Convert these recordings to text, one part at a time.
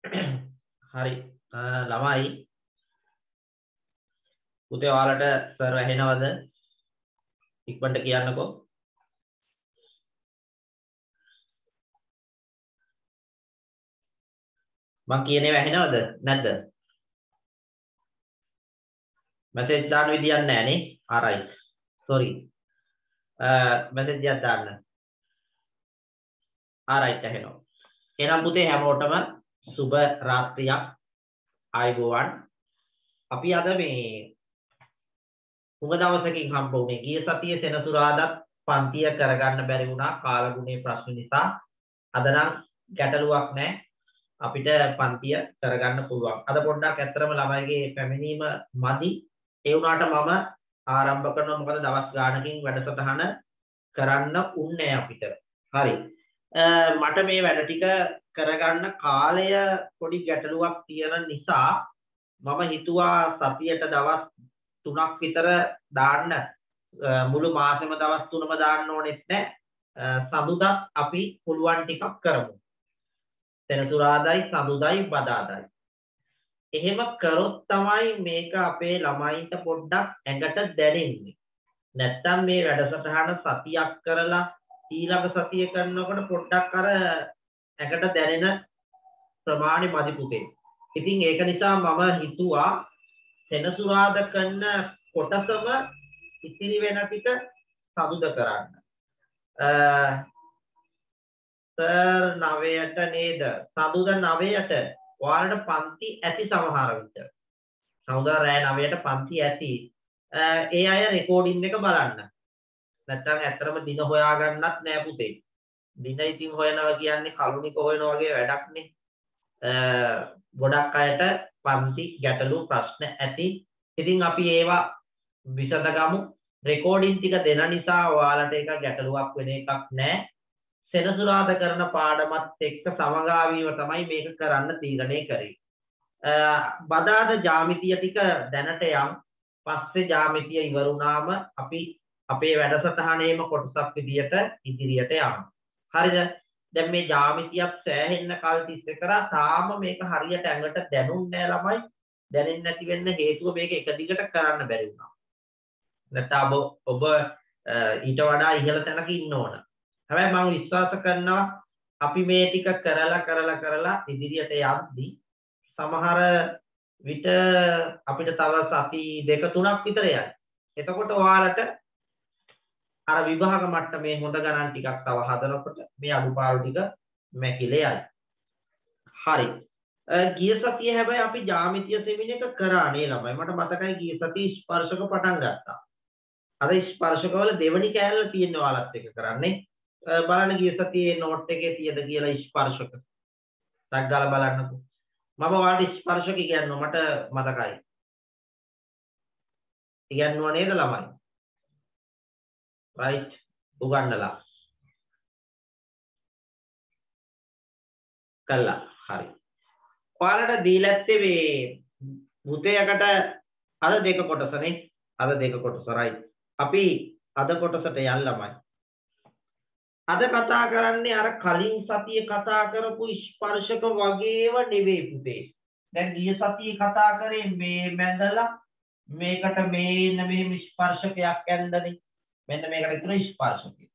හරි ළමයි පුතේ ඔයාලට සර් ඇහෙනවද? ඉක්මනට කියන්නකෝ. මං කියන ඒවා ඇහෙනවද නැද්ද? මැසේජ් දාන්න විදියක් නැහැ නේ. alright. sorry. මැසේජ් එකක් දාන්න. alright ඇහෙනවා. එහෙනම් පුතේ හැමෝටම සුබ රාත්‍රියක් ආයුබෝවන්. අපි අද මේ උඹ දවසකින් හම්බ වුණේ ගිය සතියේ සෙනසුරාදාත් පන්තිය කරගන්න බැරි වුණා කාලගුණේ ප්‍රශ්න නිසා. අද නම් ගැටලුවක් නැහැ. අපිට පන්තිය කරගන්න පුළුවන්. අද පොඩ්ඩක් ඇත්තරම ළමයිගේ පැමිණීම මදි. ඒ වුණාට මම ආරම්භ කරනවා මොකද දවස් ගානකින් වැඩසටහන කරන්න උන්නේ අපිට. හරි. මට මේ වැඩ ටික කරගන්න කාලය පොඩි ගැටලුවක් තියෙන නිසා මම හිතුවා සතියට දවස් 3ක් විතර දාන්න මුළු මාසෙම දවස් 3ම දාන්න ඕනෙත් නැහැ. සඳුදාත් අපි පුළුවන් ටිකක් කරමු. සෙනසුරාදායි සඳුදායි බදාදායි. එහෙම කරොත් තමයි මේක අපේ ළමයින්ට පොඩ්ඩක් ඇඟට දැනෙන්නේ. නැත්තම් මේ වැඩසටහන සතියක් කරලා ඊළඟ සතිය කරනකොට පොඩ්ඩක් අර ඇඟට දැනෙන ප්‍රමාණය මදි පුතේ. ඉතින් ඒක නිසා මම හිතුවා සෙනසුරාද කරන කොටසම ඉතිරි වෙන ටික සඳුද කරන්න. සර් 9ට නේද? සඳුද 9ට ඔයාලට පන්ති ඇති සමහර විට. සඳුදා රෑ 9ට පන්ති ඇති. ඒ අය රෙකෝඩින් එක බලන්න. නැත්තම් ඇත්තටම දින හොයාගන්නත් නෑ පුතේ. දින ඉතින් හොයනවා කියන්නේ කලුනික හොයනවා වගේ වැඩක් නේ. ගොඩක් අයට පන්ති ගැටලු ප්‍රශ්න ඇති. ඉතින් අපි ඒවා විසඳගමු. රෙකෝඩින් ටික දෙන නිසා ඔයාලට ඒක ගැටලුවක් වෙන එකක් නෑ. සෙනසුරාද කරන පාඩමත් එක්ක සමගාමීව තමයි මේක කරන්න තීරණය කරේ. බදාද ජ්‍යාමිතිය ටික දැනට යම්. පස්සේ ජ්‍යාමිතිය ඉවරුනාම අපි අපේ වැඩසටහනේම කොටසක් විදියට ඉදිරියට යමු. හරිද? දැන් මේ ජ්‍යාමිතියක් සෑහෙන්න කල් තිස්සේ කරා තාම මේක හරියට ඇඟට දැනුන්නේ නැහැ ළමයි. දැනෙන්නේ නැති වෙන්න හේතුව මේක එක දිගට කරන්න බැරි වුණා. නැත්නම් ඔබ ඊට වඩා ඉහළ තැනක ඉන්න ඕන. හැබැයි මම විශ්වාස කරනවා අපි මේ ටික කරලා ඉදිරියට යද්දී සමහර විට අපිට තව සති 2-3ක් විතර යයි. එතකොට ඔයාලට අර විභාග මට්ටමේ හොඳ ගණන් ටිකක් තව හදනකොට මේ අඩුපාඩු ටික මැකිලේ යයි. හරි. ගිය සතියේ හැබැයි අපි ජ්‍යාමිතිය සෙමින එක කරා නේ ළමයි. මට මතකයි ගිය සතියේ ස්පර්ශක පටන් ගත්තා. අද ස්පර්ශකවල දෙවෙනි කෑල්ල තියෙන ඔයාලත් එක කරන්නේ. බලන්න ගිය සතියේ නෝට් එකේ තියෙද කියලා ස්පර්ශක. ටක් ගාලා බලන්නකෝ. මම ඔයාලට ස්පර්ශක කියන්නවා මට මතකයි. කියන්නවා නේද ළමයි? right උගන්නලා. කළා. හරි. ඔයාලට දීලා ඇත්තේ මේ පුතේකට අද දෙක කොටසනේ. අද දෙක කොටස right. අපි අද කොටසට යන්න ළමයි. අද කතා කරන්නේ අර කලින් සතියේ කතා කරපු ස්පර්ශක වගේව නෙවෙයි පුතේ. දැන් ගිය සතියේ කතා කරේ මේ මැදලා මේකට මේන මේ ස්පර්ශකයක් ඇන්දනේ. මෙන්න මේකට විතර ස්පර්ශකය.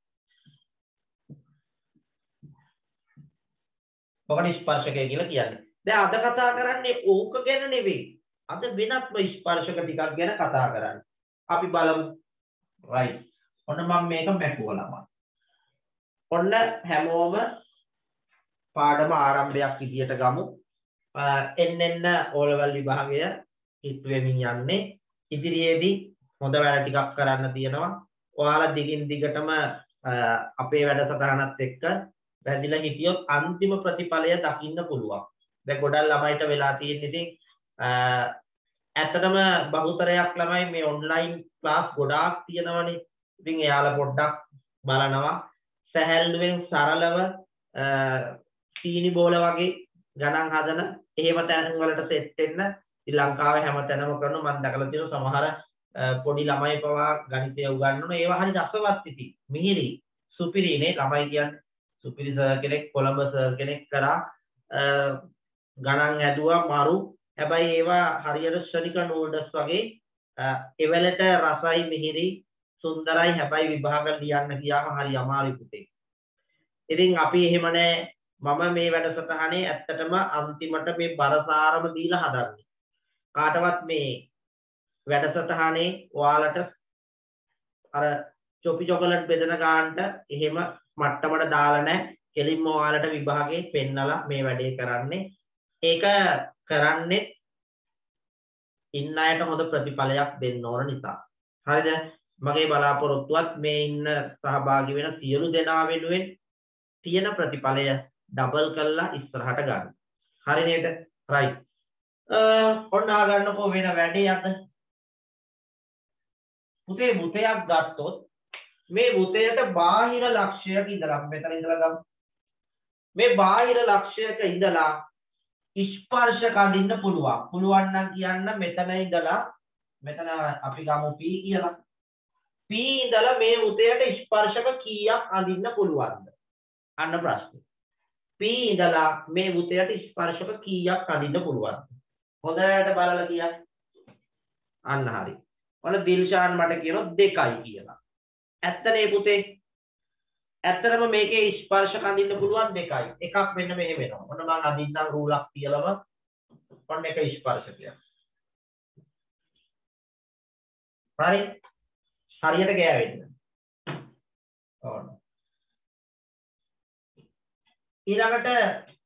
මොකද ස්පර්ශකය කියලා කියන්නේ. දැන් අද කතා කරන්නේ ඕක ගැන නෙවෙයි. අද වෙනත්ම ස්පර්ශක ටිකක් ගැන කතා කරන්නේ. අපි බලමු. right. ඔන්න මම මේක මැකුවා ළමයි. ඔන්න හැමෝම පාඩම ආරම්භයක් විදියට ගමු. එන්න ඕලෙවල් විභාගය හිට වෙමින් යන්නේ. ඉදිරියේදී හොඳ වැඩ ටිකක් කරන්න තියෙනවා. ඔයාලා දිගින් දිගටම අපේ වැඩසටහනත් එක්ක වැදිලා හිටියොත් අන්තිම ප්‍රතිඵලය දකින්න පුළුවන්. දැන් ගොඩක් ළමයිට වෙලා තියෙන ඉතින් ඇත්තටම බහුතරයක් ළමයි මේ ඔන්ලයින් ක්ලාස් ගොඩාක් තියෙනවනේ. ඉතින් එයාලා පොඩ්ඩක් බලනවා සැහැල්ලුවෙන් සරලව සීනි බෝල වගේ ගණන් හදන එහෙම තැන් වලට සෙට් වෙන්න ශ්‍රී ලංකාවේ හැමතැනම කරන මම දැකලා තියෙන සමහර පොඩි ළමයි පවා ගණිතය උගන්වන ඒවා හරි රසවත් ඉතින් මිහිරි සුපිරි නේ ළමයි කියන්නේ සුපිරි සර් කෙනෙක් කොළඹ සර් කෙනෙක් කරා ගණන් ඇදුවා මරු. හැබැයි ඒවා හරියට ශනික නූඩල්ස් වගේ එවලට රසයි මිහිරි සුන්දරයි. හැබැයි විභාග ලියන්න ගියාම හරි අමාරුයි පුතේ. ඉතින් අපි එහෙම නෑ. මම මේ වැඩසටහනේ ඇත්තටම අන්තිමට මේ බරසාරම දීලා හදන්නේ. කාටවත් මේ වැඩසටහනේ ඔයාලට අර චොපි චොකලට් බෙදන ගන්නට එහෙම මට්ටමට දාලා නැහැ. කෙලින්ම ඔයාලට විභාගේ පෙන්නලා මේ වැඩේ කරන්නේ. ඒක කරන්නේ ඉන්න අයට හොඳ ප්‍රතිඵලයක් දෙන්න ඕන නිසා. හරිද? මගේ බලාපොරොත්තුවත් මේ ඉන්න සහභාගී වෙන සියලු දෙනා වෙනුවෙන් තියෙන ප්‍රතිඵලය ඩබල් කරලා ඉස්සරහට ගන්න. හරි නේද? රයිට්. ඔන්න ආගන්නකෝ වෙන වැඩේ අත. පුතේ මුතයක් ගත්තොත් මේ මුතයට බාහිර ලක්ෂයක ඉඳලා මෙතන ඉඳලා ගමු. මේ බාහිර ලක්ෂයක ඉඳලා ස්පර්ශ කඳින්න පුළුවන්. පුළුවන් නම් කියන්න මෙතන ඉඳලා මෙතන අපි ගමු P කියලා. P ඉඳලා මේ මුතයට ස්පර්ශක කීයක් අඳින්න පුළුවන්ද? අන්න ප්‍රශ්නේ. P ඉඳලා මේ මුතයට ස්පර්ශක කීයක් අඳින්න පුළුවන්ද? හොඳට බලලා කියන්න. අන්න හරි. ඔන්න දිල්ෂාන් මට කියනවා 2යි කියලා. ඇත්තනේ පුතේ. ඇත්තටම මේකේ ස්පර්ශ කඳින්න පුළුවන් 2යි. එකක් මෙන්න මෙහෙ වෙනවා. ඔන්න මම අදින්නම් රූලක් තියලම ඔන්න එක ස්පර්ශකයක්. හරි. හරියට ගෑවෙන්න. ඕන. ඊළඟට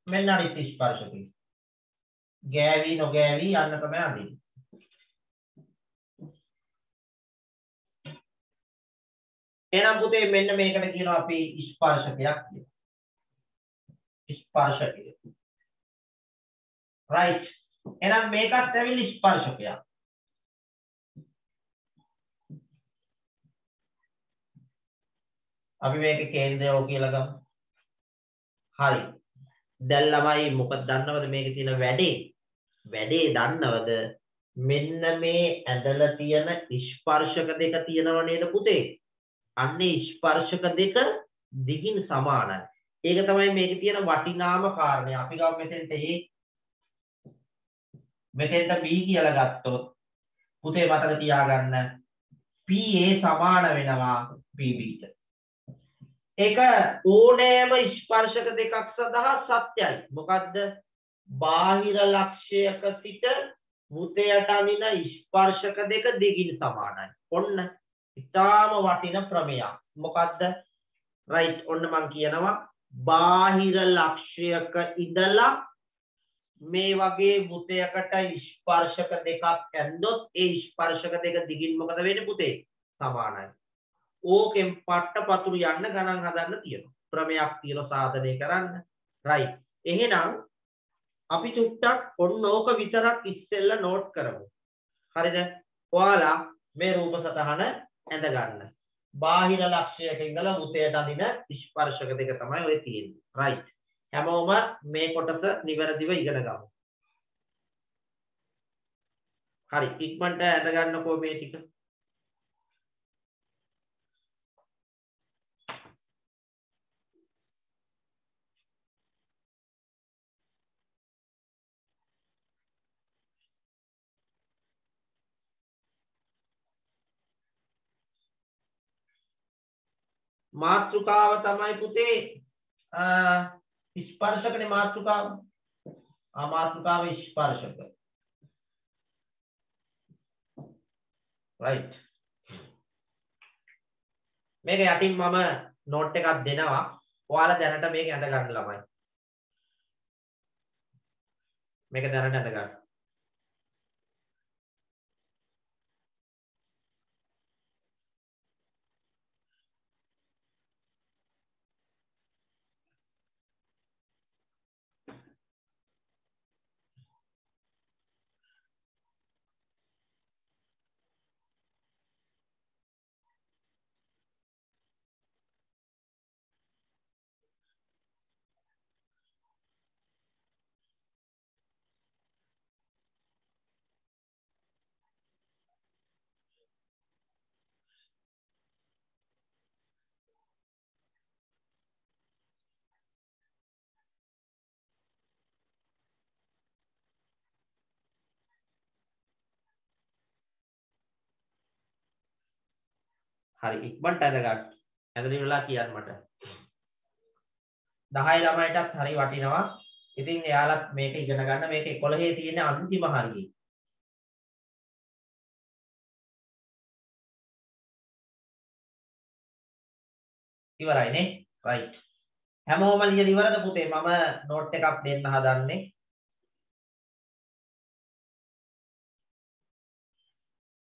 මෙන්න අනිත් ස්පර්ශකය. ගෑවි නොගෑවි යන්න තමයි අදින්නේ. එහෙනම් පුතේ මෙන්න මේකට කියනවා අපි ස්පර්ශකයක් කියලා. ස්පර්ශකය. right. එහෙනම් මේකත් ඇවිල්ලා ස්පර්ශකයක්. අපි මේක කේන්ද්‍රය කියලා ගමු. හරි. දැන් ළමයි මොකද දන්නවද මේකේ තියෙන වැඩේ? වැඩේ දන්නවද? මෙන්න මේ ඇදලා තියෙන ස්පර්ශක දෙක තියෙනව නේද පුතේ? අන්නේ ස්පර්ශක දෙක දිගින් සමානයි. ඒක තමයි මේකේ තියෙන වටිනාම කාරණය. අපි ගමු මෙතෙන්ට B කියලා ගත්තොත් පුතේ මතක තියාගන්න PA සමාන වෙනවා PBට. ඒක ඕනෑම ස්පර්ශක දෙකක් සඳහා සත්‍යයි. මොකද්ද? බාහිර ලක්ෂයක සිට මුතයට අනින ස්පර්ශක දෙක දිගින් සමානයි. ඔන්න ඉතාම වටින ප්‍රමේයක්. මොකද්ද? right. ඔන්න මම කියනවා බාහිර ලක්ෂයක ඉඳලා මේ වගේ මුතයකට ස්පර්ශක දෙකක් ඇන්දොත් ඒ ස්පර්ශක දෙක දිගින් මොකද වෙන්නේ පුතේ? සමානයි. ඕකෙන් පට්ටපතුරු යන්න ගණන් හදන්න තියෙනවා. ප්‍රමේයක් තියෙන සාධනය කරන්න. right. එහෙනම් අපි චුට්ටක් ඔන්න ඕක විතරක් ඉස්සෙල්ලා නෝට් කරමු. හරිද? ඔයාලා මේ රූප සටහන ඇඳ ගන්න. බාහිර ලක්ෂයක ඉඳලා මුතයට අඳින ස්පර්ශක දෙක තමයි ඔය තියෙන්නේ. right. හැමෝම මේ කොටස නිවැරදිව ඉගෙන ගමු. හරි. ඉක්මනට ඇඳ ගන්නකෝ මේ ටික. මාත්‍රිකාව තමයි පුතේ ස්පර්ශකනේ මාත්‍රිකාව. මාත්‍රිකාව ස්පර්ශක. right. මේක යටින් මම නෝට් එකක් දෙනවා. ඔයාලා දැනට මේක ඇඳ ගන්න ළමයි. මේක දැනට ඇඳ ගන්න. හරි ඉක්මනට අඳගන්න. ඇඳලා ඉවරලා කියන්න මට. 10 ළමයිටත් හරි වටිනවා. ඉතින් එයාලත් මේක ඉගෙන ගන්න. මේක 11 තියෙන අන්තිම හරියේ. ඉවරයි නේ? රයිට්. හැමෝම ලියලා ඉවරද පුතේ? මම නෝට් එකක් දෙන්න හදන්නේ.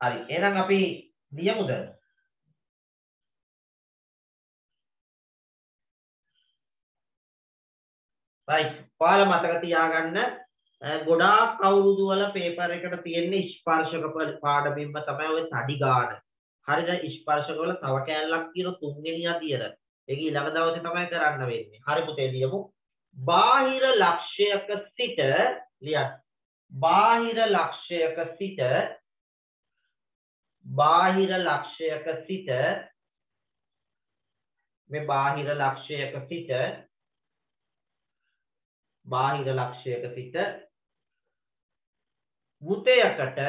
හරි. එහෙනම් අපි ලියමුද? රයිට්. ඔයාලා මතක තියාගන්න ගොඩාක් අවුරුදු වල පේපර් එකට තියෙන ස්පර්ශක පාඩමින්ම තමයි ඔය තඩි ගාන. හරිද? ස්පර්ශක වල තව කෑල්ලක් තියෙන තුන්වෙනියා තියෙන. ඒක ඊළඟ දවසේ තමයි කරන්න වෙන්නේ. හරි පුතේ ලියමු. බාහිර ලක්ෂයක සිට ලියන්න. බාහිර ලක්ෂයක සිට බාහිර ලක්ෂයක සිට මේ බාහිර ලක්ෂයක සිට බාහිර ලක්ෂයක සිට වෘතයකට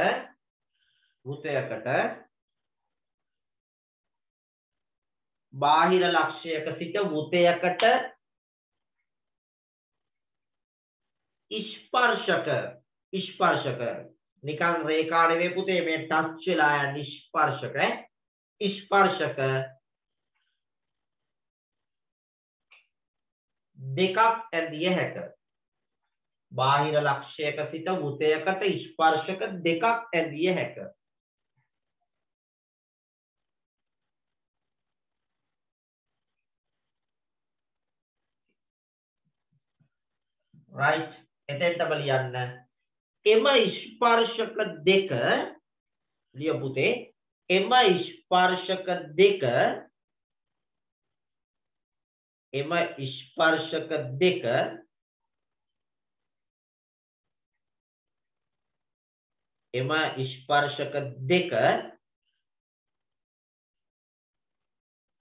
බාහිර ලක්ෂයක සිට වෘතයකට ස්පර්ශක නිකන් රේඛා නෙවෙයි පුතේ මේ ටච් වෙලා යන ස්පර්ශක දෙකක් ඇඳිය හැක. බාහිර ලක්ෂයක සිට වෘතයකට ස්පර්ශක දෙකක් ඇඳිය හැක. right එතෙන්ටම ලියන්න. එම ස්පර්ශක දෙක ලිය පුතේ. එම ස්පර්ශක දෙක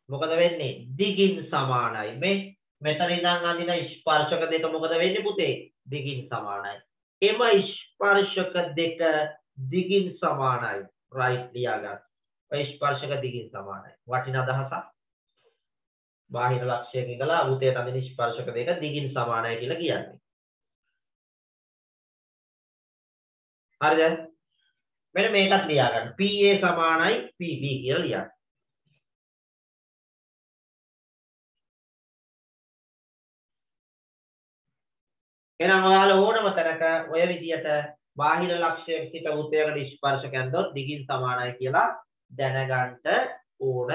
මොකද වෙන්නේ? දිගින් සමානයි. මේ මෙතන ඉඳන් අඳින ස්පර්ශක දෙක මොකද වෙන්නේ පුතේ? දිගින් සමානයි. එම ස්පර්ශක දෙක දිගින් සමානයි. right ලියාගන්න. ඔය ස්පර්ශක දිගින් සමානයි. වටින අදහසක්. බාහිර ලක්ෂයක ඉඳලා වෘතයට අඳින ස්පර්ශක දෙක දිගින් සමානයි කියලා කියන්නේ. හරිද? මෙන්න මේකත් ලියාගන්න. PA සමානයි PB කියලා ලියන්න. එහෙනම් ඔයාලා ඕනම තැනක ඔය විදියට බාහිර ලක්ෂයක සිට වෘතයකට ස්පර්ශක ඇන්දොත් දිගින් සමානයි කියලා දැනගන්න ඕන.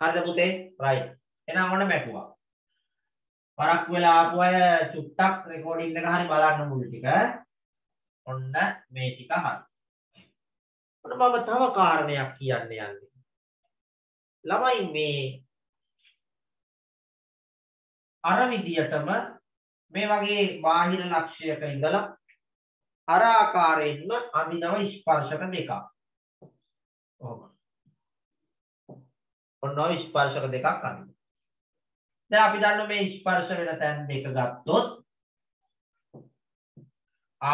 හරිද පුතේ? right. එහෙනම් ඔන්න මැකුවා. පරක් වෙලා ආපු අය චුට්ටක් රෙකෝඩින් එක හරි බලන්න මුල් ටික. ඔන්න මේ ටික හරි. ඔන්න මම තව කාරණයක් කියන්න යන්නේ. ළමයි මේ අර විදියටම මේ වගේ බාහිර ලක්ෂයක ඉඳලා අර ආකාරයෙන්ම අඳිනව ස්පර්ශක දෙකක්. ඔහොම. ඔන්න ඔය ස්පර්ශක දෙකක් අඳිනවා. දැන් අපි දන්නවා මේ ස්පර්ශ වෙන තැන් දෙක ගත්තොත්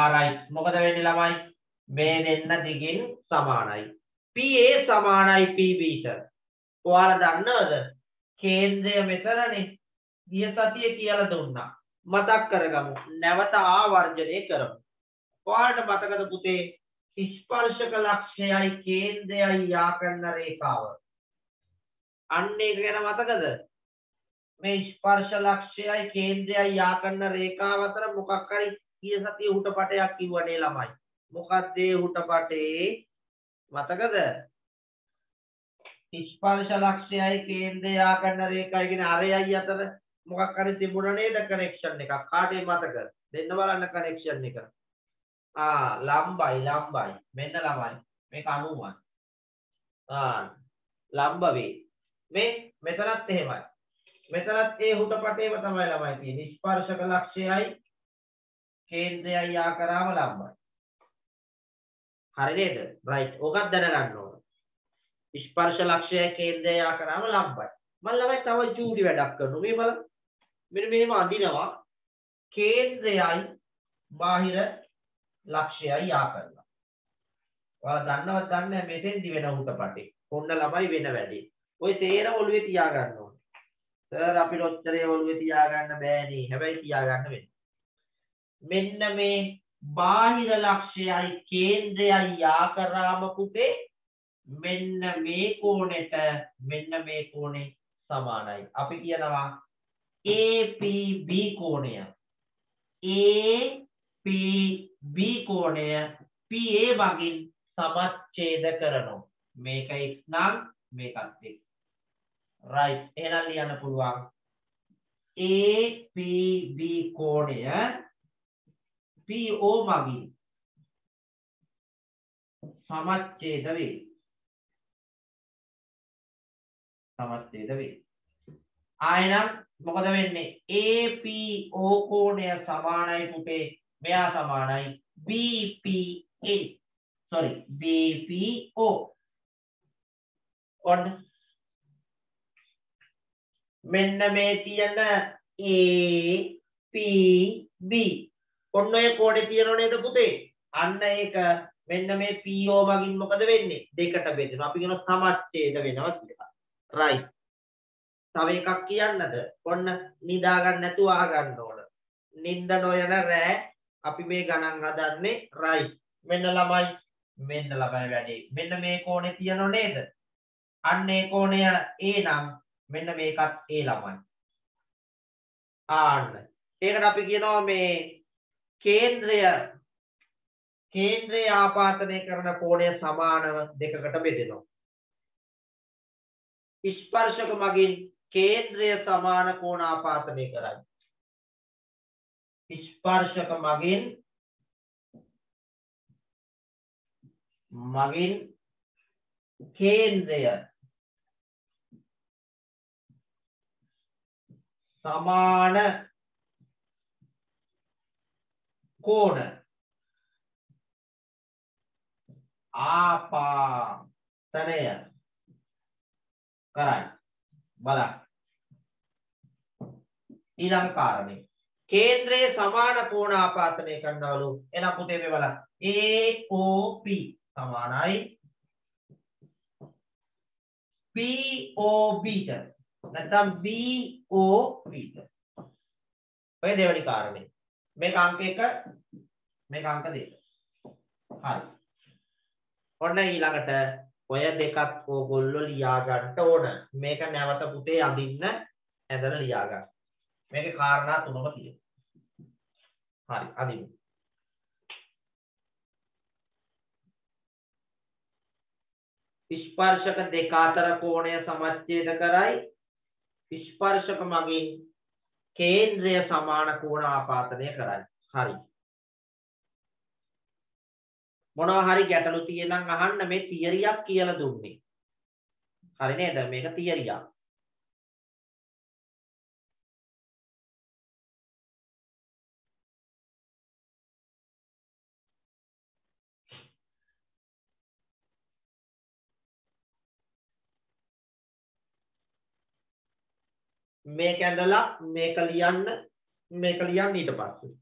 right මොකද වෙන්නේ ළමයි? මේ දෙන්න දිගින් සමානයි. PA සමානයි PBට. ඔයාලා දන්නවද? කේන්ද්‍රය මෙතනනේ. ගිය සතියේ කියලා දුන්නා. මතක් කරගමු. නැවත ආවර්ජනය කරමු. ඔයාලට මතකද පුතේ? ස්පර්ශක ලක්ෂයයි කේන්ද්‍රයයි යා කරන රේඛාව. අන්න ඒක ගැන මතකද? මේ ස්පර්ශ ලක්ෂයයි කේන්ද්‍රයයි යා කරන රේඛාව අතර මොකක් හරි ගිය සතියේ හුටපටයක් කිව්වනේ ළමයි. මොකක්ද ඒ හුටපටේ? මතකද? ස්පර්ශ ලක්ෂයයි කේන්ද්‍රය යා කරන රේඛාවයි කියන අරයයි අතර මොකක් හරි තිබුණා නේද කනෙක්ෂන් එකක්. කාටේ මතක? දෙන්න බලන්න කනෙක්ෂන් එක. ලම්බයි. මෙන්න ළමයි. මේක 90යි. ලම්බ වේ. මේ මෙතනත් එහෙමයි. මෙතනත් ඒ හුටපටේම තමයි ළමයි තියෙන්නේ. ස්පර්ශක ලක්ෂයයි කේන්ද්‍රයයි යා කරාම ලම්බයි. හරි නේද? right. ඕකත් දැනගන්න ඕන. ස්පර්ශ ලක්ෂයයි කේන්ද්‍රයයි යා කරාම ලම්බයි. මම ළමයි තව චූටි වැඩක් කරනවා. මේ බලන්න. මෙන්න මෙහෙම අඳිනවා. කේන්ද්‍රයයි බාහිර ලක්ෂයයි යා කරලා. ඔයාලා දන්නවද දන්නේ නැහැ මෙතෙන්දි වෙන උටපටේ. කොන්න ළමයි වෙන වැඩි. ඔය තේර ඔළුවේ තියා ගන්න ඕනේ. සර් අපිට ඔච්චරේ ඔළුවේ තියා ගන්න බෑනේ. හැබැයි තියා ගන්න වෙනවා. මෙන්න මේ බාහිර ලක්ෂයයි කේන්ද්‍රයයි යා කරාම පුතේ මෙන්න මේ කෝණයට මෙන්න මේ කෝණේ සමානයි. අපි කියනවා APB කෝණය. APB කෝණය PA මගින් සමච්ඡේද කරනවා. මේක x නම් මේකත් x. right. එහෙනම් ලියන්න පුළුවන් APB කෝණය PO මගින් සමච්ඡේද වේ. සමච්ඡේද වේ. ආයෙනම් මොකද වෙන්නේ? APO කෝණය සමානයි පුතේ මෙයා සමානයි BPA. sorry BPO. ඔන්න මෙන්න මේ තියෙන APB ඔන්න ඔය කෝණේ තියෙනව නේද පුතේ? අන්න ඒක මෙන්න මේ PO මගින් මොකද වෙන්නේ? දෙකට බෙදෙනවා. අපි කියනවා සමච්ඡේද වෙනවා කියලා. right. තව එකක් කියන්නද? ඔන්න නිදා ගන්න නැතුව අහගන්න ඕන. නිින්ද නොයන රෑ අපි මේ ගණන් හදන්නේ right. මෙන්න ළමයි වැඩේ. මෙන්න මේ කෝණේ තියෙනව නේද? අන්න ඒ කෝණය A නම් මෙන්න මේකත් A ළමයි. ආන්න. ඒකට අපි කියනවා මේ කේන්ද්‍රය ආපාතනය කරන කෝණය සමානව දෙකකට බෙදෙනවා. ස්පර්ශක මගින් කේන්ද්‍රය සමාන කෝණ ආපාතනය කරයි. ස්පර්ශක මගින් කේන්ද්‍රය සමාන කෝණ ආපාතනය කරයි. බලන්න. ඊළඟ කාරණේ. කේන්ද්‍රයේ සමාන කෝණ ආපාතනය කරනවලු. එනම් පුතේ මේ බලන්න. AOP සමානයි POB ට. නැත්නම් BOP ට. ඔය දෙවෙනි කාරණේ. මේක අංක 1 මේක අංක 2. හරි. ඔන්න ඊළඟට ඔය දෙකත් ඕගොල්ලෝ ලියා ගන්න ඕන. මේක නැවත පුතේ අඳින්න ඇඳලා ලියා ගන්න. මේකේ කාරණා තුනම තියෙනවා. හරි අඳිමු. ස්පර්ශක දෙක අතර කෝණය සමච්ඡේද කරයි. ස්පර්ශක මගින් කේන්ද්‍රය සමාන කෝණ ආපාතනය කරයි. හරි. මොනවා හරි ගැටලු තියෙනම් අහන්න. මේ තියරියක් කියලා දුන්නේ. හරි නේද? මේක තියරියක්. මේක ඇඳලා මේක ලියන්න ඊට පස්සේ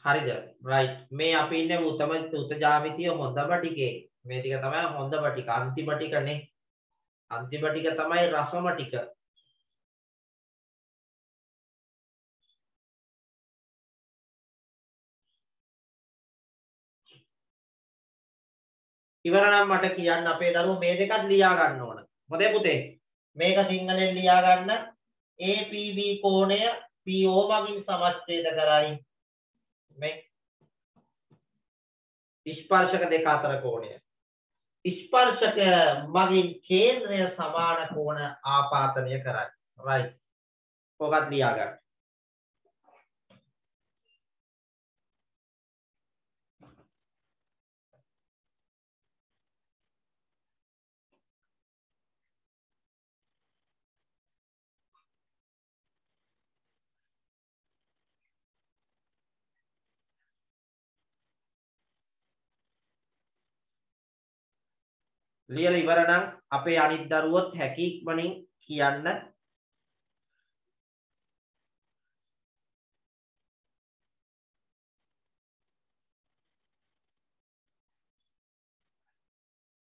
හරිද? right. මේ අපි ඉන්නේ උත්තම ජ්‍යාමිතිය හොඳම ටිකේ. මේ ටික තමයි හොඳම ටික. අන්තිම ටිකනේ. අන්තිම ටික තමයි රසම ටික. ඉවර නම් මට කියන්න අපේ දරුවෝ මේ දෙකත් ලියා ගන්න ඕන. මොකද පුතේ? මේක සිංහලෙන් ලියා ගන්න. APB කෝණය PO මගින් සමච්ඡේද කරයි. මේ ස්පර්ශක දෙක අතර කෝණය. ස්පර්ශක මගින් කේන්ද්‍රය සමාන කෝණ ආපාතනය කරයි. राइट फोकस लिया गया ලියලා ඉවර නම් අපේ අනිත් දරුවොත් හැකි ඉක්මනින් කියන්න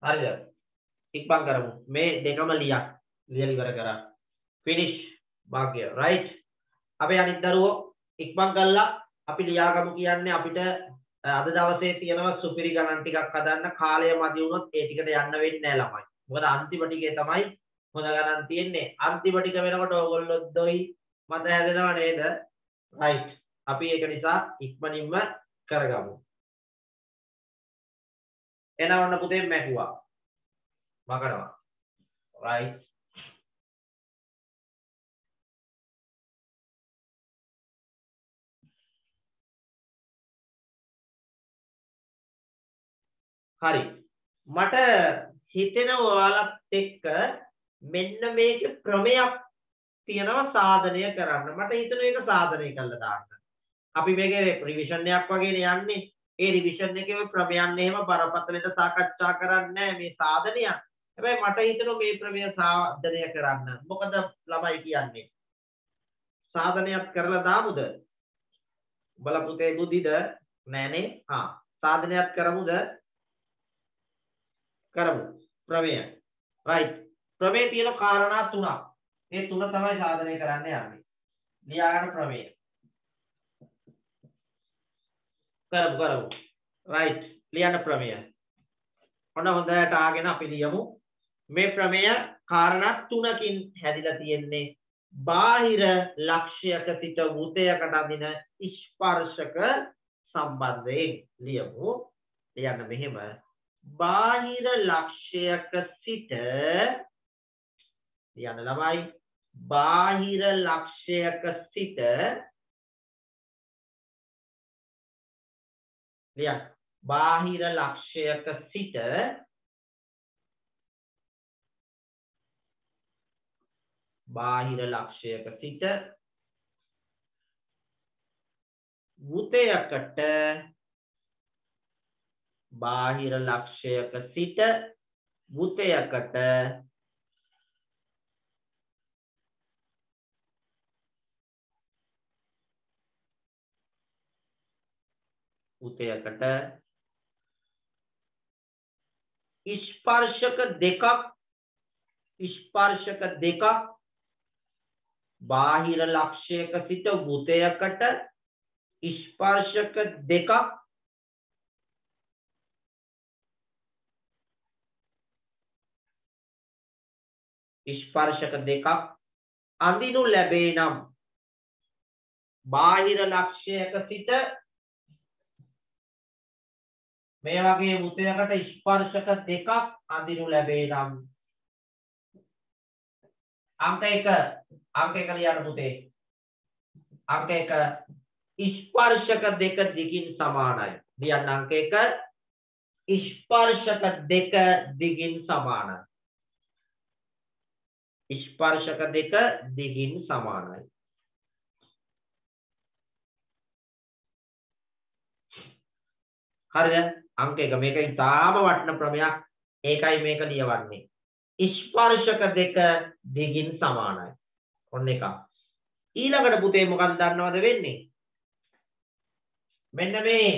හරිද ඉක්මන් කරමු මේ දෙකම ලියලා ඉවර කරා finish භාග්‍ය right අපේ අනිත් දරුවෝ ඉක්මන් කළා අපි ලියාගමු කියන්නේ අපිට අද දවසේ තියෙනවා සුපිරි ගණන් ටිකක් හදන්න කාලය මදි වුණොත් ඒ ටිකට යන්න වෙන්නේ නැහැ ළමයි මොකද අන්තිම ටිකේ තමයි හොඳ ගණන් තියෙන්නේ අන්තිම ටික වෙනකොට ඕගොල්ලෝ දොයි මත හැදෙනව නේද right අපි ඒක නිසා ඉක්මනින්ම කරගමු එනවන්න පුතේ මැකුවා මකනවා right හරි මට හිතෙනවා ඔයාලත් එක්ක මෙන්න මේක ක්‍රමයක් තියෙනවා සාධනය කරන්න මට හිතෙනවා ඒක සාධනය කරලා දාන්න අපි මේකේ රිවිෂන් එකක් වගේ යන්නේ ඒ රිවිෂන් එකේ ක්‍රමයන් එහෙම බරපතලට සාකච්ඡා කරන්නේ මේ සාධනය හැබැයි මට හිතෙනවා මේ ක්‍රමය සාධනය කරන්න මොකද ළමයි කියන්නේ සාධනයක් කරලා දාමුද බල පුතේ බුද්ධිද නෑනේ සාධනයක් කරමුද කරමු ප්‍රමේය right ප්‍රමේය තියෙන කාරණා තුනක් ඒ තුන තමයි සාධනය කරන්න යන්නේ ලියා ගන්න ප්‍රමේය කරමු right ලියන්න ප්‍රමේය ඔන්න හොඳට ආගෙන අපි ලියමු මේ ප්‍රමේය කාරණා තුනකින් හැදිලා තියෙන්නේ බාහිර ලක්ෂ්‍යක සිට වෘතයකට අදින ස්පර්ශක සම්බන්ධයෙන් ලියමු ලියන්න මෙහෙම බාහිර ලක්ෂ්‍යක සිට ලියන්න ළමයි බාහිර ලක්ෂ්‍යක සිට ලියන්න බාහිර ලක්ෂ්‍යක සිට බාහිර ලක්ෂ්‍යක සිට වෘතයකට බාහිර ලක්ෂ්‍යක සිට වෘතයකට ස්පර්ශක දෙකක් බාහිර ලක්ෂ්‍යක සිට වෘතයකට ස්පර්ශක දෙකක් අඳිනු ලැබේ නම් බාහිර ලක්ෂ්‍යක සිට මේ වගේ වෘතයකට ස්පර්ශක දෙකක් අඳිනු ලැබේ නම් අංක 1 ලියන්න පුතේ අංක 1 ස්පර්ශක දෙක දිගින් සමානයි ලියන්න අංක 1 ස්පර්ශක දෙක දිගින් සමානයි ස්පර්ශක දෙක දිගින් සමානයි හරිද අංක 1 මේක ඉතාම වටින ප්‍රමේයක් ඒකයි මේක ලියවන්නේ ස්පර්ශක දෙක දිගින් සමානයි ඔන්න එක ඊළඟට පුතේ මොකක්ද දන්නවද වෙන්නේ මෙන්න මේ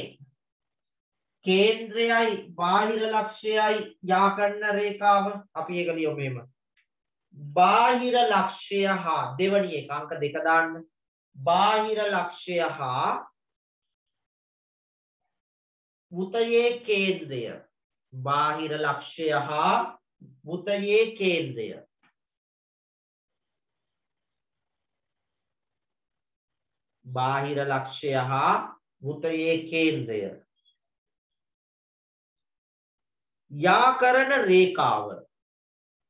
කේන්ද්‍රයයි බාහිර ලක්ෂ්‍යයයි යා කරන රේඛාව අපි ඒක ලියමු මෙහෙම බාහිර ලක්ෂ්‍ය හා දෙවැනි එක අංක 2 දාන්න බාහිර ලක්ෂ්‍ය හා වෘතයේ කේන්ද්‍රය බාහිර ලක්ෂ්‍ය හා වෘතයේ කේන්ද්‍රය බාහිර ලක්ෂ්‍ය හා වෘතයේ කේන්ද්‍රය යා කරන රේඛාව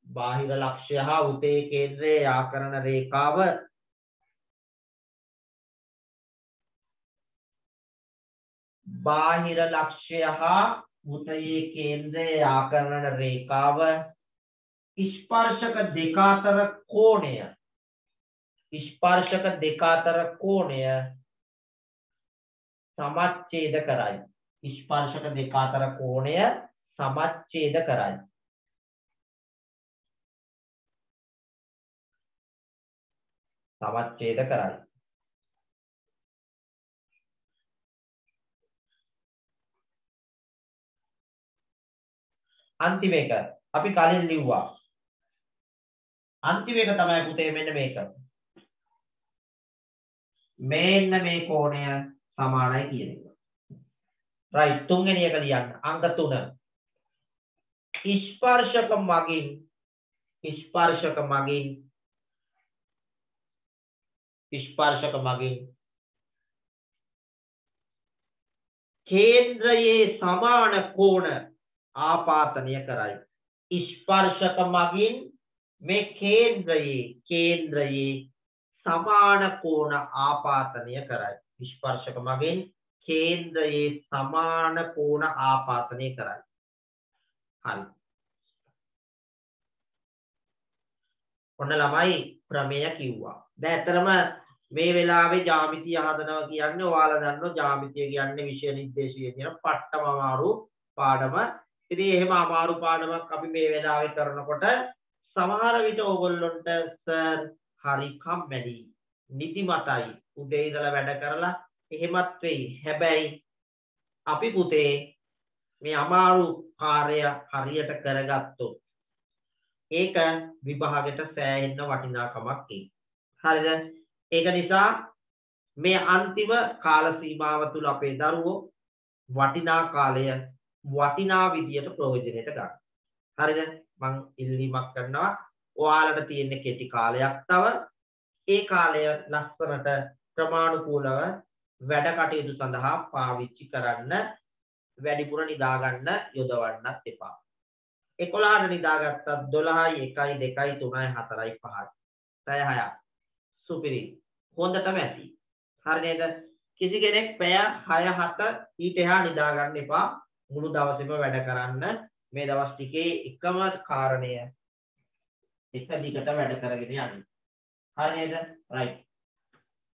බාහිර ලක්ෂ්‍ය හා උතේ කේන්ද්‍රයේ ආකරණ රේඛාව බාහිර ලක්ෂ්‍ය හා උතේ කේන්ද්‍රයේ ආකරණ රේඛාව ස්පර්ශක දෙක අතර කෝණය සමච්ඡේද කරයි. ස්පර්ශක දෙක අතර කෝණය සමච්ඡේද කරයි. අන්තිම එක අපි කලින් ලිව්වා. අන්තිම එක තමයි පුතේ මෙන්න මේක. මෙන්න මේ කෝණය සමානයි කියන එක. right තුන්වෙනි එක ලියන්න. අංක 3. ස්පර්ශක මගින් කේන්ද්‍රයේ සමාන කෝණ ආපාතනය කරයි. ස්පර්ශක මගින් මේ කේන්ද්‍රයේ සමාන කෝණ ආපාතනය කරයි. ස්පර්ශක මගින් කේන්ද්‍රයේ සමාන කෝණ ආපාතනය කරයි. හරි. ඔන්න ළමයි ප්‍රමේය කිව්වා. දැන් ඇත්තරම මේ වෙලාවේ ජ්‍යාමිතිය හදනවා කියන්නේ ඔයාලා දන්නවා ජ්‍යාමිතිය කියන්නේ විෂය නිර්දේශය කියන පට්ටම අමාරු පාඩම. ඉතින් එහෙම අමාරු පාඩමක් අපි මේ වෙලාවේ කරනකොට සමහර විට ඕගොල්ලොන්ට සර් හරි කම්මැලි නිදිමතයි උදේ ඉඳලා වැඩ කරලා එහෙමත් වෙයි. හැබැයි අපි පුතේ මේ අමාරු කාර්යය හරියට කරගත්තොත් ඒක විභාගෙට සෑහෙන්න වටිනාකමක් එයි. හරිද? ඒක නිසා මේ අන්තිම කාල සීමාව තුල අපේ දරුවෝ වටිනා කාලය වටිනා විදියට ප්‍රයෝජනෙට ගන්න. හරිද? මං ඉල්ලීමක් කරනවා ඔයාලට තියෙන කෙටි කාලයක් තව ඒ කාලය ලස්සනට ක්‍රමානුකූලව වැඩ කටයුතු සඳහා පාවිච්චි කරන්න. වැඩිපුර නිදා ගන්න යොදවන්නත් එපා. 11ට නිදාගත්තත් 12යි 1යි 2යි 3යි 4යි 5යි 6යි සුපිරි හොඳටම ඇති. හරි නේද? කිසි කෙනෙක් පැය 6 7 ඊට එහා නිදා ගන්න එපා. මුළු දවසේම වැඩ කරන්න. මේ දවස් ටිකේ එකම කාරණය එක දිගට වැඩ කරගෙන යන්න. හරි නේද? right.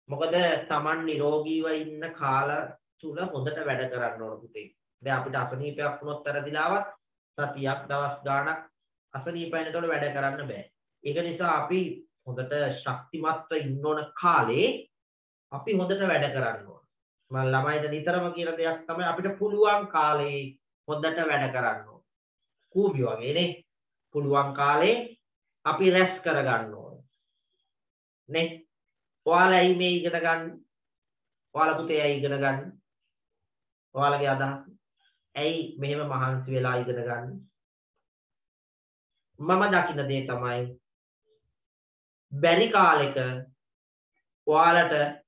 මොකද Taman නිරෝගීව ඉන්න කාල තුල හොඳට වැඩ කරන්න ඕන පුතේ. දැන් අපිට අසනීපයක් වුණොත් තරදිලාවත් සතියක් දවස් ගාණක් අසනීප වෙනකොට වැඩ කරන්න බෑ. ඒක නිසා අපි හොඳට ශක්තිමත්ව ඉන්න ඕන කාලේ අපි හොඳට වැඩ කරන්න ඕන. මම ළමයිට නිතරම කියන දෙයක් තමයි අපිට පුළුවන් කාලේ හොඳට වැඩ කරන්න ඕන. කූඹි වගේ නේ. පුළුවන් කාලේ අපි රැස් කර ගන්න ඕන. නේ? ඔයාලා ඇයි මේ ඉගෙන ගන්න? ඔයාලා පුතේ ඇයි ඉගෙන ගන්න? ඔයාලගේ අදහස ඇයි මෙහෙම මහන්සි වෙලා ඉගෙන ගන්න? මම දකින දේ තමයි බැරි කාලෙක ඔයාලට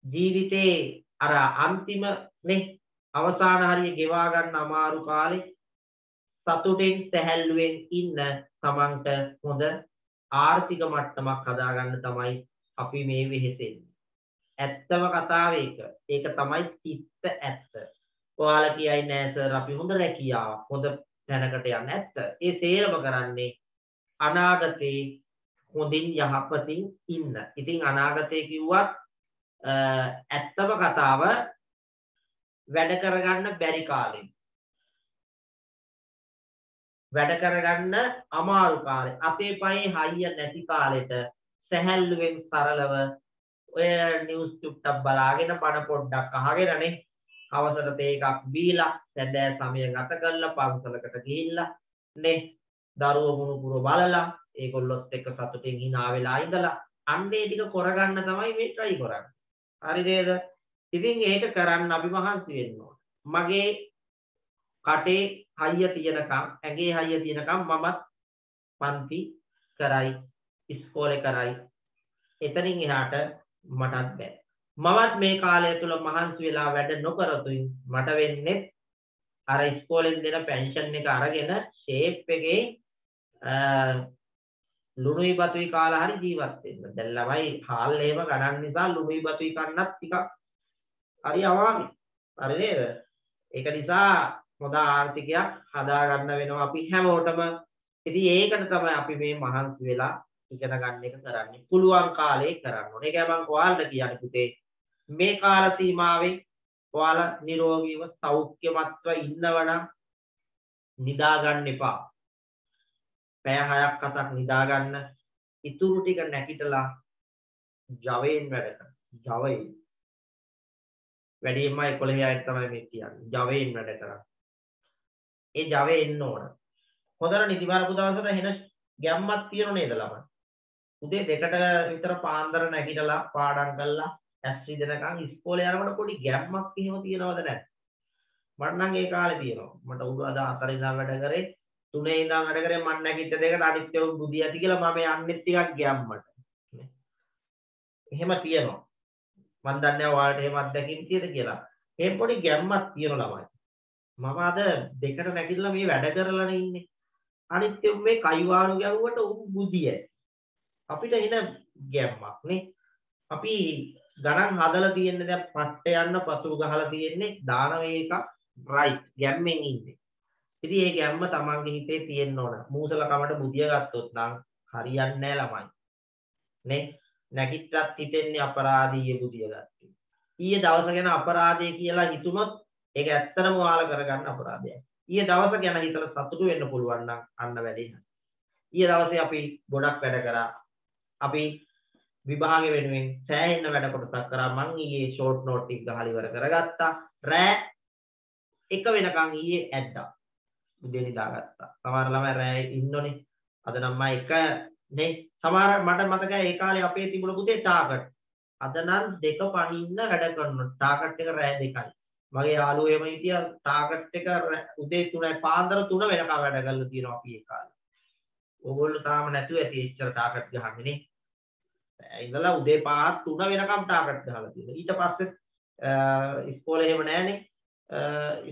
ජීවිතේ අර අන්තිම නේ අවසාන හරිය ගෙවා ගන්න අමාරු කාලේ සතුටින් සැහැල්ලුවෙන් ඉන්න තමන්ට හොඳ ආර්ථික මට්ටමක් හදාගන්න තමයි අපි මේ වෙහෙසෙන්නේ. ඇත්තම කතාව ඒක. ඒක තමයි තිත්ත ඇත්ත. ඔයාලා කියයි නෑ සර් අපි හොඳ රැකියාවක් හොඳ තැනකට යන්න. ඇත්ත. ඒ සේරම කරන්නේ අනාගතේ හොඳින් යහපතින් ඉන්න. ඉතින් අනාගතේ කිව්වත් ඇත්තම කතාව වැඩ කරගන්න බැරි කාලේ. වැඩ කරගන්න අමාරු කාලේ. අපේ පයේ හයිය නැති කාලෙට සැහැල්ලුවෙන් සරලව ඔය නිවුස් චුට්ටක් බලාගෙන බණ පොඩ්ඩක් අහගෙනනේ අවසර තේ එකක් බීලා සැදෑ සමය ගත කරලා පන්සලකට ගිහිල්ලා නේ දරුවෝ මුණුපුර බලලා ඒගොල්ලොත් එක්ක සතුටින් hina වෙලා ඉඳලා අන්නේ ටික කරගන්න තමයි මේ try කරන්නේ. හරි නේද? ඉතින් ඒක කරන්න අපි මහන්සි වෙන්න ඕන. මගේ කටේ හයිය තියෙනකම් ඇඟේ හයිය තියෙනකම් මමත් පන්ති කරයි ඉස්කෝලේ කරයි. එතනින් එහාට මටත් බෑ. මමත් මේ කාලය තුල මහන්සි වෙලා වැඩ නොකරතුයි මට වෙන්නේ අර ඉස්කෝලෙන් දෙන පෙන්ෂන් එක අරගෙන ෂේප් එකේ ලුණුයි බතුයි කාලා හරි ජීවත් වෙන්න. දැන් ළමයි හාල් එහෙම ගණන් නිසා ලුණුයි බතුයි කන්නත් ටිකක් හරි අමාරුයි. හරි නේද? ඒක නිසා හොඳ ආර්ථිකයක් හදා ගන්න වෙනවා අපි හැමෝටම. ඉතින් ඒකට තමයි අපි මේ මහන්සි වෙලා ඉගෙන ගන්න එක කරන්නේ. පුළුවන් කාලේ කරන්න ඕනේ. ඒකයි මම ඔයාලට කියන්නේ පුතේ මේ කාල සීමාවේ ඔයාලා නිරෝගීව සෞඛ්‍යමත්ව ඉන්නවනම් නිදා ගන්න එපා. පැය 6ක් 7ක් නිදා ගන්න. ඉතුරු ටික නැගිටලා ජවයෙන් වැඩ කරන්න. ජවයෙන්. වැඩිම 11යි තමයි මේ කියන්නේ. ජවයෙන් වැඩ කරන්න. ඒ ජවය එන්න ඕන. හොඳට නිදි මරපු දවසට එහෙන ගැම්මක් තියෙනව නේද ළමයි? උදේ 2ට විතර පාන්දර නැගිටලා පාඩම් කරලා ඇස් රිදෙනකන් ඉස්කෝලේ යනකොට පොඩි ගැම්මක් එහෙම තියෙනවද නැද්ද? මට නම් ඒ කාලේ තියෙනවා. මට උදේ අද 4 ඉඳන් වැඩ කරේ 3 ඉඳන් වැඩ කරේ මම නැගිට දෙකට අනිත් ඒවා බුදි ඇති කියලා මම යන්නෙත් ටිකක් ගැම්මට. එහෙම තියෙනවා. මම දන්නේ නැහැ ඔයාලට එහෙම අත්දැකීම් තියෙද කියලා. මේ පොඩි ගැම්මක් තියෙනවා ළමයි. මම අද 2ට නැගිටලා මේ වැඩ කරලානේ ඉන්නේ. අනිත් මේ කයිවාරු ගැව්වට උන් බුදිය. අපිට එන ගැම්මක් නේ. අපි ගණන් හදලා තියෙන්නේ දැන් පට්ට යන්න පසු ගහලා තියෙන්නේ දාන වේක රයිට් ගැම්මෙන් ඉන්නේ. ඉතින් ඒ ගැම්ම තමන්ගේ හිතේ තියෙන්න ඕන. මූසල කමට බුදිය ගත්තොත් නම් හරියන්නේ නැහැ ළමයි. නේ? නැගිට්ටත් හිතෙන්නේ අපරාධීය බුදිය ගත්තේ. ඊයේ දවස ගැන අපරාධය කියලා හිතුනොත් ඒක ඇත්තටම ඔයාලා කරගන්න අපරාධයක්. ඊයේ දවස ගැන හිතලා සතුටු වෙන්න පුළුවන් නම් අන්න වැඩේ. ඊයේ දවසේ අපි ගොඩක් වැඩ කරා. අපි විභාගෙ වෙනුවෙන් සෑහෙන වැඩ කොටසක් කරා. මං ඊයේ ෂෝට් නෝට් එක ගහලා ඉවර කරගත්තා. රෑ 1 වෙනකන් ඊයේ ඇද්දා. උදේ නිදාගත්තා. සමහර ළමයි රෑ ඉන්නෝනේ. අද නම් මම 1 නේ සමහර මට මතකයි ඒ කාලේ අපේ තිබුණ පුතේ ටාගට්. අද නම් 2 පනින්න වැඩ කරනවා. ටාගට් එක රෑ 2යි. මගේ යාළුවෝ එහෙම හිටියා ටාගට් එක උදේ 3යි පාන්දර 3 වෙනකම් වැඩ කරලා තියෙනවා අපි ඒ කාලේ. ඕගොල්ලෝ තාම නැතුව ඇති එච්චර ටාගට් ගහන්නේ නේ. ඉඳලා උදේ 5 3 වෙනකම් ටාගට් ගහලා තියෙනවා. ඊට පස්සේ ඉස්කෝලේ එහෙම නැහනේ.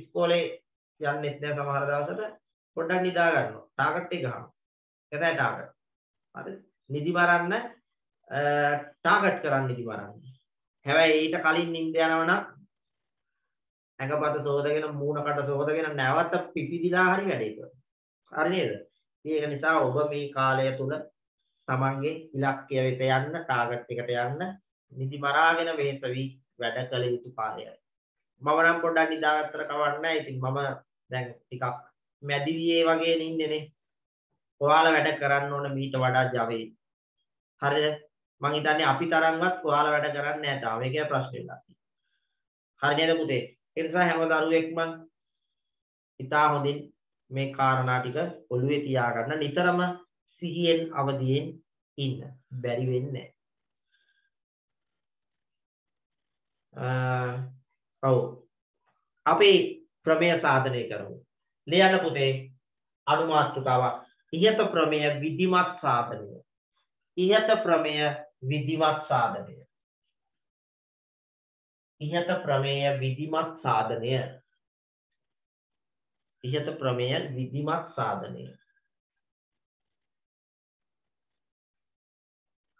ඉස්කෝලේ යන්නෙත් නෑ සමහර දවසට පොඩ්ඩක් නිදා ගන්නවා. ටාගට් එක ගහනවා. එතන ටාගට්. හරි. නිදි මරන්න ටාගට් කරන්න නිදි මරන්න. හැබැයි ඊට කලින් නිින්ද යනවනම් ඇඟපත සෝදගෙන මූණ කට සෝදගෙන නැවත පිපිදිලා හරි වැඩේ කරනවා. හරි නේද? ඒක නිසා ඔබ මේ කාලය තුල තමන්ගේ ඉලක්කය වෙත යන්න ටාගට් එකට යන්න නිදි මරාගෙන වෙහෙසවි වැඩ කළ යුතු කාලයයි. මම නම් පොඩ්ඩක් නිදාගත්තට කවන්නේ නැහැ. ඉතින් මම දැන් ටිකක් මැදිවියේ වගේ ඉන්නේනේ. ඔයාලා වැඩ කරන්න ඕන මීට වඩා ජවයේ. හරිද? මං හිතන්නේ අපි තරම්වත් ඔයාලා වැඩ කරන්නේ නැහැ තාම. ඒකයි ප්‍රශ්නේ වෙලා තියෙන්නේ. හරි නේද පුතේ? ඒ නිසා හැම දරුවෙක්ම ඉතා හොඳින් මේ කාරණා ටික ඔළුවේ තියාගන්න. නිතරම සිහියෙන් අවදියෙන් ඉන්න. බැරි වෙන්නේ නැහැ. ඔව්. අපි ප්‍රමේය සාධනය කරමු. ලියන්න පුතේ අනුමාත්‍රකාවක්. ඉහත ප්‍රමේය විධිමත් සාධනය. ඉහත ප්‍රමේය විධිමත් සාධනය. ඉහත ප්‍රමේය විධිමත් සාධනය. ඉහත ප්‍රමේය විධිමත් සාධනය.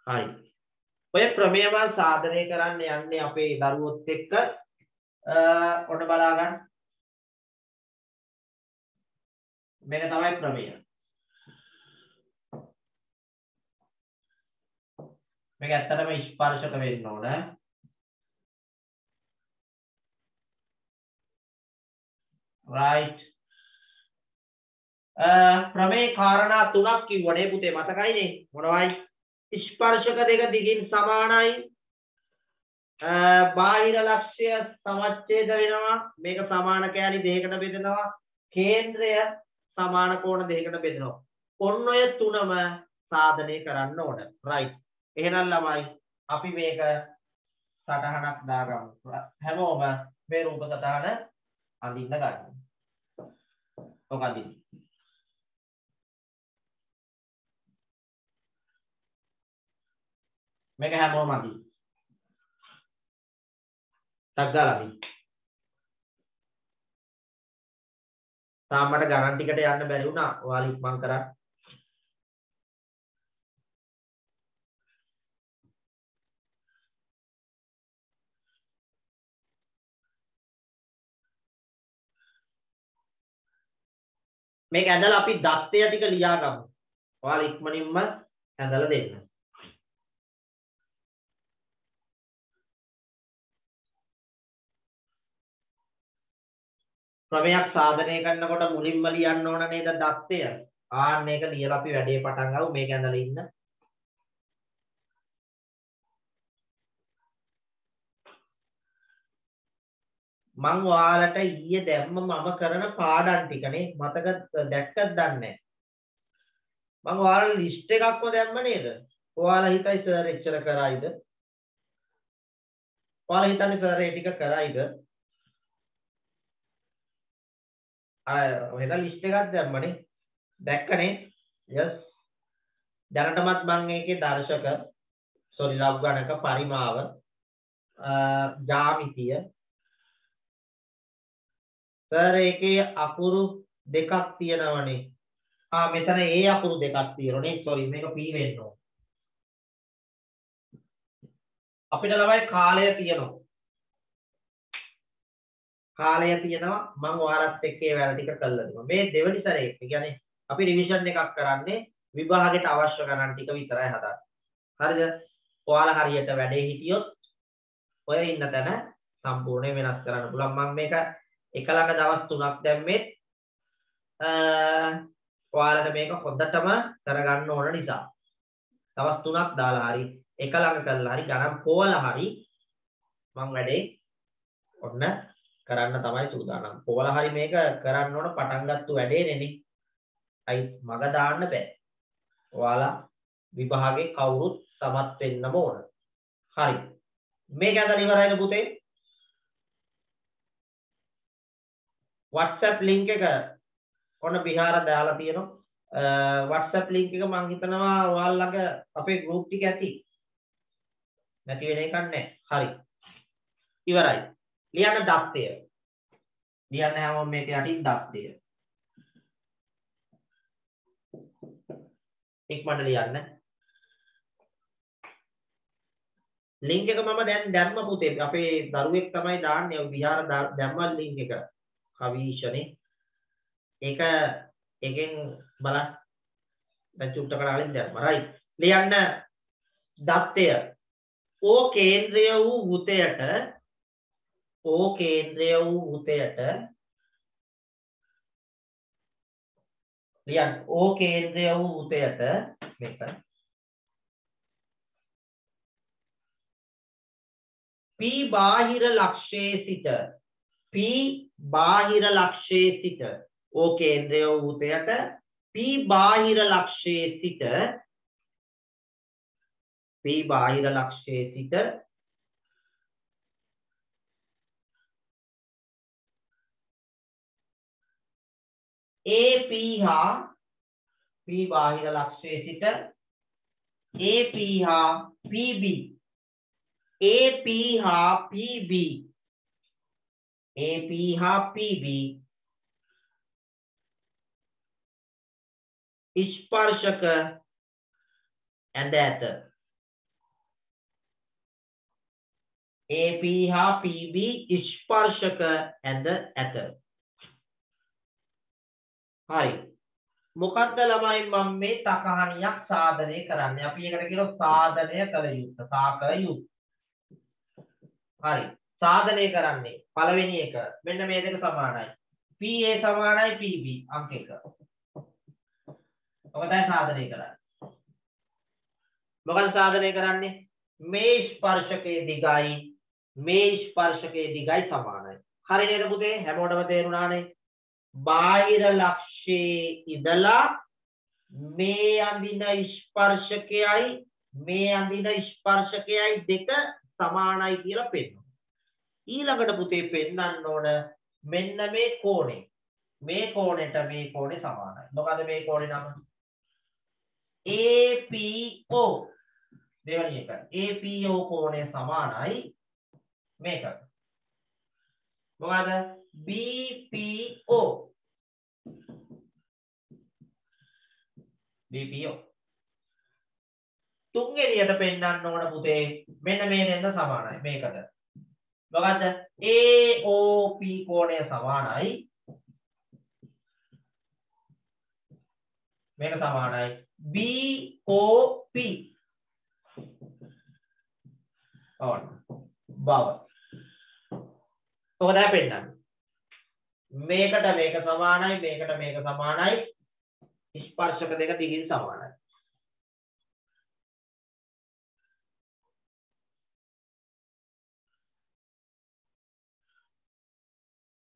හරි. ඔය ප්‍රමේයව සාධනය කරන්න යන්නේ අපේ දරුවොත් එක්ක ඔන්න බලා ගන්න. මේක තමයි ප්‍රමේය. මේක ඇත්තටම ස්පර්ශක වෙන්න ඕන. right. ප්‍රමේය කාරණා 3ක් කිව්වනේ පුතේ මතකයිනේ මොනවයි? ස්පර්ශක දෙක දිගින් සමානයි. බාහිර ලක්ෂ්‍ය සමච්ඡේද වෙනවා. මේක සමාන කෑලි දෙකකට බෙදෙනවා. කේන්ද්‍රය සමාන කෝණ දෙකකට බෙදෙනවා. ඔන්න ඔය තුනම සාධනය කරන්න ඕන. right. එහෙනම් ළමයි අපි මේක සටහනක් දාගමු. හැමෝම මේ රූප සටහන අඳින්න ගන්න. ඔක අඳින්න. මේක හැමෝම අඳින්න. ටග්ගාලා අඳින්න. තාමට ගණන් ටිකට යන්න බැරි වුණා. ඔයාලා ඉක්මන් කරා. මේක ඇඳලා අපි දත්තය ටික ලියා ගමු. ඔයාලා ඉක්මනින්ම ඇඳලා දෙන්න. ක්‍රමයක් සාධනය කරනකොට මුලින්ම ලියන්න ඕන නේද දත්තය? ආන්න ඒක ලියලා අපි වැඩේ පටන් ගමු. මේක ඇඳලා ඉන්න. මං ඔයාලට ඊයේ දැම්ම මම කරන පාඩම් ටිකනේ මතක දැක්කද දන්නේ මං ඔයාලට ලිස්ට් එකක්ම දැම්ම නේද? ඔයාලා හිතයි සර් එච්චර කරයිද? ඔයාලා හිතන්නේ සර් ඒ ටික කරයිද? ඔහෙද ලිස්ට් එකක් දැම්මනේ. දැක්කනේ? යස්. දැනටමත් මං ඒකේ දර්ශක ලබ් ගණක පරිමාව ජ්‍යාමිතිය සර් ඒකේ අකුරු දෙකක් තියෙනවනේ. මෙතන ඒ අකුරු දෙකක් තියෙනවනේ. මේක P වෙන්න ඕන. අපිට ළමයි කාලය තියෙනවා. කාලය තියෙනවා මම ඔයාලත් එක්ක ඒ වැඩ ටික කළා දෙනවා. මේ දෙවෙනි සැරේ ඒ කියන්නේ අපි රිවිෂන් එකක් කරන්නේ විභාගයට අවශ්‍ය ගණන් ටික විතරයි හදන්නේ. හරිද? ඔයාලා හරියට වැඩේ හිටියොත් ඔය ඉන්න තැන සම්පූර්ණයෙන් වෙනස් කරන්න පුළුවන්. මම මේක එක ළඟ දවස් 3ක් දැම්මේ ඔයාලට මේක හොඳටම කරගන්න ඕන නිසා. දවස් 3ක් දාලා හරි එක ළඟ කරලා හරි ගණන් පොවලා හරි මම වැඩේ ඔන්න කරන්න තමයි සූදානම්. පොවලා හරි මේක කරන්න ඕන පටන් ගත්ත වැඩේ නෙනේ. අයි මග දාන්න බෑ. ඔයාලා විභාගේ කවුරුත් සමත් වෙන්නම ඕන. හරි. මේක ඇඳලා ඉවරයිද පුතේ? WhatsApp link එක ඔන්න බිහාර දාලා තියෙනවා. WhatsApp link එක මම හිතනවා ඔයාලා ළඟ අපේ group ටික ඇති. නැති වෙන එකක් නැහැ. හරි. ඉවරයි. ලියන්න දත්තය. ලියන්න හැමෝම මේක යටින් දත්තය. ඉක්මනට ලියන්න. link එක මම දැන් දැම්ම පුතේ. අපේ දරුවෙක් තමයි දාන්නේ. විහාර දැම්ම link එක. කවිෂනේ. ඒක එකෙන් බලන්න. දැන් චුට්ට කරාලින් දැම්මා. right. ලියන්න දත්තය. O කේන්ද්‍රය වූ වෘතයට ලියන්න. O කේන්ද්‍රය වූ වෘතයට මේක P බාහිර ලක්ෂයේ සිට O කේන්ද්‍රය වූ වෘතයට P බාහිර ලක්ෂයේ සිට AP හා P බාහිර ලක්ෂයේ සිට AP හා PB ස්පර්ශක ඇඳ ඇත. AP හා PB ස්පර්ශක ඇඳ ඇත. හරි. මොකක්ද ළමයි මම මේ තකහණියක් සාධනය කරන්නේ? අපි ඒකට කියනවා සාධනය කළ යුත්ත. සාක යුත්. හරි. සාධනය කරන්නේ පළවෙනි එක. මෙන්න මේ දෙක සමානයි. PA සමානයි PB අංක 1. ඔක තමයි සාධනය කරන්නේ. මොකක්ද සාධනය කරන්නේ? මේ ස්පර්ශකයේ දිගයි සමානයි. හරි නේද පුතේ? හැමෝටම තේරුණානේ? බාහිර ලක්ෂයේ ඉඳලා මේ අඳින ස්පර්ශකයයි දෙක සමානයි කියලා පෙන්නනවා. ඊළඟට පුතේ පෙන්නන්න ඕන මෙන්න මේ කෝණේ. මේ කෝණයට මේ කෝණේ සමානයි. මොකද මේ කෝණේ නම? APO. දෙවැනි එක. APO කෝණය සමානයි මේකට. මොකද? BPO. තුන්වෙනියට පෙන්නන්න ඕන පුතේ මෙන්න මේ දෙන්න සමානයි මේකට. මොකද්ද? AOP කෝණය සමානයි මේක සමානයි BOP ඕන බව. ඔක දැන් පෙන්නන්න. මේකට මේක සමානයි මේකට මේක සමානයි ස්පර්ශක දෙක දිගින් සමානයි.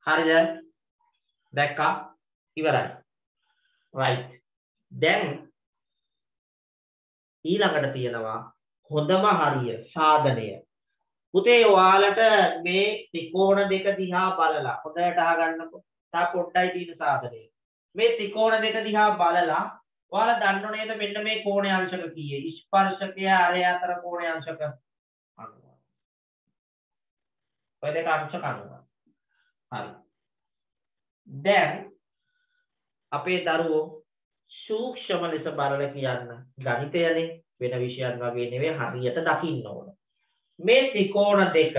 හරිද? දැක්කා? ඉවරයි. right. දැන් ඊළඟට තියෙනවා හොඳම හරිය සාධනය. පුතේ ඔයාලට මේ ත්‍රිකෝණ දෙක දිහා බලලා හොඳට අහගන්නකො. තා පොඩ්ඩයි තියෙන සාධනය. මේ ත්‍රිකෝණ දෙක දිහා බලලා ඔයාලා දන්නව නේද මෙන්න මේ කෝණය අංශක කීයේ? ස්පර්ශකය අරය අතර කෝණය අංශක 90. ඔය දෙක අංශක 90. හරි. දැන් අපේ දරුවෝ සූක්ෂම ලෙස බලලා කියන්න ගණිතයනේ වෙන විෂයන් වගේ නෙවෙයි හරියට දකින්න ඕන. මේ ත්‍රිකෝණ දෙක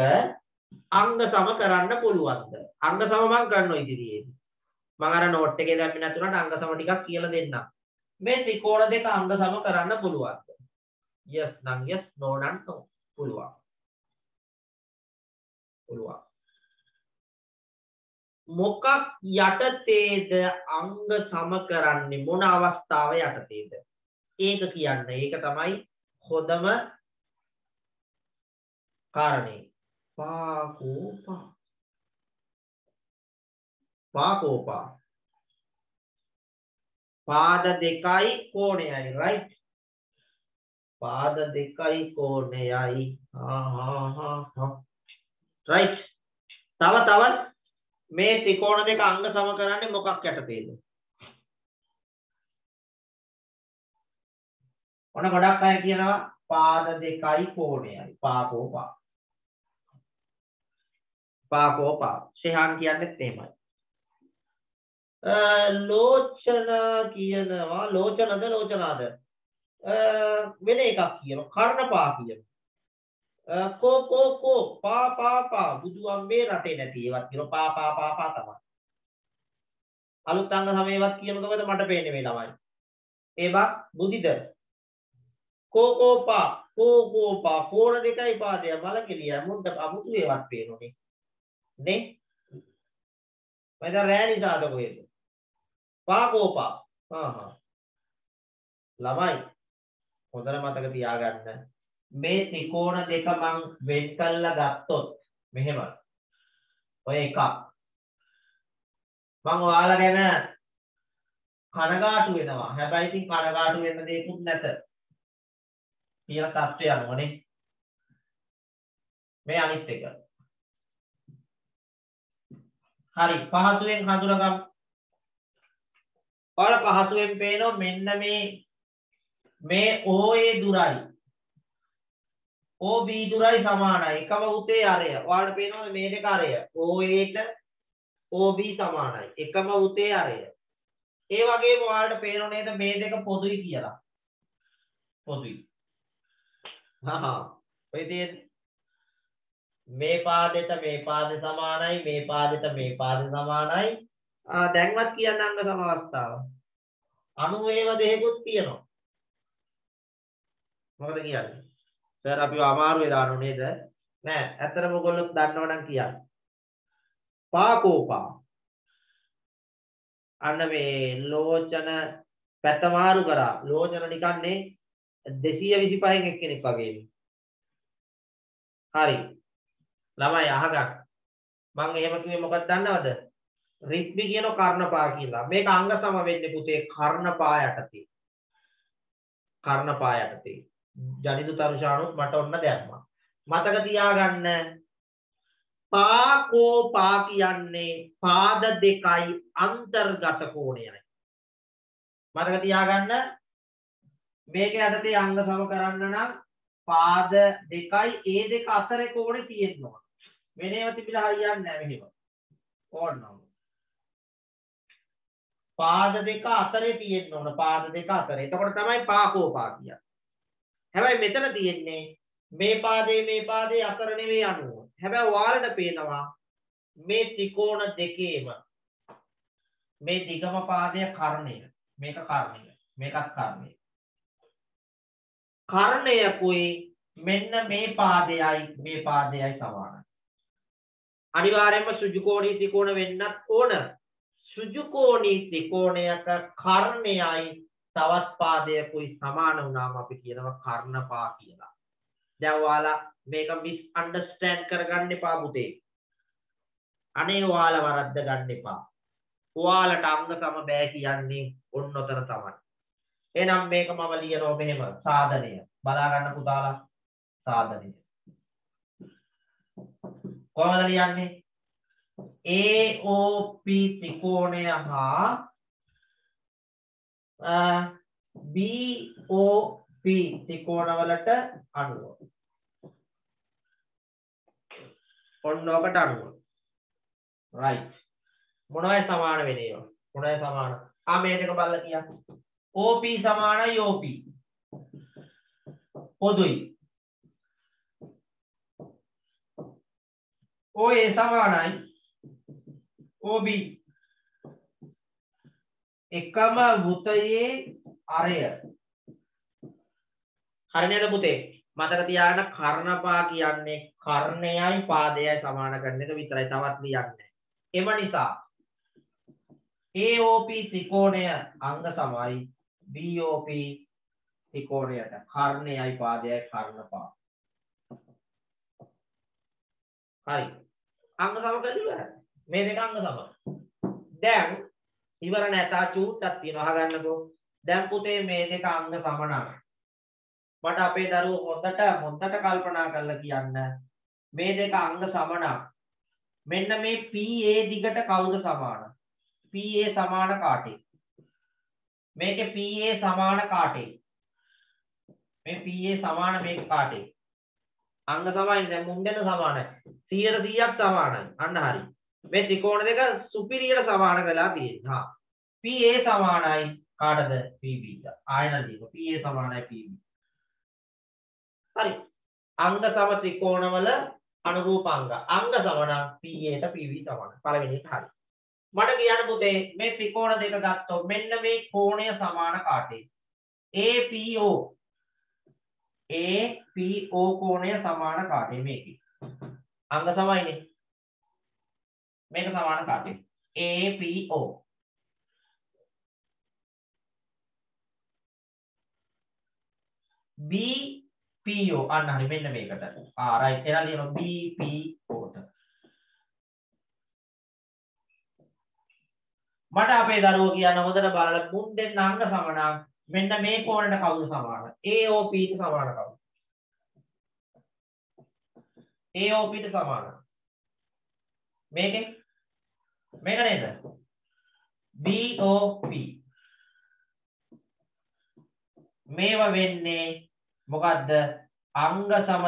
අංග සම කරන්න පුළුවන්ද? අංග සම මම කරනවා ඉදිරියේදී. මම අර නෝට් එකේ දැම්මේ නැතුණාට අංග සම ටිකක් කියලා දෙන්නම්. මේ ත්‍රිකෝණ දෙක අංග සම කරන්න පුළුවන්ද? yes නම් yes no නම් no. පුළුවන්. පුළුවන්. මොකක් යටතේද අංග සම කරන්නේ මොන අවස්ථාව යටතේද? ඒක කියන්න. ඒක තමයි හොඳම කාරණේ. පාකෝපා පාද දෙකයි කෝණයයි right. පාද දෙකයි කෝණයයි right. තව මේ ත්‍රිකෝණ දෙක අංග සම කරන්නේ මොකක් යටතේද? ඔන්න ගොඩක් අය කියනවා පාද දෙකයි කෝණයයි. පාකෝපා. ශේහාන් කියන්නේත් එහෙමයි. ලෝචන කියනවා ලෝචනද ලෝචනාද? වෙන එකක් කියනවා කර්ණපා කියනවා. කෝ පා බුදුම්බේ රටේ නැති ඒවත් කියනවා පා තමයි. අලුත් අංග සමේවත් කියනකොට මට පේන්නේ මේ ළමයි. ඒවා බුදිද? කෝපා කෝණ දෙකයි පාදය මලකෙලිය මුද්ද අමුතු ඒවත් පේනෝනේ. නේ? මම රෑ නිසාද කොහෙද? පාකෝපා. ළමයි හොඳට මතක තියාගන්න. මේ ත්‍රිකෝණ දෙක මං වෙන් කළා ගත්තොත් මෙහෙම ඔය එකක් මං ඔයාලා ගැන කනගාටු වෙනවා. හැබැයි ඉතින් කනගාටු වෙන්න දෙයක්වත් නැත. කියන තත්ත්වය අනුවනේ. මේ අනිත් එක. හරි පහසුවෙන් හඳුනගමු. ඔයාලා පහසුවෙන් පේනවා මෙන්න මේ OA දුරයි OB දුරයි සමානයි. එකම උතේ අරය. ඔයාලට පේනවද මේ දෙක අරය? OA ට OB සමානයි. එකම උතේ අරය. ඒ වගේම ඔයාලට පේනව නේද මේ දෙක පොදුයි කියලා. පොදුයි. ඔය තියෙන්නේ මේ පාදෙට මේ පාදේ සමානයි මේ පාදෙට මේ පාදේ සමානයි. දැන්වත් කියන්න අංග සම අවස්ථාව. 90 දෙකකුත් තියෙනවා. මොකද කියන්නේ? සර් අපිව අමාරුවේ දානෝ නේද? නෑ ඇත්තටම ඔයගොල්ලෝ දන්නව නම් කියන්න. පාකෝපා. අන්න මේ ලෝචන පැතමාරු කරා. ලෝචන නිකන්නේ 225න් එක්කෙනෙක් වගේ. හරි. ළමයි අහගන්න. මම එහෙම කිව්වේ මොකක්ද දන්නවද? රිද්මි කියන කර්ණපා කියලා. මේක අංග සම වෙන්නේ පුතේ කර්ණපා යටතේ. කර්ණපා යටතේ. ජනිතු තරුෂාණුත් මට ඔන්න දැම්මා. මතක තියාගන්න පාකෝපා කියන්නේ පාද දෙකයි අන්තර්ගත කෝණයයි. මතක තියාගන්න මේක යටතේ අංග සම කරන්න නම් පාද දෙකයි ඒ දෙක අතරේ කෝණේ තියෙන්න ඕන. වෙනේව තිබිලා හරියන්නේ නැහැ මෙහෙම. ඕනනම් පාද දෙක අතරේ තියෙන්න ඕන. පාද දෙක අතරේ. එතකොට තමයි පාකෝපා කියන්නේ. හැබැයි මෙතන තියෙන්නේ මේ පාදේ අතර නෙවෙයි 90. හැබැයි ඔයාලට පේනවා මේ ත්‍රිකෝණ දෙකේම මේ දිගම පාදය කර්ණය. මේක කර්ණය. මේකත් කර්ණය. කර්ණයකුයි මෙන්න මේ පාදයයි සමානයි. අනිවාර්යයෙන්ම සුජුකෝණී ත්‍රිකෝණ වෙන්නත් ඕන. සුජුකෝණී ත්‍රිකෝණයක කර්ණයයි තවත් පාදයකුයි සමාන වුණාම අපි කියනවා කර්ණපා කියලා. දැන් ඔයාලා මේක මිස් අන්ඩර්ස්ටෑන්ඩ් කරගන්න එපා පුතේ. අනේ ඔයාලා වරද්ද ගන්න එපා. ඔයාලට අංග සම බෑ කියන්නේ ඔන්න ඔතන තමයි. එහෙනම් මේක මම ලියනවා මෙහෙම සාධනය. බලා ගන්න පුතාලා සාධනය. කොහොමද ලියන්නේ? AOP ත්‍රිකෝණය හා BOP ත්‍රිකෝණවලට අනුව. ඔන්න ඔකට අනුව. right. මොනවයි සමාන වෙන්නේ ඒවා? මොනවයි සමාන? මේ දෙක බලලා කියන්න. OP සමානයි OP. පොදුයි. OA සමානයි OB. එකම වෘතයේ අරය. හරි නේද පුතේ? මතක තියාගන්න කර්ණපා කියන්නේ කර්ණයයි පාදයයි සමාන කරන එක විතරයි, තවත් ලියන්නේ. එම නිසා AOP ත්‍රිකෝණය අංග සමයි BOP ත්‍රිකෝණයට කර්ණයයි පාදයයි කර්ණපා. හරි. අංග සම කරලා මේ දෙක අංග සම. දැන් ඉවර නැතා චූට්ටක් තියෙනවා අහගන්නකෝ. දැන් පුතේ මේ දෙක අංග සම නම් මට අපේ දරුවෝ හොඳට කල්පනා කරලා කියන්න. මේ දෙක අංග සම නම් මෙන්න මේ PA දිගට කවුද සමාන? PA සමාන කාටේ? මේකේ PA සමාන කාටේ? මේ PA සමාන මේක කාටේ? අංග සමයි. දැන් මුන්දෙන සමානයි. 100%ක් සමානයි. අන්න හරි. මේ ත්‍රිකෝණ දෙක සුපිරියර සමාන වෙලා තියෙනවා. PA සමානයි කාටද? PB. ආයෙත් PA සමානයි PB. හරි. අංග සම ත්‍රිකෝණවල අනුරූප අංග. අංග සම නම් PA ට PB සමාන. පළවෙනි එක හරි. මට කියන්න පුතේ මේ ත්‍රිකෝණ දෙක ගත්තොත් මෙන්න මේ කෝණය සමාන කාටේ? APO. APO කෝණය සමාන කාටේ මේකේ? අංග සමයිනේ. මේක සමාන කාටේ? APO. BPO අන්න හරි මෙන්න මේකට. right එනවා ලියනවා BPO ට. මට අපේ දරුවෝ කියන හොඳට බලලා මුන් දෙන්න අංග සමාන මෙන්න මේ කෝණයට කවුද සමාන? AOP ට සමාන කවුද? AOP ට සමාන. මේක නේද? BOP. මේවා වෙන්නේ මොකද්ද? අංග සම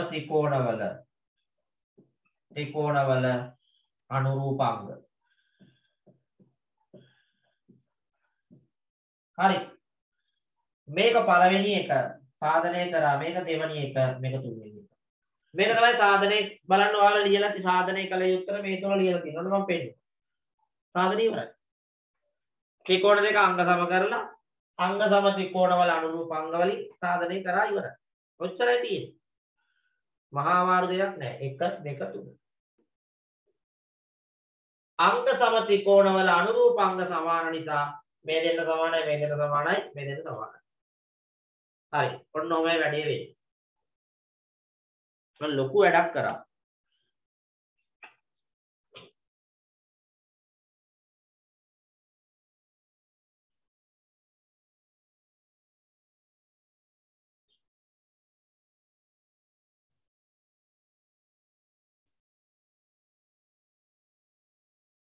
ත්‍රිකෝණවල අනුරූප අංග. හරි. මේක පළවෙනි එක සාධනය කරා. මේක දෙවෙනි එක, මේක තුන්වෙනි එක. මේක තමයි සාධනය. බලන්න ඔයාලා ලියලා සාධනය කළ යුත්තර මේ තුන ලියලා තියෙනවා. මම පෙන්නනවා. සාධනය ඉවරයි. ත්‍රිකෝණ දෙක අංග සම කරලා අංග සම ත්‍රිකෝණවල අනුරූප අංග වලින් සාධනය කරා ඉවරයි. ඔච්චරයි තියෙන්නේ. මහා මාරු දෙයක් නැහැ. 1 2 3. අංග සම ත්‍රිකෝණවල අනුරූප අංග සමාන නිසා මේ දෙන්න සමානයි, මේ දෙන්න සමානයි, මේ දෙන්න සමානයි. හරි. ඔන්න ඔමයි වැඩේ වෙන්නේ. මම ලොකු වැඩක් කරා.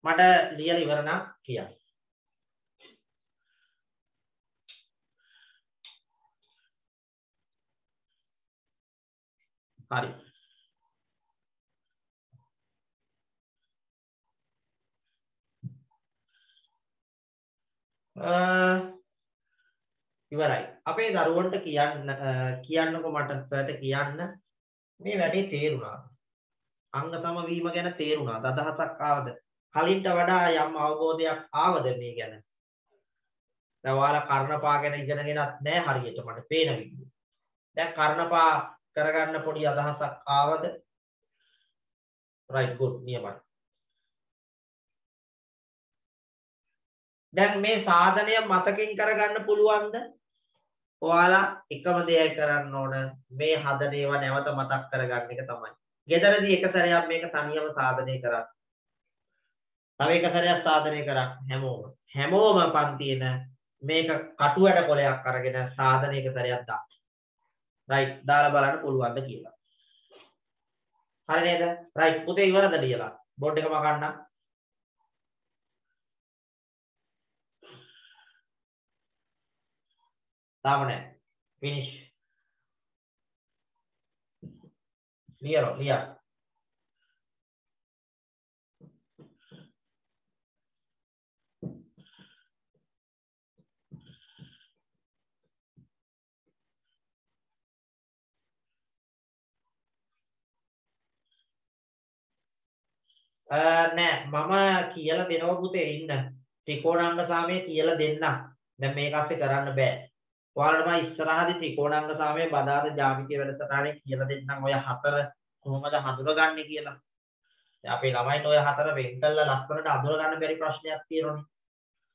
මට ලියලා ඉවර නම් කියන්න. හරි. ඉවරයි. අපේ දරුවන්ට කියන්නකො මට සර්ට කියන්න මේ වැඩේ තේරුණා. අංග සම වීම ගැන තේරුණාද? අදහසක් ආවද? කලින්ට වඩා යම් අවබෝධයක් ආවද මේ ගැන? දැන් ඔයාලා කර්ණපා ගැන ඉගෙනගෙනත් නැහැ හරියට මට පේන විදිහට. දැන් කර්ණපා කරගන්න පොඩි අදහසක් ආවද? right good නියමයි. දැන් මේ සාධනය මතකින් කරගන්න පුළුවන්ද? ඔයාලා එකම දෙයයි කරන්න ඕන මේ හදන ඒවා නැවත මතක් කරගන්න එක තමයි. ගෙදරදී එක සැරයක් මේක තනියම සාධනය කරා. තව එක සැරයක් සාධනය කරා හැමෝම පන්තියේන මේක කටුවැඩ කොලයක් අරගෙන සාධනය එක සැරයක් දාන්න. right දාලා බලන්න පුළුවන්ද කියලා. හරි නේද? right පුතේ ඉවරද ලියලා? බෝඩ් එක මකන්න. තාම නැහැ. finish. ලියලා. නෑ මම කියලා දෙනවා පුතේ ඉන්න. ත්‍රිකෝණාංග සාමය කියලා දෙන්න. දැන් මේක ASCII කරන්න බෑ. ඔයාලට මම ඉස්සරහදී ත්‍රිකෝණාංග සාමය බදාද ජ්‍යාමිතිය වැඩසටහනේ කියලා දෙන්නම් ඔය හතර කොහොමද හඳුනගන්නේ කියලා. දැන් අපේ ළමයින්ට ඔය හතර වෙන් කළා ලස්සනට අඳුර ගන්න බැරි ප්‍රශ්නයක් තියෙනවනේ.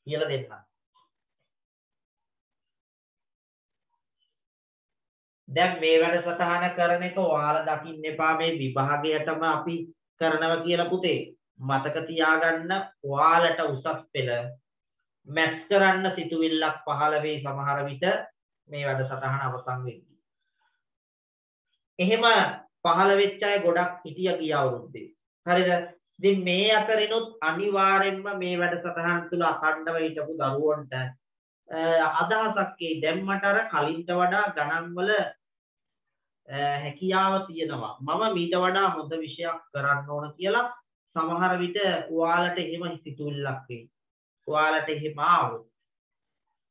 කියලා දෙන්න. දැන් මේ වැඩසටහන කරන එක ඔයාලා දකින්න එපා මේ විභාගයටම අපි කරනවා කියලා පුතේ. මතක තියාගන්න ඔයාලට උසස් පෙළ මැත්ස් කරන්න සිතුවිල්ලක් පහළ වෙයි සමහර විට මේ වැඩසටහන අවසන් වෙද්දී. එහෙම පහළ වෙච්ච අය ගොඩක් හිටිය ගිය අවුරුද්දේ. හරිද? ඉතින් මේ අතරිනුත් අනිවාර්යෙන්ම මේ වැඩසටහන තුල අඛණ්ඩව හිටපු දරුවන්ට අදහසක් ඒ දැම්මට අර කලින්ට වඩා ගණන් වල හැකියාව තියෙනවා. මම මීට වඩා හොඳ විෂයක් කරන්න ඕන කියලා සමහර විට ඔයාලට එහෙම හිතුවිල්ලක් වෙයි. ඔයාලට එහෙම ආවොත්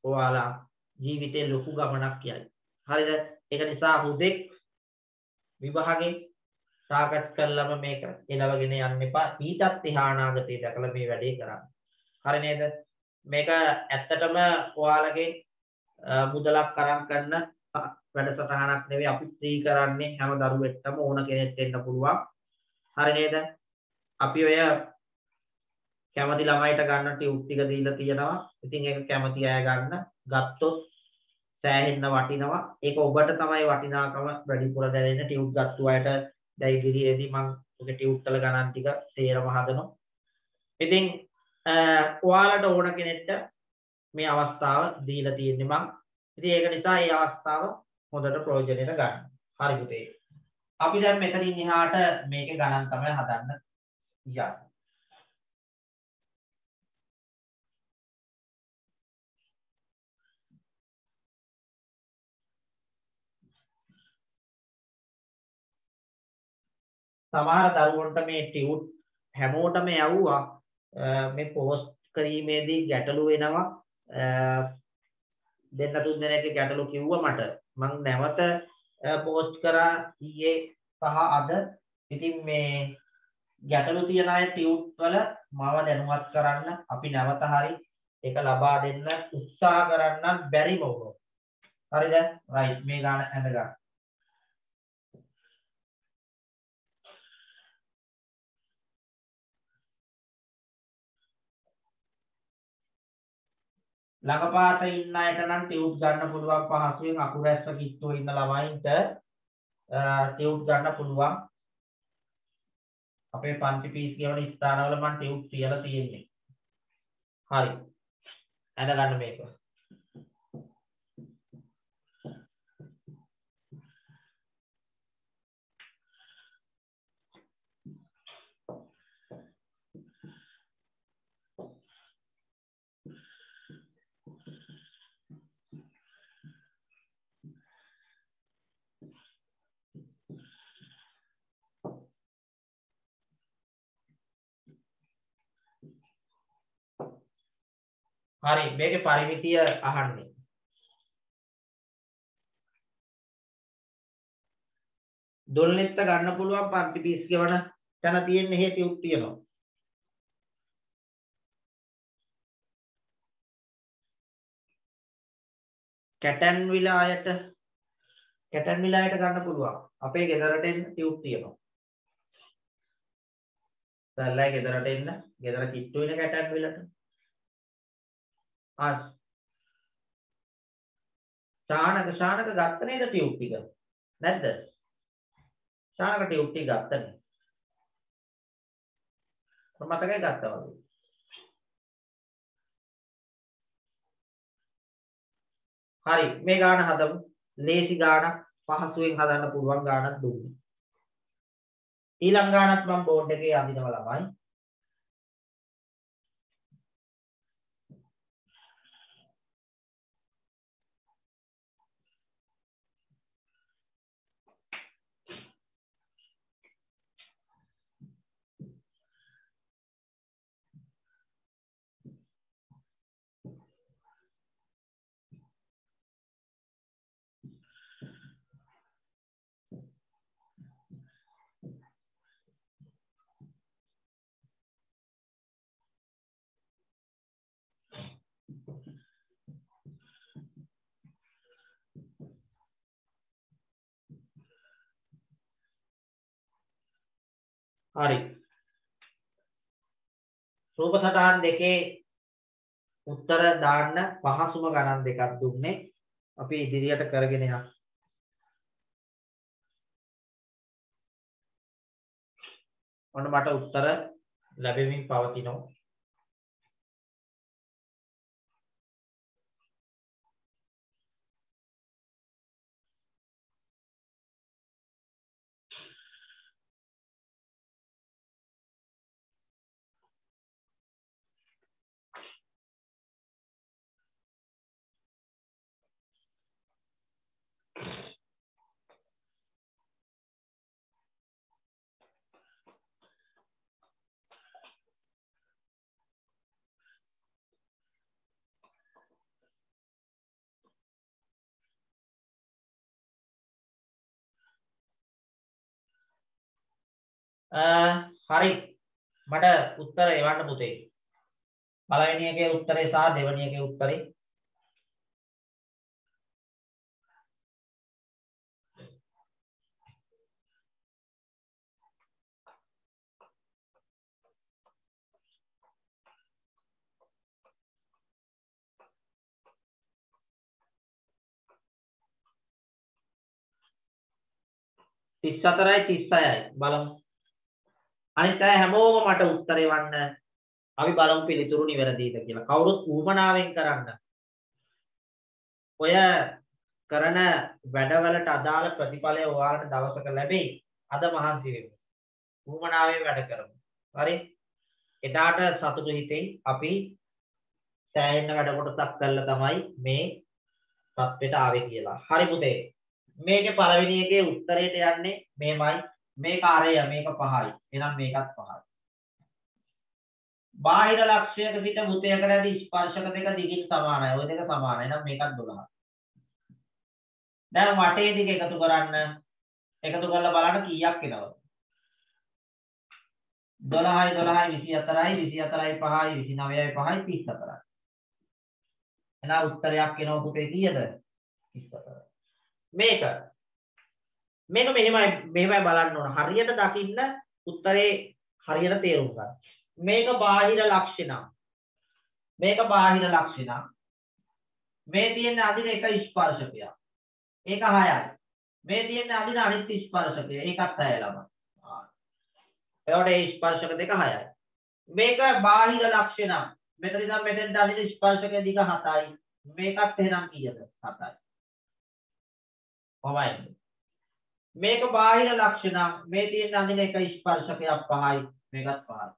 ඔයාලා ජීවිතේ ලොකු ගමනක් යයි. හරිද? ඒක නිසා හුදෙක් විභාගේ සාකච්ඡා කළාම මේක එලවගෙන යන්න එපා. ඊටත් එහා අනාගතේ දැකලා මේ වැඩේ කරන්න. හරි නේද? මේක ඇත්තටම ඔයාලගේ මුදලක් අරන් කරන වැඩසටහනක් නෙවෙයි අපි ෆ්‍රී කරන්නේ හැම දරුවෙක්ටම ඕන කෙනෙක්ට එන්න පුළුවන්. හරි නේද? අපි ඔය කැමති ළමයිට ගන්න ටියුබ් ටික දීලා තියෙනවා. ඉතින් ඒක කැමති අය ගන්න. ගත්තොත් සෑහෙන්න වටිනවා. ඒක ඔබට තමයි වටිනාකම වැඩිපුර දැනෙන්නේ. ටියුබ් ගත්තු අයට දැන් ඉදිරියේදී මම ඔගේ ටියුබ් වල ගණන් ටික තේරම හදනවා. ඉතින් ඔයාලට ඕන කෙනෙක්ට මේ අවස්ථාව දීලා තියෙන්නේ මම. ඉතින් ඒක නිසා මේ අවස්ථාව හොඳට ප්‍රයෝජනෙට ගන්න. හරි පුතේ. අපි දැන් මෙතනින් එහාට මේකේ ගණන් තමයි හදන්න යන්නේ. සමහර දරුවන්ට මේ ටියුට් හැමෝටම යවුවා මේ පෝස්ට් කිරීමේදී ගැටලු වෙනවා. දෙන්න තුන් දෙනෙක්ගේ ගැටලු කිව්වා මට. මම නැවත පෝස්ට් කරා ඊයේ සහ අද. ඉතින් මේ ගැටලු තියන අය ටියුට් වල මාව දැනුවත් කරන්න අපි නැවත හරි ඒක ලබා දෙන්න උත්සාහ කරන්න බැරිම වුණොත්. හරිද? රයිට් මේ ගාන ඇඳ ගන්න. ළඟපාත ඉන්න අයට නම් ටියුබ් ගන්න පුළුවන් පහසුවෙන් අකුරු ඇස්ස කිට්ටුව ඉන්න ළමයින්ට ටියුබ් ගන්න පුළුවන්. අපේ පන්ති පීස් කියවන ස්ථානවල මම ටියුබ් තියලා තියෙන්නේ. හරි. ඇඳ ගන්න මේක. හරි මේකේ පරිමිතිය අහන්නේ. දොල්නෙත්ත ගන්න පුළුවන් පන්ති පීස් කියවන තැන තියෙන්නේ හේ ටියුබ් තියෙනවා. කැටන් විලායට ගන්න පුළුවන්. අපේ ගෙදරට එන්න ටියුබ් තියෙනවා. සල්ලයි ගෙදරට එන්න. ගෙදර කිට්ටු වෙන කැටන් විලට. ශානක ගත්ත නේද ටියුබ් ටික? නැද්ද? ශානක ටියුබ් ටික ගත්තනේ. මතකයි ගත්තා වගේ. හරි මේ ගාන හදමු. ලේසි ගානක් පහසුවෙන් හදන්න පුළුවන් ගානක් දුන්නේ. ඊළඟ ගානක් මම බෝඩ් එකේ අඳිනවා ළමයි. හරි. රූප සටහන් දෙකේ උත්තර දාන්න පහසුම ගණන් දෙකක් දුන්නේ. අපි ඉදිරියට කරගෙන යමු. ඔන්න මට උත්තර ලැබෙමින් පවතිනවා. හරි මට උත්තර එවන්න පුතේ. පළවෙනි එකේ උත්තරේ සහ දෙවෙනි එකේ උත්තරේ. තිස් 34යි 36යි බලමු. අනිත් අය හැමෝම මට උත්තර එවන්න. අපි බලමු පිළිතුරු නිවැරදිද කියලා. කවුරුත් ඌමනාවෙන් කරන්න. ඔය කරන වැඩවලට අදාළ ප්‍රතිඵලය ඔයාලට දවසක ලැබෙයි. අද මහන්සි වෙමු. ඌමනාවෙන් වැඩ කරමු. හරි? එදාට සතුටු හිතෙන් අපි සෑහෙන වැඩ කොටසක් කළා තමයි මේ තත්ත්වයට ආවේ කියලා. හරි පුතේ. මේකේ පළවෙනි එකේ උත්තරයට යන්නේ මේමයි. මේක අරය මේක 5යි. එහෙනම් මේකත් 5යි. බාහිර ලක්ෂයක සිට වෘතයකට ඇති ස්පර්ශක දෙක දිගින් සමානයි. ওই දෙක සමානයි. එහෙනම් මේකත් 12යි. දැන් වටේ දිග එකතු කරන්න. එකතු කරලා බලන්න කීයක් එනවද? 12යි 12යි 24යි 24යි 5යි 29යි 5යි 34යි. එහෙනම් උත්තරයක් එනවා පුතේ කීයද? 34. මේක මෙහෙමයි බලන්න ඕන. හරියට දකින්න උත්තරේ හරියට තේරුම් ගන්න. මේක බාහිර ලක්ෂණ. මේක බාහිර ලක්ෂණ. මේ තියෙන අදින එක ස්පර්ශකයක්. ඒක 6යි. මේ තියෙන අදින අනිත් ස්පර්ශකය. ඒකත් 6යි ළම. එතකොට මේ ස්පර්ශක දෙක 6යි. මේක බාහිර ලක්ෂණ. මෙතන ඉඳන් මෙතෙන්ට අදින ස්පර්ශකයේ දිග 7යි. මේකත් එහෙනම් කීයද? 7යි. කොහොමයි? මේක බාහිර ලක්ෂණ. මේ තියෙන අදින එක ස්පර්ශකයක් 5යි. මේකත් 5යි.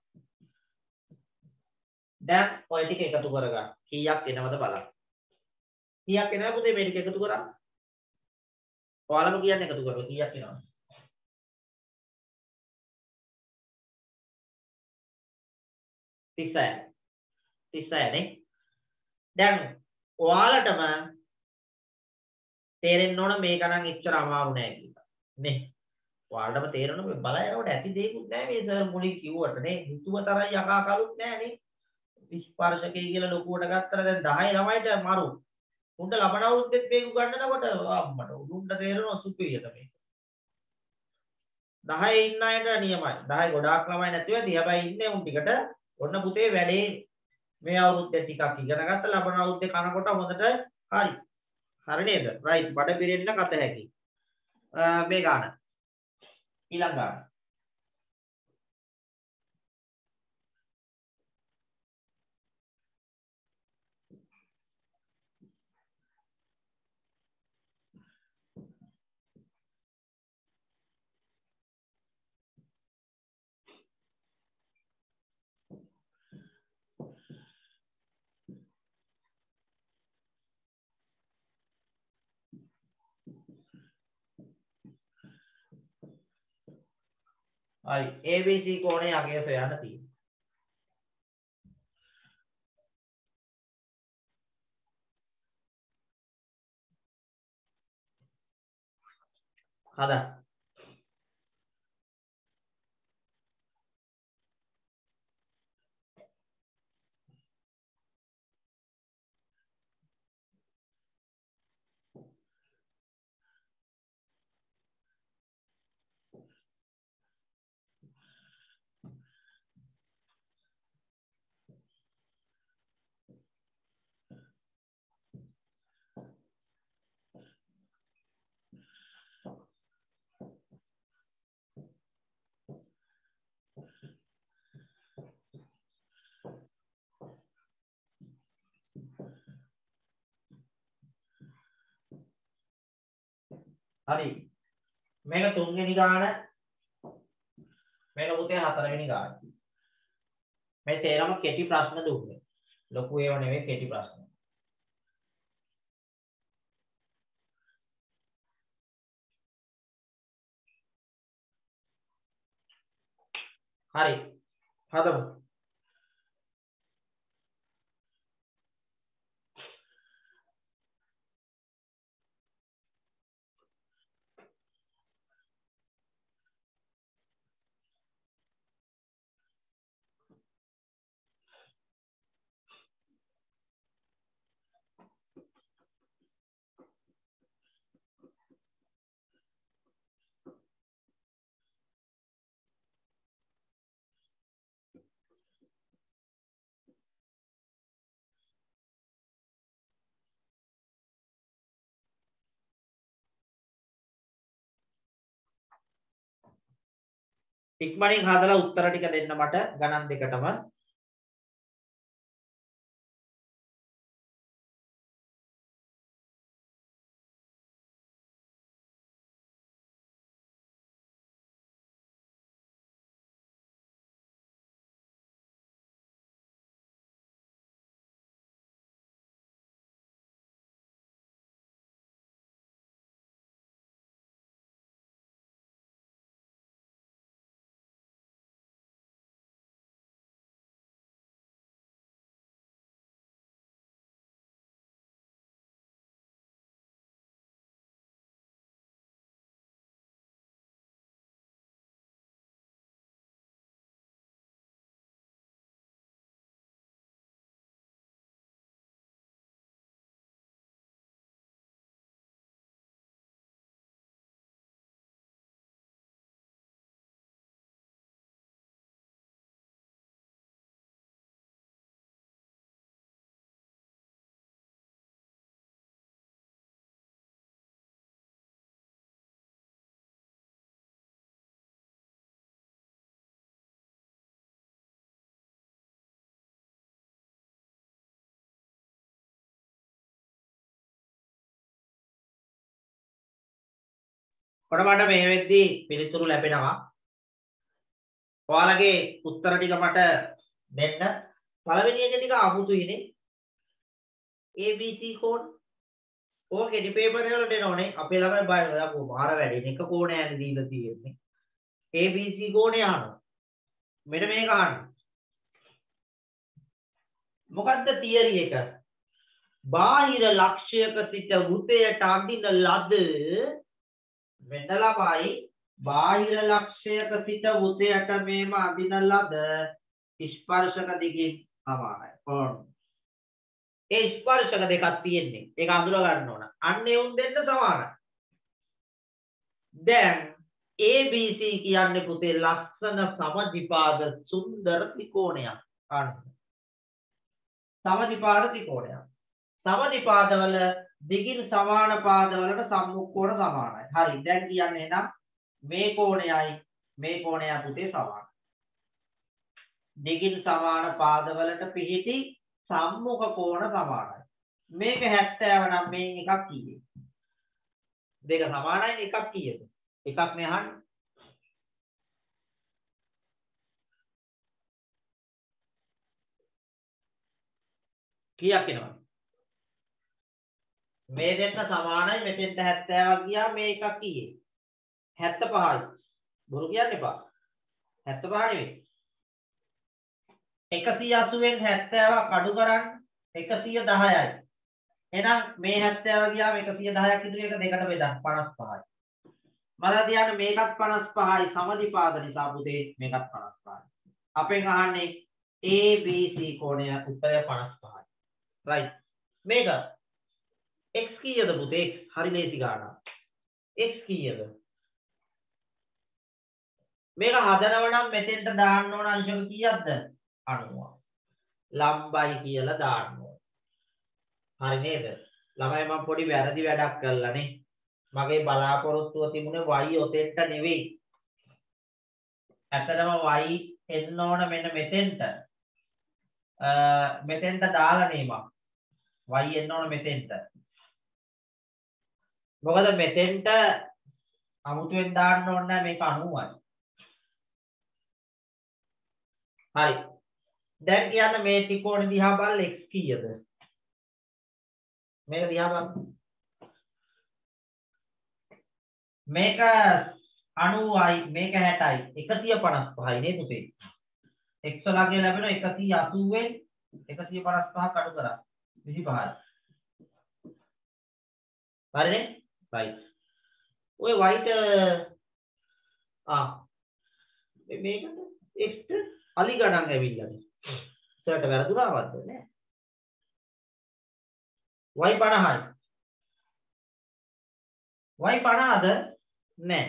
දැන් ඔය ටික එකතු කරගන්න. කීයක් එනවද බලන්න. කීයක් එනවද පුතේ මේ ටික එකතු කරා? ඔයාලම කියන්නේ එකතු කරලා කීයක් එනවද? 36. 36 නේ. දැන් ඔයාලටම තේරෙන්න ඕන මේක නම් එච්චර අමාරු නෑ කියලා. නේ. ඔයාලටම තේරෙන්න මේ බලයනකොට ඇති දෙයක්වත් නෑ මේ සර් මුලින් කිව්වට නේ. හිතුව තරම් යකා කලුත් නෑ නේ. ස්පර්ශකය කියලා ලොකුවට ගත්තට දැන් 10 ළමයිට මරු. උන්ට ලබන අවුරුද්දෙත් මේක උගන්වනකොට අම්මට උන්ට තේරෙනවා සුපිරියට මේක. 10 ඉන්න අයට නියමයි. 10 ගොඩාක් ළමයි නැතුව ඇති. හැබැයි ඉන්නේ උන් ටිකට ඔන්න පුතේ වැඩේ මේ අවුරුද්දේ ටිකක් ඉගෙන ගත්ත ලබන අවුරුද්දේ කනකොට හොඳට හරි. හරි නේද? රයිට්. බඩ පිරෙන්න කත හැකි. මේ ගාන. ඊළඟ ගාන. හරි ABC කෝණයේ අගය සොයන්න තියෙනවා. හදා. හරි මේක තුන්වෙනි ගාන මේක පුතේ හතරවෙනි ගාන මේ තේරම කෙටි ප්‍රශ්න දුන්නේ ලොකු ඒවා නෙවෙයි කෙටි ප්‍රශ්න හරි හදමු ඉක්මනින් හදලා උත්තර ටික දෙන්න මට ගණන් දෙකටම කොටමඩ මේ වෙද්දී පිළිතුරු ලැබෙනවා. ඔයාලගේ උත්තර ටික මට දෙන්න. පළවෙනි එක ටික අමුතුයිනේ. ABC code. ඕකේ ඩිපේපර් වලට එනෝනේ. අපේ ළමයි බය යකෝ මාර වැඩි. එක කෝණයක් දීලා තියෙන්නේ. ABC කෝණය අහනවා. මෙන්න මේක අහන්න. මොකද්ද තියරි එක? බාහිර ලක්ෂයක සිට වෘතයට අඳින ලද මෙන්න ළමයි බාහිර ලක්ෂයක සිට වෘතයට මේම අඳින ලද ස්පර්ශක දිගින් සමානයි. ඒ ස්පර්ශක දෙකක් තියෙන්නේ. ඒක අඳුර ගන්න ඕන. අන්න ඒ උන් දෙන්න සමානයි. දැන් ABC කියන්නේ පුතේ ලක්ෂණ සමදිපාද සුන්දර ත්‍රිකෝණයක්. අන්න. සමදිපාද ත්‍රිකෝණයක්. සමදිපාදවල දිගින් සමාන පාදවලට සම්මුඛ කෝණ සමානයි. හරි. දැන් කියන්නේ එහෙනම් මේ කෝණයයි පුතේ සමානයි. දිගින් සමාන පාදවලට පිහිටි සම්මුඛ කෝණ සමානයි. මේක 70 නම් මේන් එකක් කීයද? දෙක සමානයි එකක් කීයද? එකක් නේ අහන්නේ. කීයක් එනවද? මේ දෙක සමානයි මෙතෙන්ට 70ක් ගියා මේ එකක් කීයේ? 75යි. බොරු කියන්න එපා. 75 නෙවෙයි. 180න් 70ක් අඩු කරන්න 110යි. එහෙනම් මේ 70 ගියාම 110ක් ඉතුරු එක දෙකට බෙදන්න 55යි. මම තියන්නේ මේකත් 55යි සමදිපාද නිසා පුතේ මේකත් 55යි. අපෙන් අහන්නේ ABC කෝණය උත්තරය 55යි. right. මේක x කීයද පුතේ? x හරි ලේසි ගානක්. x කීයද? මේක හදනව නම් මෙතෙන්ට දාන්න ඕන අංශක කීයක්ද? 90. ලම්බයි කියලා දාන්න ඕන. හරි නේද? ළමයි මම පොඩි වැරදි වැඩක් කළානේ. මගේ බලාපොරොත්තුව තිබුණේ y ඔතෙන්ට නෙවෙයි. ඇත්තටම y එන්න ඕන මෙන්න මෙතෙන්ට. මෙතෙන්ට දාලා නේ මම. y එන්න ඕන මෙතෙන්ට. මොකද මෙතෙන්ට අමුතුවෙන් දාන්න ඕන නැහැ මේක 90යි. හරි. දැන් කියන්න මේ ත්‍රිකෝණ දිහා බලලා x කීයද? මේක දිහා බලන්න. මේක 90යි මේක 60යි 155යි නේ පුතේ. x වලගේ ලැබෙන 180ෙන් 155ක් අඩු කරා 25යි. හරිනේ? right. ඔය white මේකට x අලි ගණන් ඇවිල්ලානේ. සර්ට වැරදුනාවද නෑ. y 50යි. y 50ද? නෑ.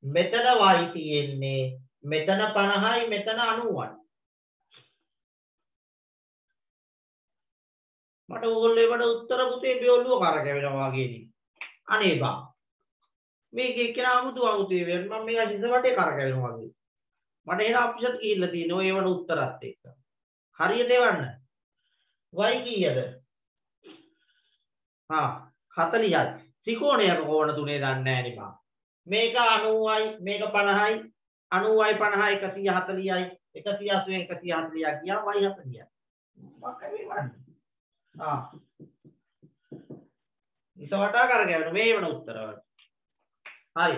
මෙතන y තියෙන්නේ මෙතන 50යි මෙතන 90යි. මට ඕගොල්ලෝ ඒකට උත්තර පුතේ බියොල්ලුව කරකැවෙනවා වගේනේ. අනේ බා. මේකේ කෙනා අමුතු වෙන මම මේක හිස වටේ කරකැවෙනවා වගේ. මට එන අප්ෂන් කීල්ල තියෙනවා ඒවට උත්තරත් එක්ක. හරියට එවන්න. y කීයද? 40යි. ත්‍රිකෝණයක කෝණ තුනේ දන්නේ නැහැ නේ බා. මේක 90යි මේක 50යි 90යි 50යි 140යි 180න් 140ක් ගියා y 40යි. මොකක්ද මේ ඉත වටා කරගෙන මේ වෙන උත්තර වල. හරි.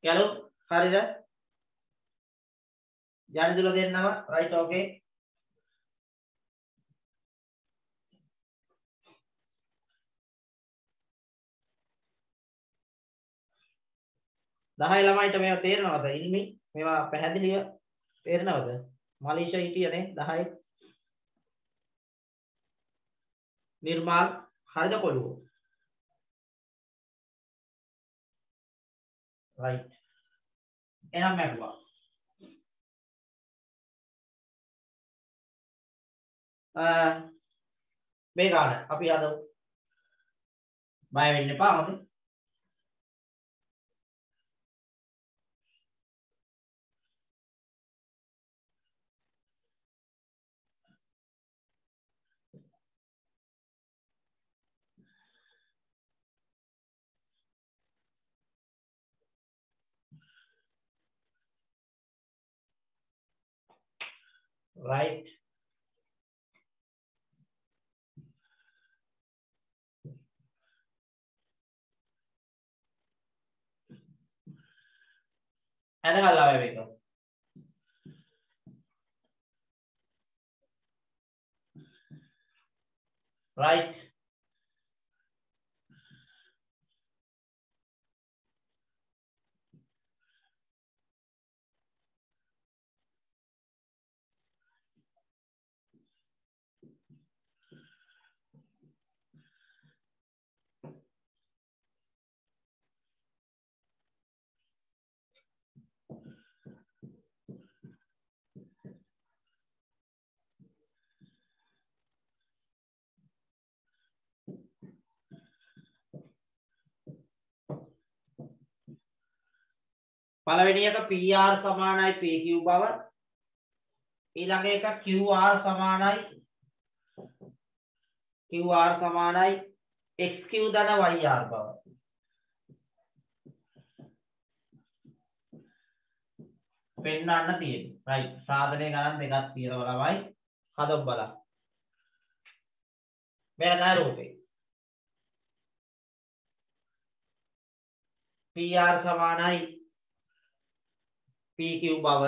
ගැලුම් හරිද? යටිදුල දෙන්නම right okay. දහය ළමයිට මේවා තේරෙනවද? ඉල්මි මේවා පැහැදිලිව තේරෙනවද? මලීෂා හිටියනේ 10. නිර්මාල් හරිද කොළුව? right. එහෙනම් මැරුවා. මේ ගාන අපි අද බය වෙන්න එපා හොඳේ. right. ඇද ගල්ලා මේක. right. පළවෙනි එක PR සමානයි PQ බව. ඊළඟ එක QR සමානයි XQ ධන YR බව. පෙන්නන්න තියෙන්නේ. right. සාධනයේ ගණන් දෙකක් තියෙනවා ළමයි. හදමු බලන්න. මෙන්න තමයි රූපේ. PR සමානයි PQ බව.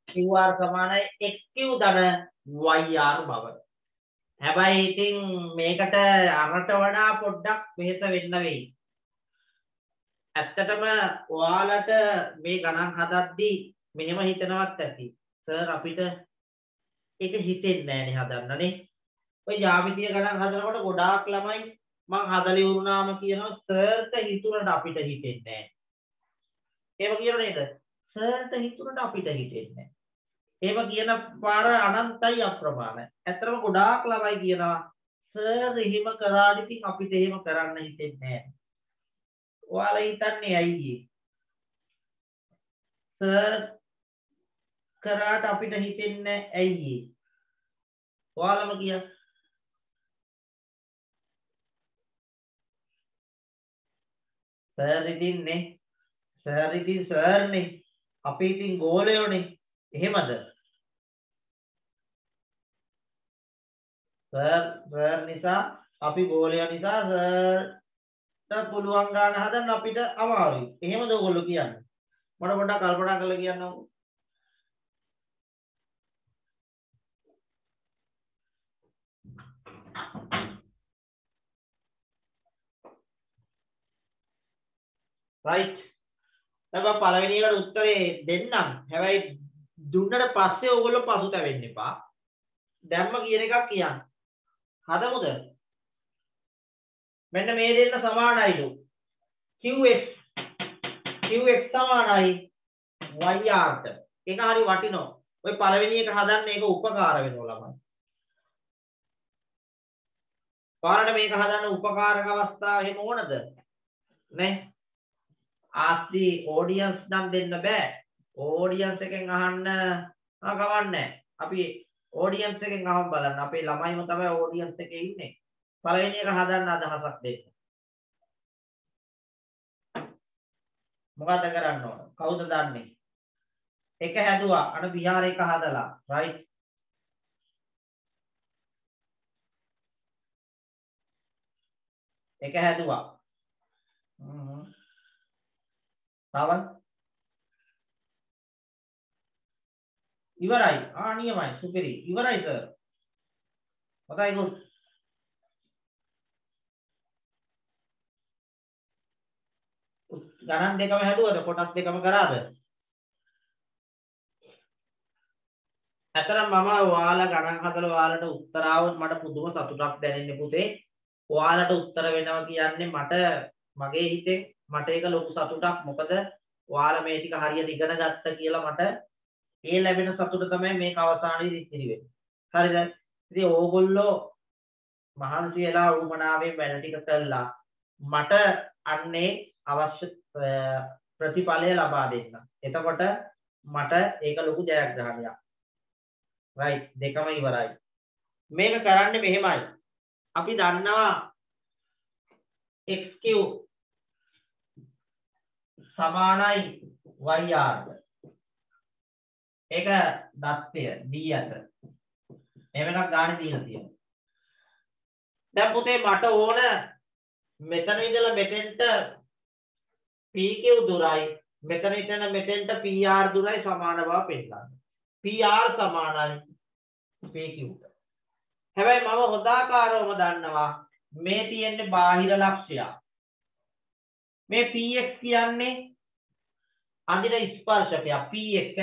QR සමානයි XQ ධන YR බව. හැබැයි ඉතින් මේකට අරට වඩා පොඩ්ඩක් වෙහෙස වෙන්න වෙයි. ඇත්තටම ඔයාලට මේ ගණන් හදද්දී මෙහෙම හිතනවත් ඇති. සර් අපිට ඒක හිතෙන්නේ නැහැ නේ හදන්නනේ. ඔය ජ්‍යාමිතිය ගණන් හදනකොට ගොඩාක් ළමයි මං හදලා ඉවරුනාම කියනවා සර්ට හිතුණට අපිට හිතෙන්නේ නැහැ. ඒව කියනවා නේද? සර්ට හිතුණට අපිට හිතෙන්නේ නැහැ. ඒව කියන පාර අනන්තයි අප්‍රමාණයි. ඇත්තටම ගොඩාක් ළමයි කියනවා සර් එහෙම කරාට ඉතින් අපිට එහෙම කරන්න හිතෙන්නේ නැහැ. ඔයාලා හිතන්නේ ඇයි සර් කරාට අපිට හිතෙන්නේ ඇයි? ඔයාලම කියන්න. සර් ඉතින්නේ සර්නේ අපි ඉතින් ගෝලයෝනේ. එහෙමද? සර් නිසා අපි ගෝලයා නිසා සර්ට පුළුවන් ගන්න හදන්න අපිට අමාරුයි. එහෙමද ඔයගොල්ලෝ කියන්නේ? මට පොඩ්ඩක් කල්පනා කරලා කියන්නකෝ. right. දැන් පළවෙනි එකට උත්තරේ දෙන්නම්. හැබැයි දුන්නට පස්සේ ඕගොල්ලෝ පසුතැවෙන්න එපා. දැම්ම කියන එකක් කියන්න. හදමුද? මෙන්න මේ දෙන්න සමානයිලු. QX සමානයි YR ට. ඒක හරි වටිනවා. ඔය පළවෙනි එක හදන්න ඒක උපකාර වෙනවා ළමයි. පාරට මේක හදන්න උපකාරක අවස්ථාව එහෙම ඕනද? නේ? ආස්ති ඔඩියන්ස් නම් දෙන්න බෑ. ඔඩියන්ස් එකෙන් අහන්න කවන්නේ. අපි ඔඩියන්ස් එකෙන් අහමු බලන්න. අපේ ළමයිම තමයි ඔඩියන්ස් එකේ ඉන්නේ. පළවෙනි එක හදන්න අදහසක් දෙන්න. මොකද කරන්න ඕන? කවුද දන්නේ? එක හැදුවා. අර විහාර එක හදලා. right. එක හැදුවා. තව ඉවරයි. නියමයි. සුපිරි. ඉවරයි සර්. හොඳයි ගුඩ්. ගණන් දෙකම හැදුවද? කොටස් දෙකම කරාද? ඇත්තටම මම ඔයාලා ගණන් හදලා ඔයාලට උත්තර ආවොත් මට පුදුම සතුටක් දැනෙන්නේ පුතේ. ඔයාලට උත්තර වෙනවා කියන්නේ මගේ හිතෙන් මට ඒක ලොකු සතුටක්. මොකද ඔයාලා මේ ටික හරියට ඉගෙන ගත්ත කියලා මට ඒ ලැබෙන සතුට තමයි මේක අවසානයේදී ඉතිරි වෙන්නේ. හරිද? ඉතින් ඕගොල්ලෝ මහන්සි වෙලා උමනාවෙන් වැඩ ටික කළා මට අන්නේ අවශ්‍ය ප්‍රතිඵලය ලබා දෙන්න. එතකොට මට ඒක ලොකු ජයග්‍රහණයක්. right. දෙකම ඉවරයි. මේක කරන්නේ මෙහෙමයි. අපි දන්නවා XQ සමානයි YR. ඒක දත්තය D අත. එහෙම එකක් ගන්න දීලා තියෙනවා. දැන් පුතේ මට ඕන මෙතන ඉඳලා මෙතෙන්ට PQ දුරයි මෙතන ඉඳලා මෙතෙන්ට PR දුරයි සමාන බව පෙන්නන්න. PR සමානයි PQ ට. හැබැයි මම හොදාකාරවම දන්නවා මේ තියෙන්නේ බාහිර ලක්ෂ්‍යයක්. මේ PX කියන්නේ අඳින ස්පර්ශකයක් PX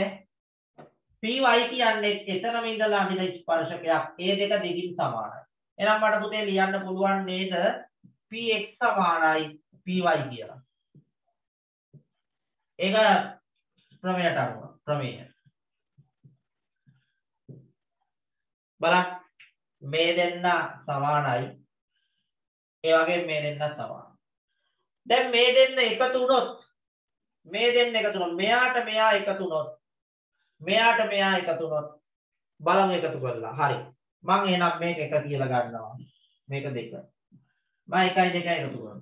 PY කියන්නේ එතනම ඉඳලා අඳින ස්පර්ශකයක්. ඒ දෙක දෙකින් සමානයි. එහෙනම් මට පුතේ ලියන්න පුළුවන් නේද PX සමානයි PY කියලා. ඒක ප්‍රමේයට අනුව ප්‍රමේය. බලන්න මේ දෙන්න සමානයි. ඒ වගේ මේ දෙන්න සමානයි. දැන් මේ දෙන්න එකතු වුණොත් මේ දෙන්න එකතු වුණොත් මෙයාට මෙයා එකතු වුණොත් මෙයාට මෙයා එකතු වුණොත් බලමු එකතු කරලා. හරි. මම එහෙනම් මේක එක කියලා ගන්නවා. මේක දෙක. මම 1 2 එකතු කරනවා.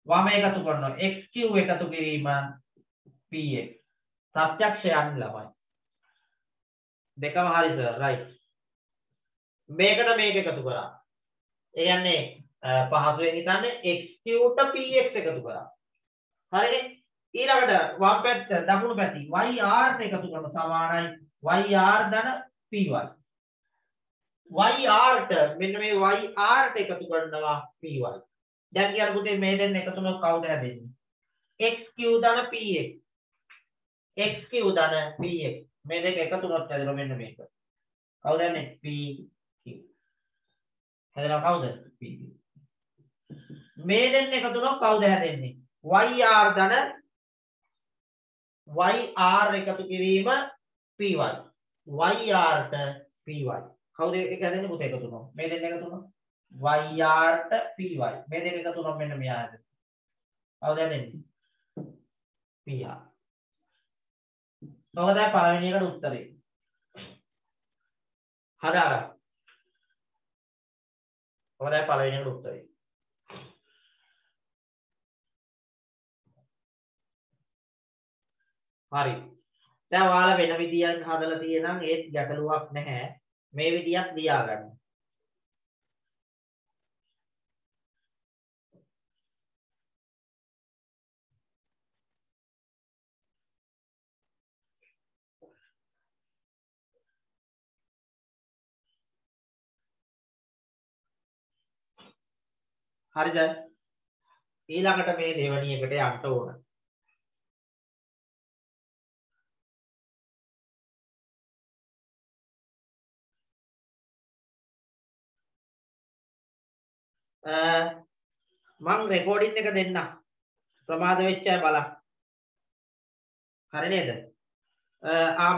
වම එකතු කරනවා. x3 එකතු කිරීම px. ප්‍රත්‍යක්ෂයන් ළමයි. දෙකම හරි සර්. රයිට්. මේකට මේක එකතු කරා. ඒ කියන්නේ පහසුවෙන් හිතන්නේ x3 ට px එකතු කරා. හරිනේ. ඊළඟට වම් පැත්ත දකුණු පැති yr එකතු කරන සමානයි yr ධන py. yr ට මෙන්න මේ yr ට එකතු කරනවා py. දැන් කියන පුතේ මේ දෙන්න එකතු කරනකොට කවුද හැදෙන්නේ? xq ධන px. xq ධන px. මේ දෙක එකතු කරනකොට හැදෙනවා මෙන්න මේක. කවුද යන්නේ? pq. හැදෙනවා කවුද? pq. මේ දෙන්න එකතු කරනකොට කවුද හැදෙන්නේ? yr ධන yr එකතු කිරීම py. yr ට py. කවුද එක හැදෙන්නේ පුතේ එකතු කරනවා? මේ දෙන්න එකතු කරනවා yr ට py. මේ දෙක එකතු කරනවා මෙන්න මෙයා හැදෙන්නේ. කවුද හැදෙන්නේ? py. මොකද පළවෙනි එකට උත්තරේ. හදාගන්න. මොකද පළවෙනි එකට උත්තරේ. හරි. දැන් ඔයාලා වෙන විදියක් හදලා තියෙනම් ඒත් ගැටලුවක් නැහැ. මේ විදියක් ලියා ගන්න. හරිද? ඊළඟට මේ දෙවෙනි එකට යන්න ඕන. මම රෙකෝඩින් එක දෙන්නම්. ප්‍රමාද වෙච්ච අය බලන්න. හරි නේද?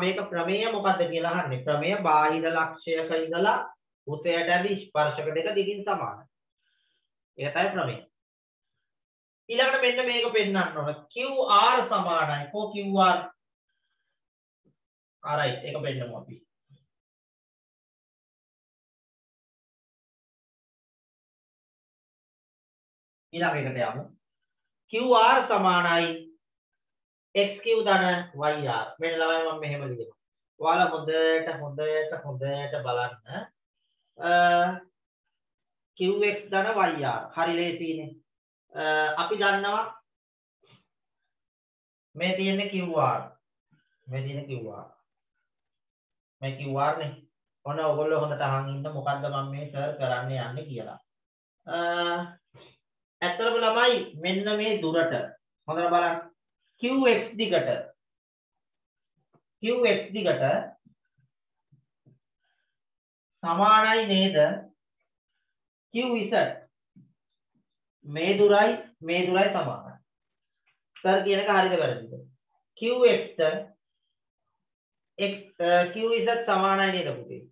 මේක ප්‍රමේය මොකද්ද කියලා අහන්නේ. ප්‍රමේය බාහිර ලක්ෂයක ඉඳලා උතයට ඇති ස්පර්ශක දෙක දිගින් සමානයි. ඒක තමයි ප්‍රමේය. ඊළඟට මෙන්න මේක පෙන්නන්න ඕන. QR සමානයි. කො QR? right ඒක පෙන්නමු අපි. ඊළඟ එකට යමු. QR සමානයි xq ධන yr. මෙන්න ළමයි මම මෙහෙම ලියනවා. ඔයාලා හොඳට බලන්න. qx ධන yr. හරි ලේසියිනේ. අපි දන්නවා මේ තියෙන්නේ QR. මේ තියෙන්නේ QR. මේ QR නේ. ඔන්න ඔයගොල්ලෝ හොඳට අහන් ඉන්න මොකද්ද මම මේ සර් කරන්න යන්නේ කියලා. ඇත්තටම ළමයි මෙන්න මේ දුරට හොඳට බලන්න. qx දිගට සමානයි නේද qz. මේ දුරයි සමානයි. සර් කියන එක හරිද වැරදිද? qx qz සමානයි නේද පුතේ?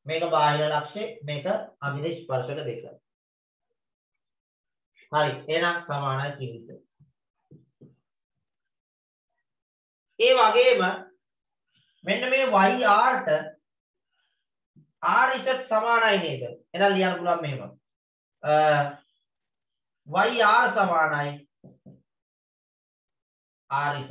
මේක බාහිර ලක්ෂය, මේක අමිල ස්පර්ශක දෙක. හරි. එහෙනම් සමානයි qz. ඒ වගේම මෙන්න මේ yr ට rz සමානයි නේද? එහෙනම් ලියන්න පුළුවන් මෙහෙම. yr සමානයි rz.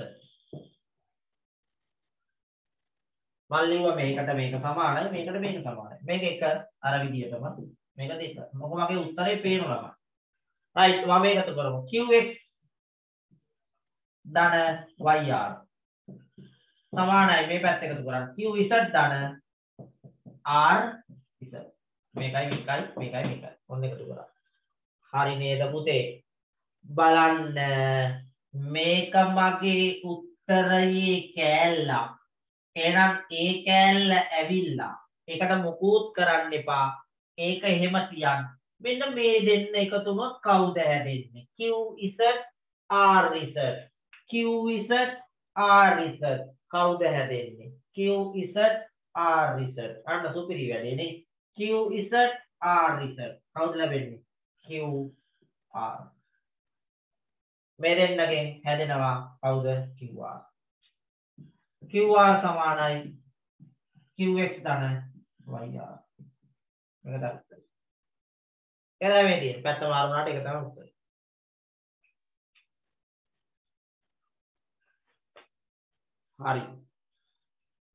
මම ලියුවා මේකට මේක සමානයි, මේකට මේක සමානයි. මේක එක අර විදියටම මේක දෙක. මොකද මගේ උත්තරේ පේනවා. right මම මේකට කරමු. qx ධන yr සමානයි මේ පැත්ත එකතු කරන්න. qz ධන rz. මේකයි. ඔන්න එකතු කරා. හරි නේද පුතේ? බලන්න මේක මගේ උත්තරයේ කෑල්ලක්. එහෙනම් ඒ කෑල්ල ඇවිල්ලා ඒකට මොකුත් කරන්න එපා. ඒක එහෙම තියන්න. මෙන්න මේ දෙන්න එකතු වුණොත් කවුද හැදෙන්නේ? qz rz. qz rz කවුද හැදෙන්නේ? qz rz. අන්න සුපිරි වැඩේනේ. qz rz කවුද ලැබෙන්නේ? qr. මේ දෙන්නගෙන් හැදෙනවා කවුද QR. QR සමානයි QX ධන YR. මේක තමයි. එතන මේ තියෙන පැත්ත මාරුනාට ඒක තමයි උත්තරය. හරි.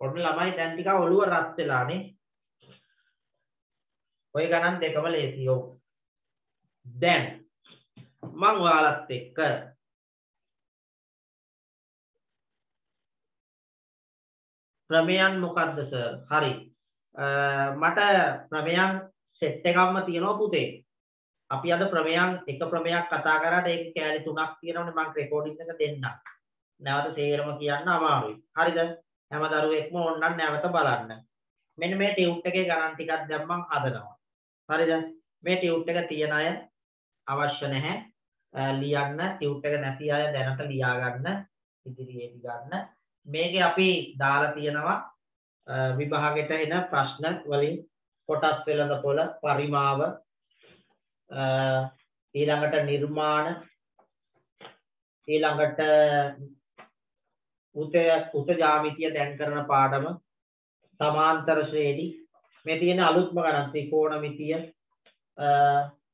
ඔන්න ළමයි දැන් ටික ඔළුව රත් වෙලානේ. ඔය ගණන් දෙකම ලේසියි ඔව්. දැන් මම ඔයාලත් එක්ක ප්‍රමේයන් මොකද්ද සර්? හරි. මට ප්‍රමේයන් සෙට් එකක්ම තියෙනවා පුතේ. අපි අද ප්‍රමේයන් එක ප්‍රමේයක් කතා කරාට ඒක කැලේ 3ක් තියෙනවනේ මම රෙකෝඩින් එක දෙන්නම්. නැවත තේරම කියන්න අමාරුයි. හරිද? හැම දරුවෙක්ම ඕනනම් නැවත බලන්න. මෙන්න මේ ටියුට් එකේ ගණන් ටිකක් දැන් මම හදනවා. හරිද? මේ ටියුට් එක තියන අය අවශ්‍ය නැහැ. ලියන්න ටියුට් එක නැති අය දැනට ලියා ගන්න ඉදිරියේදී ගන්න. මේකේ අපි දාලා තියෙනවා විභාගෙට එන ප්‍රශ්න වලින් කොටස් වෙළඳපොළ පරිමාව ඊළඟට නිර්මාණ ඊළඟට උත ජ්‍යාමිතිය දැන් කරන පාඩම සමාන්තර ශ්‍රේණි මේ තියෙන අලුත්ම ගණන් ත්‍රිකෝණමිතිය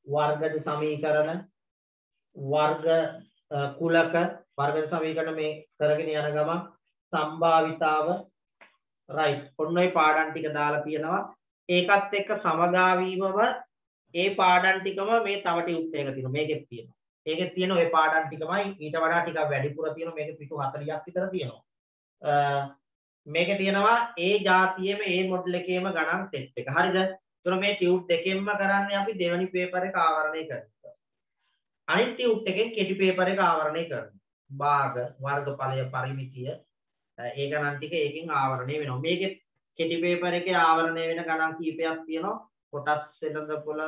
වර්ග සමීකරණ වර්ග කුලක වර්ග සමීකරණ මේ කරගෙන යන ගමන් සම්භාවිතාව රයිට් ඔන්න ඔය පාඩම් ටික දාලා තියෙනවා ඒකත් එක්ක සමගාමීවම ඒ පාඩම් ටිකම මේ තව ටියුට් එකක තියෙනවා මේකෙත් තියෙනවා ඒකෙත් තියෙන ඔය පාඩම් ටිකමයි ඊට වඩා ටිකක් වැඩිපුර තියෙනවා මේක පිටු 40ක් විතර තියෙනවා මේකේ තියෙනවා ඒ જાතියෙම ඒ මොඩල් එකේම ගණන් සෙට් එක හරිද ඒතර මේ ටියුට් දෙකෙන්ම කරන්නේ අපි දෙවෙනි පේපර් එක ආවරණය කරනවා අනිත් ටියුට් එකෙන් කෙටි පේපර් එක ආවරණය කරනවා භාග වර්ගඵලය පරිමිතිය ඒ ගණන් ටික ඒකෙන් ආවරණය වෙනවා මේකේ කෙටි පේපර් එකේ ආවරණය වෙන ගණන් කීපයක් තියෙනවා කොටස් වෙළඳපොළ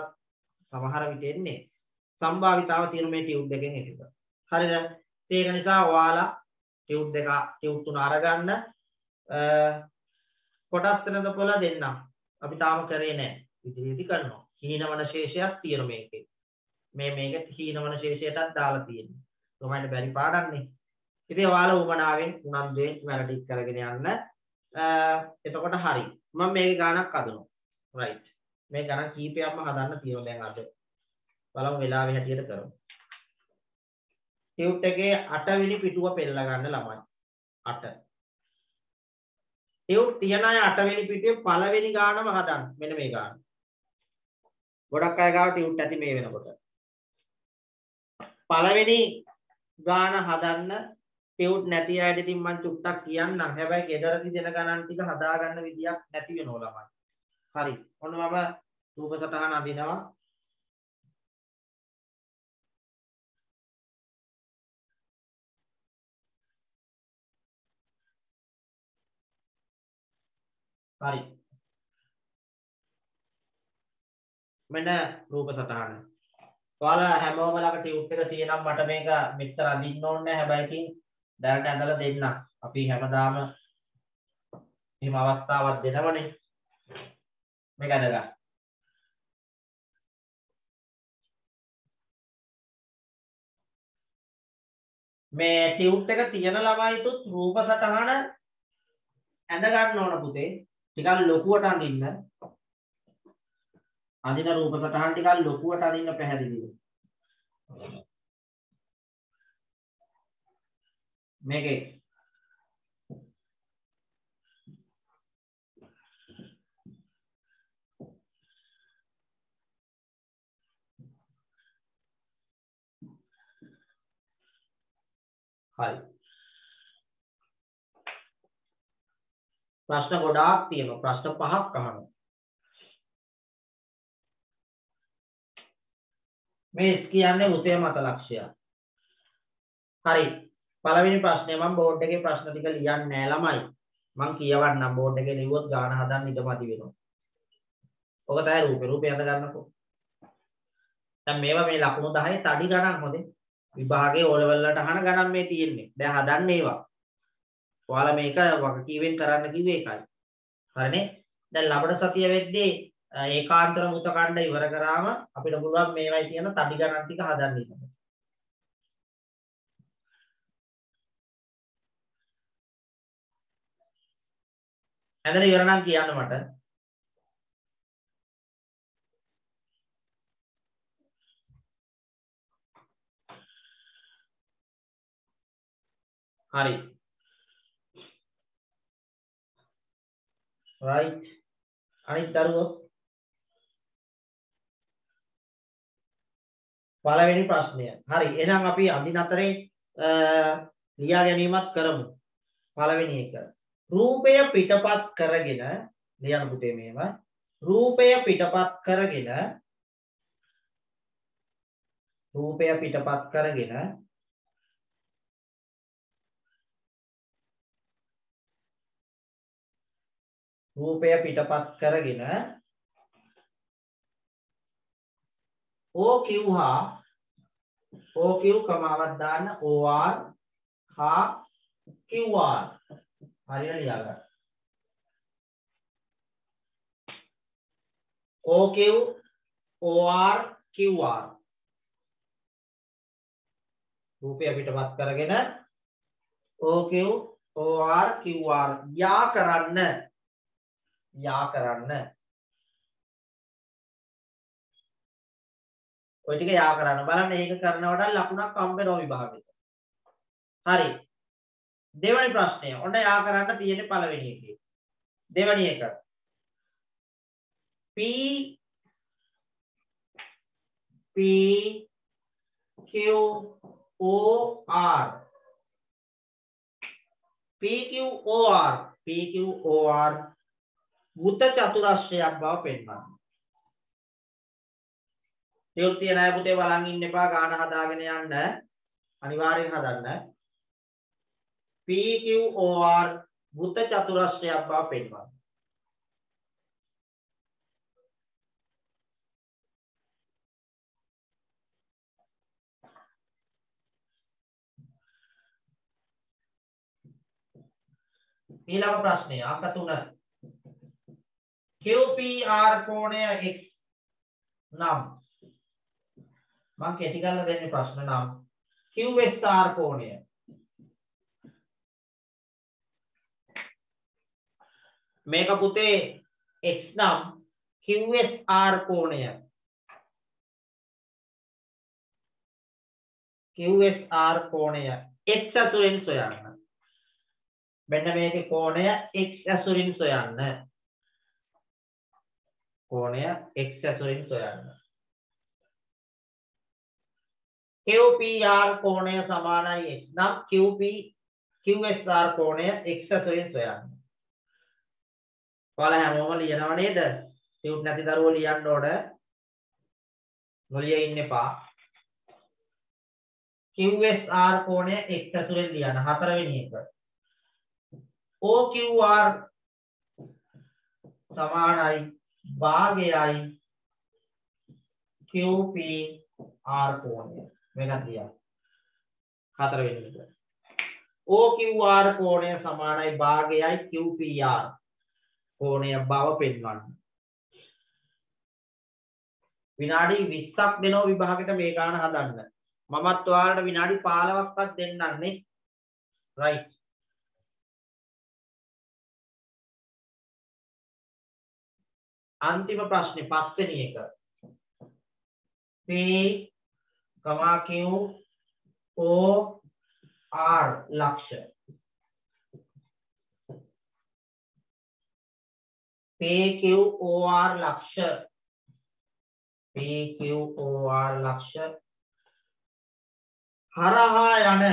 සමහර විට එන්නේ සම්භාවිතාව තියෙන මේ ටියුට් එකෙන් එකක හරිද ඒක නිසා ඔයාලා ටියුට් දෙක ටියුට් තුන අරගන්න කොටස් වෙළඳපොළ දෙන්නම් අපි තාම කරේ නැහැ ඉදිරියේදී කරනවා හීනවන ශේෂයක් තියෙන මේකේ මේක හීනවන ශේෂයටත් දාලා තියෙනවා කොහොමද බැරි පාඩම්නේ ඉතින් ඔයාලා උමනාවෙන් උනන්දුවෙන් වැරදි කරගෙන යන්න එතකොට හරි මම මේකේ ගාණක් හදනවා රයිට් මේ ගණන් කීපයක්ම හදන්න තියෙනවා දැන් අද බලමු වෙලාවෙ හැටියට කරමු ටියුට් එකේ 8 වෙනි පිටුව පෙන්නලා ගන්න ළමයි 8 ටියුට් තියන අය 8 වෙනි පිටුවේ පළවෙනි ගානම හදන්න මෙන්න මේ ගාන ගොඩක් අය ගාව ටියුට් ඇති මේ වෙනකොට පළවෙනි ගාන හදන්න ටියුට් නැති අයට ඉතින් මම චුට්ටක් කියන්නම් හැබැයි ගෙදරදී දෙන ගණන් ටික හදා ගන්න විදියක් නැති වෙනවා ළමයි හරි ඔන්න මම රූප සටහන අඳිනවා හරි මෙන්න රූප සටහන ඔයාලා හැමෝම ළඟ ටියුට් එක තියෙනම් මට මේක මෙච්චර අඳින්න ඕනේ නැහැ හැබැයි ඉතින් දැනට ඇඳලා දෙන්න අපි හැමදාම එහෙම අවස්ථාවක් දෙනවනේ මේක අඳගන්න මේ ටියුට් එක තියෙන ළමයිතුත් රූප සටහන ඇඳ ගන්න ඕන පුතේ ටිකක් ලොකුවට අඳින්න අඳින රූප සටහන් ටිකක් ලොකුවට අඳින්න පැහැදිලිව මේකේ හරි ප්‍රශ්න ගොඩාක් තියෙනවා ප්‍රශ්න 5ක් අහනවා මේ කියන්නේ උසය මත ලක්ෂ්‍යය හරි පළවෙනි ප්‍රශ්නේ මම බෝඩ් එකේ ප්‍රශ්න ටික ලියන්නේ නැහැ ළමයි මම කියවන්නම් බෝඩ් එකේ ලිව්වොත් ගාන හදන්න ඉඩමදි වෙනවා ඔක තමයි රූපේ අඳ ගන්නකො දැන් මේවා මේ ලකුණු 10 තඩි ගණන් හොදේ විභාගයේ O level වලට අහන ගණන් මේ තියෙන්නේ දැන් හදන්න ඒවා ඔයාලා මේක වගකීමෙන් කරන්න කිව්වේ ඒකයි හරිනේ දැන් ලබන සතිය වෙද්දී ඒකාන්තර මුත කණ්ඩ ඉවර කරාම අපිට පුළුවන් මේවයි කියන තඩි ගණන් ටික හදන්න ඉන්න ඇඳලා ඉවර නම් කියන්න මට. හරි. right. අනිත් දරුවෝ පළවෙනි ප්‍රශ්නය. හරි. එහෙනම් අපි අදින අතරේ ලියා ගැනීමත් කරමු. පළවෙනි එක. රූපය පිටපත් කරගෙන ලියන්න පුතේ මේව. රූපය පිටපත් කරගෙන රූපය පිටපත් කරගෙන රූපය පිටපත් කරගෙන OQ හා OQ කමාවක් දාන්න OR හා QR හරියට ලියා ගන්න. OQ OR QR රූපය පිටපත් කරගෙන OQ OR QR යා කරන්න ඔය ටික යා කරන්න බලන්න. ඒක කරනකොට ලකුණක් හම්බ වෙනවා විභාගෙට. හරි. දෙවැනි ප්‍රශ්නය. ඔන්න යා කරන්න තියෙන්නේ පළවෙනි එකේ. දෙවැනි එක. P Q O R PQOR වෘත්ත චතුරස්‍රයක් බව පෙන්වන්න. ටියුට් තියන අය පුතේ බලන් ඉන්න එපා. ගාන හදාගෙන යන්න. අනිවාර්යෙන් හදන්න. PQOR වෘත්ත චතුරස්‍රයක් බව පෙන්වන්න. ඊළඟ ප්‍රශ්නය අංක 3. QPR කෝණය x නම් මම කෙටි කරලා දෙන්නේ ප්‍රශ්න නම් QSR කෝණය මේක පුතේ x නම් QSR කෝණය x අසුරින් සොයන්න. මෙන්න මේකේ කෝණය x අසුරින් සොයන්න. QPR කෝණය සමානයි x නම් QSR කෝණය x අසුරින් සොයන්න. ඔයාලා හැමෝම ලියනව නේද? ටියුට් නැති දරුවෝ ලියන්න ඕන. නොලිය ඉන්න එපා. QSR කෝණය x අසුරින් ලියන්න. හතරවෙනි එක. OQR සමානයි භාගයයි QPR කෝණය. මේකත් ලියන්න. හතරවෙනි එක. OQR කෝණය සමානයි භාගයයි QPR කෝණය බව පෙන්වන්න. විනාඩි 20ක් දෙනවා විභාගෙට මේ ගාන හදන්න. මමත් ඔයාලට විනාඩි 15ක්වත් දෙන්නන්නේ. right. अंतिम प्रश्न पांचवें एक P, Q, O, R लक्ष्य P, Q, O, R लक्ष्य हरहा यान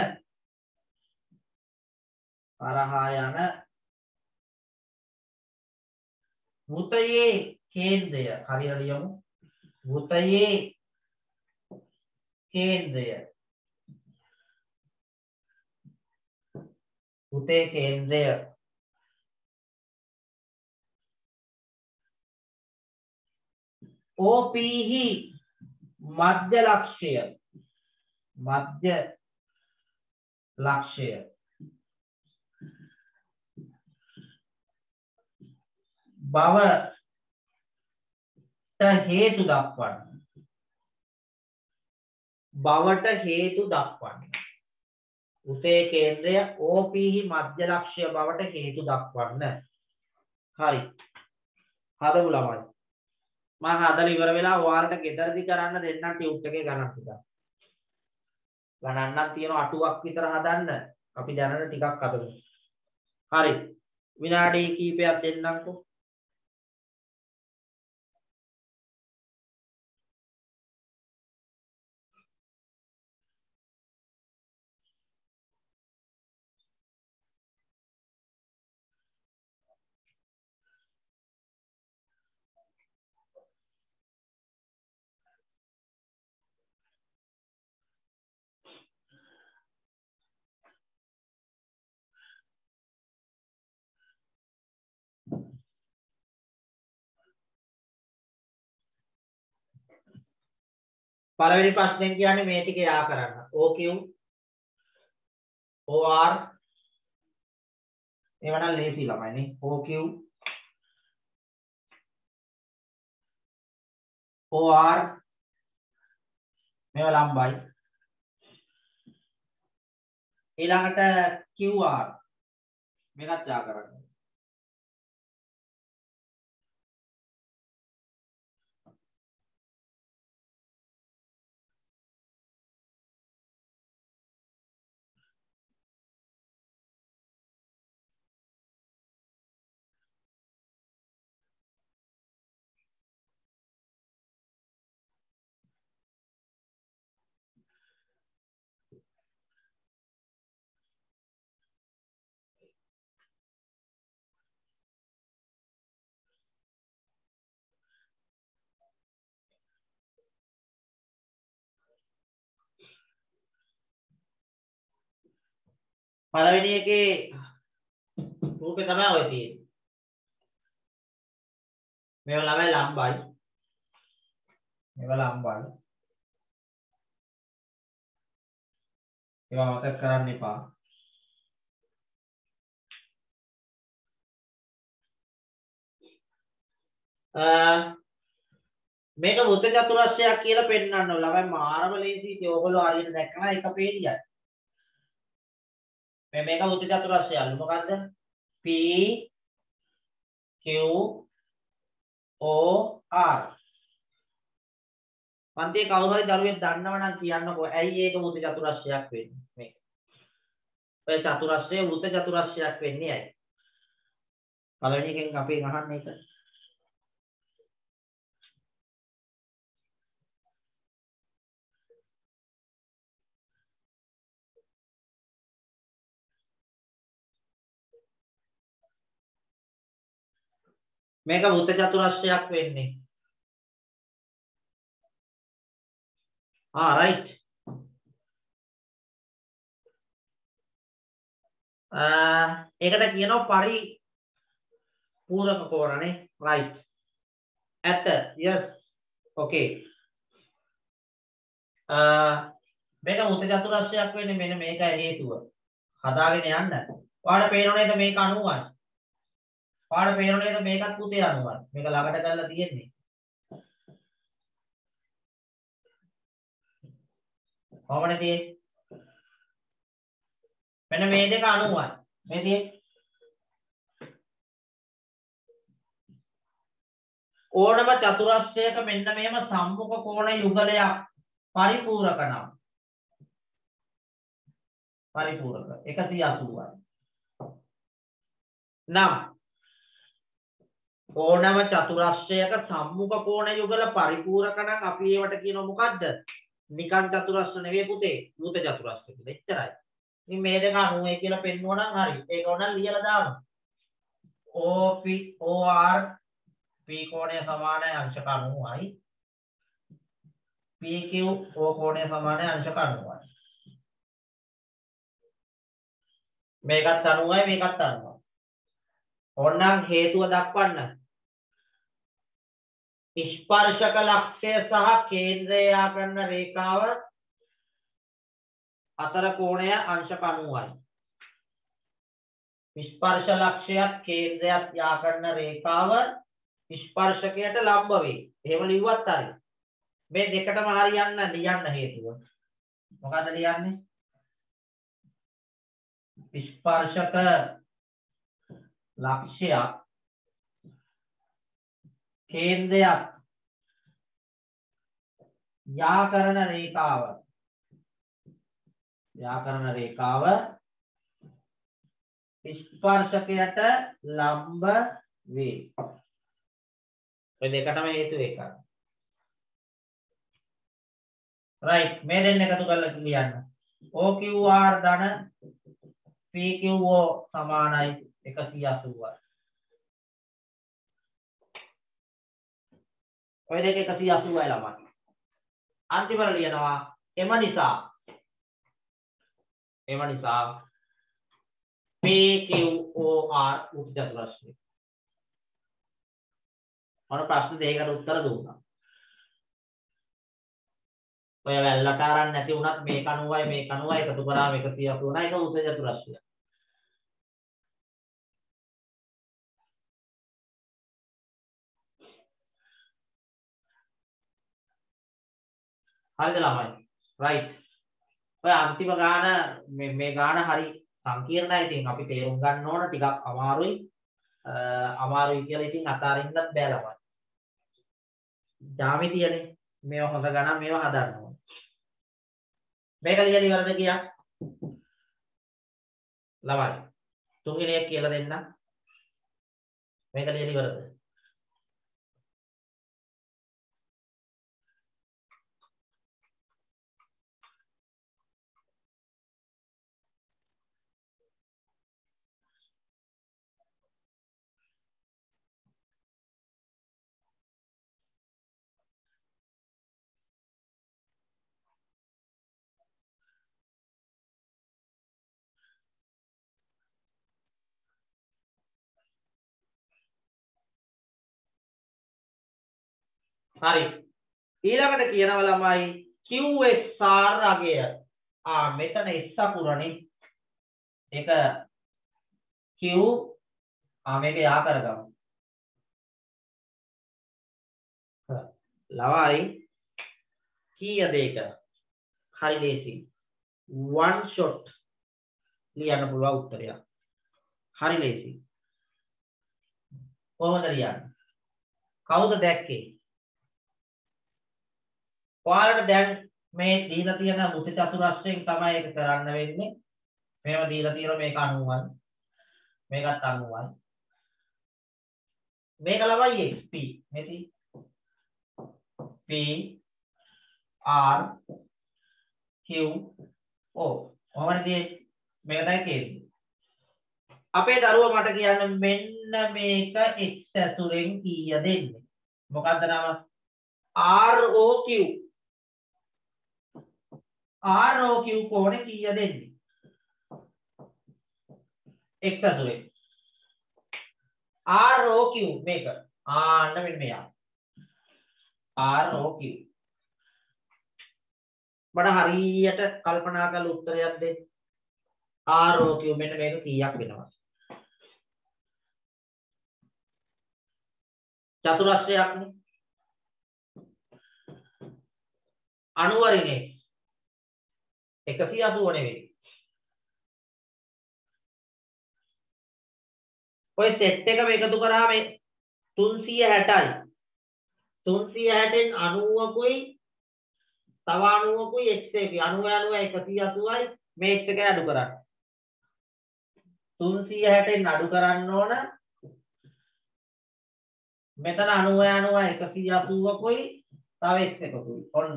වෘතයේ කේන්ද්‍රය හරියට ලියමු. වෘතයේ කේන්ද්‍රය OP හි මධ්‍ය ලක්ෂය බවට හේතු දක්වන්න. වෘතයේ කේන්ද්‍රය OP හි මධ්‍ය ලක්ෂ්‍ය බවට හේතු දක්වන්න. හරි. හදමු ළමයි. මම හදලා ඉවර වෙලා ඔයාලට ගෙදරදි කරන්න දෙන්නම් ටියුට් එකේ ගණන් ටික. ගණන් නම් තියෙන අටුවක් විතර හදන්න. අපි දැනන ටිකක් හදමු. හරි. විනාඩි කීපයක් දෙන්නම්කෝ. පළවෙනි ප්‍රශ්නෙන් කියන්නේ මේ ටික යා කරන්න. OQ OR ඒව නම් ලේසි ළමයි නේ. OQ OR මේව ලම්බයි. ඊළඟට QR මේකත් යා කරන්න. පළවෙනි එකේ රූපේ තමයි ඔය තියෙන්නේ. මේව ළමයි ලම්බයි. මේව ලම්බයි. ඒවා මතක කරන්න එපා. මේක වෘත්ත චතුරස්‍රයක් කියලා පෙන්නන්න ඕන. ළමයි මාරම ලේසි. ඉතින් ඕගොල්ලෝ හරියට දැක්කම එක පේලියයි. මේක වෘත්ත චතුරස්‍රයක්. මොකද්ද? P Q O R. පන්තියේ කවුරු හරි දරුවෙක් දන්නව නම් කියන්නකෝ. ඇයි ඒක වෘත්ත චතුරස්‍රයක් වෙන්නේ? මේක. ඔය චතුරස්‍රය වෘත්ත චතුරස්‍රයක් වෙන්නේ ඇයි? පළවෙනි එකෙන් අපි අහන්නේ ඒක. මේක වෘත්ත චතුරස්‍රයක් වෙන්නේ. right. ඒකට කියනවා පරිපූරක කෝණනේ. right. ඇත්ත. yes. okay. මේක වෘත්ත චතුරස්‍රයක් වෙන්නේ මෙන්න මේකයි හේතුව. හදාගෙන යන්න. ඔයාලට පේනව නේද මේක 90යි. ඔයාලට පේනව නේද මේකත් පුතේ 90යි. මේක ළඟට කරලා තියෙන්නේ. කොහොමද තියෙන්නේ? මෙන්න මේ දෙක 90යි. මේ තියෙන්නේ. ඕනම චතුරස්‍රයක මෙන්න මෙහෙම සම්මුඛ කෝණ යුගලයක් පරිපූරක නම්. පරිපූරක 180යි. නම් ඕනම චතුරස්‍රයක සම්මුඛ කෝණ යුගල පරිපූරක නම් අපි ඒවට කියනවා මොකද්ද? නිකන් චතුරස්‍ර නෙවෙයි පුතේ. වෘත චතුරස්‍ර කියලා. එච්චරයි. ඉතින් මේ දෙක 90 කියලා පෙන්වුවා නම් හරි. ඒක ඕනනම් ලියලා දාමු. OP OR P කෝණය සමානයි අංශක 90යි. PQ O කෝණය සමානයි අංශක 90යි. මේකත් 90යි මේකත් 90යි. ඕනනම් හේතුව දක්වන්න. ස්පර්ශක ලක්ෂය සහ කේන්ද්‍රය යා කරන රේඛාව අතර කෝණය අංශක 90යි. ස්පර්ශ ලක්ෂයත් කේන්ද්‍රයත් යා කරන රේඛාව ස්පර්ශකයට ලම්බ වේ. එහෙම ලිව්වත් හරි. මේ දෙකටම හරියන්න ලියන්න හේතුව. මොකද්ද ලියන්නේ? ස්පර්ශක ලක්ෂයක් කේන්ද්‍රයක් යාකරණ රේඛාව ස්පර්ශකයට ලම්බ වේ. ඔය දෙකටම හේතු එකයි. right මේ දෙන්න එකතු කරලා කියන්න. OQR ධන PQO සමානයි 180යි. ඔය දෙක 180යි ළමයි. අන්තිමට ලියනවා එම නිසා PQOR උද්දේශ මොන ප්‍රශ්න දෙකකට උත්තර දුන්නා. ඔය වැල්ලට අරන් නැති වුණත් මේ 90යි මේ 90යි එකතු කරාම 180යි ඒක උද්දේශ චතුරස්‍රය. හරිද ළමයි? right. ඔය අන්තිම ගාන මේ ගාන හරි සංකීර්ණයි. ඉතින් අපි තේරුම් ගන්න ඕන ටිකක් අමාරුයි කියලා ඉතින් අතාරින්නත් බෑ ළමයි. ජ්‍යාමිතියනේ මේව හොඳ ගණන් මේව හදන්න ඕන. මේක ලියලා ඉවරද කියා? ළමයි. තුන්වෙනි එක කියලා දෙන්න. මේක ලියලා ඉවරද? හරි. ඊළඟට කියනවා ළමයි QXR අගය. මෙතන S අකුරනේ. ඒක Q මේක යා කරගමු. ළමයි කීයද ඒක? හරි ලේසි. one shot ලියන්න පුළුවන් උත්තරයක්. හරි ලේසි. කොහොමද ලියන්නේ? කවුද දැක්කේ? ඔයාලට දැන් මේ දීලා තියෙන මුති චතුරස්‍රයෙන් තමයි ඒක කරන්න වෙන්නේ. මේව දීලා තියෙනවා මේක 90යි. මේකත් 90යි. මේක ළමයි XP. මෙති P R Q O. ඔවනේ මේක තමයි කියන්නේ. අපේ දරුවා මට කියන්න මෙන්න මේක X ඇතුලෙන් කීය දෙන්නේ. මොකක්ද නම? ROQ. ROQ කෝණේ කීය දෙන්නේ? X ඇතුලේ. ROQ මේක. අන්න මෙන්න මෙයා. ROQ. බඩ හරියට කල්පනා කරලා උත්තරයක් දෙන්න. ROQ මෙන්න මේක කීයක් වෙනවද? චතුරස්‍රයක්නේ. 90 රිනේ 180 නෙවෙයි. ඔය සෙට් එක එකතු කරාම 360යි. 360න් 90කුයි තව 90කුයි x එකයි 90 180යි මේ x එක අඩු කරන්න. 360න් අඩු කරන්න ඕන. මෙතන 90 180කුයි තව x එකකුයි. ඔන්න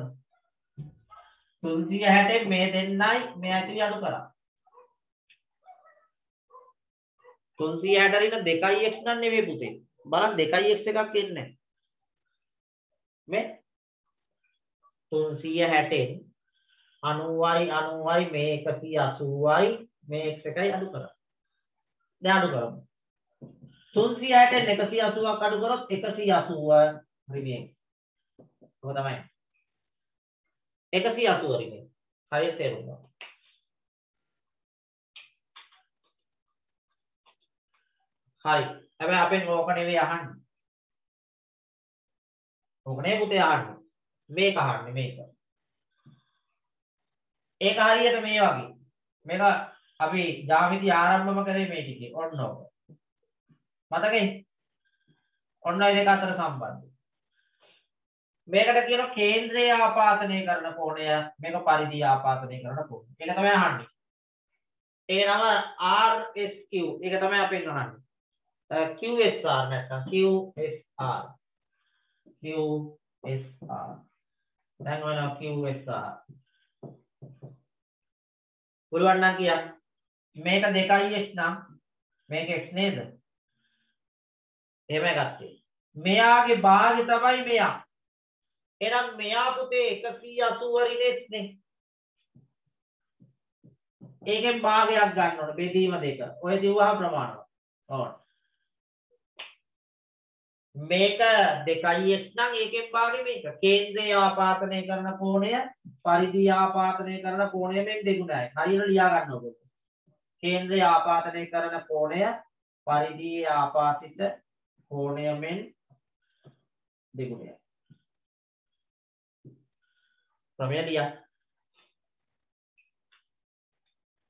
360 මේ දෙන්නයි මේ ඇතුලේ අඩු කරා. 360 රින 2x ගන්න නෙවෙයි පුතේ. බලන්න 2x එකක් එන්නේ. මේ 360න් 90යි 90යි මේ 180යි මේ x එකයි අඩු කරා. දැන් අඩු කරමු. 360න් 180ක් අඩු කරොත් 180 රිමේන්. ඔක තමයි. 180 රිමේන්. හරියට තේරුණා. හරි. හැබැයි අපෙන් ඕක නෙවෙයි අහන්නේ. ඕක නෙවෙයි පුතේ අහන්නේ. මේක අහන්නේ මේක. ඒක හරියට මේ වගේ. මේක අපි ජ්‍යාමිති ආරම්භම කරේ මේ ටිකේ. ඔන්න ඕක. මතකයි? ඔන්න ඔය දෙක අතර සම්බන්ධය. මේකට කියනවා කේන්ද්‍රය ආපාතනය කරන කෝණය මේක පරිධිය ආපාතනය කරන කෝණය. ඒක තමයි අහන්නේ. ඒ නම RSQ. ඒක තමයි අපෙන් අහන්නේ. QSR නැත්නම් QSR. QSR. දැන් වෙනවා QSR. පුළුවන් නම් කියන්න. මේක 2x නම් මේක x නේද? එහෙමයි ගත්තේ. මෙයාගේ භාගය තමයි මෙයා. එහෙනම් මෙයා පුතේ 180 රිනෙත් නේ. ඒකෙන් භාගයක් ගන්න ඕන බෙදීම දෙක. ඔය දිවුවා ප්‍රමාණවත්. ඕන. මේක 2x නම් ඒකෙන් භාගෙ මේක. කේන්ද්‍රය ආපාතනය කරන කෝණය පරිධිය ආපාතනය කරන කෝණය මෙන් දෙගුණයි. හරියට ලියා ගන්න ඕක. කේන්ද්‍රය ආපාතනය කරන කෝණය පරිධිය ආපාතිත කෝණය මෙන් දෙගුණයි. ක්‍රමය ලියා.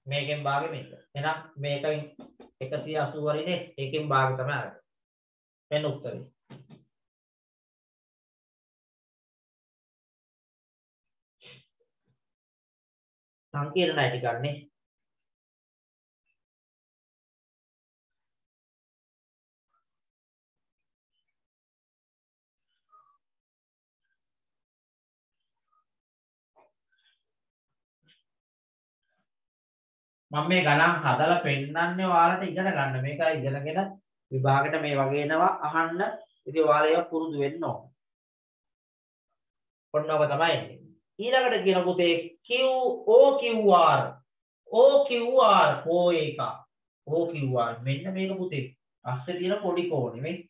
මේකෙන් භාගෙ මේක. එහෙනම් මේකෙන් 180 වරිනේ ඒකෙන් භාගෙ තමයි අරගෙන. එන්න උත්තරේ. සංකීර්ණයි ටිකක් නේ. මම මේ ගණන් හදලා පෙන්නන්නේ ඔයාලට ඉගෙන ගන්න. මේක ඉගෙනගෙන විභාගෙට මේ වගේ එනවා අහන්න. ඉතින් ඔයාලා ඒක පුරුදු වෙන්න ඕන. ඔන්නෝක තමයි එන්නේ. ඊළඟට කියන පුතේ OQR. OQR කෝ එක. OQR මෙන්න මේක පුතේ. අස්සේ තියෙන පොඩි කෝණෙ මේ.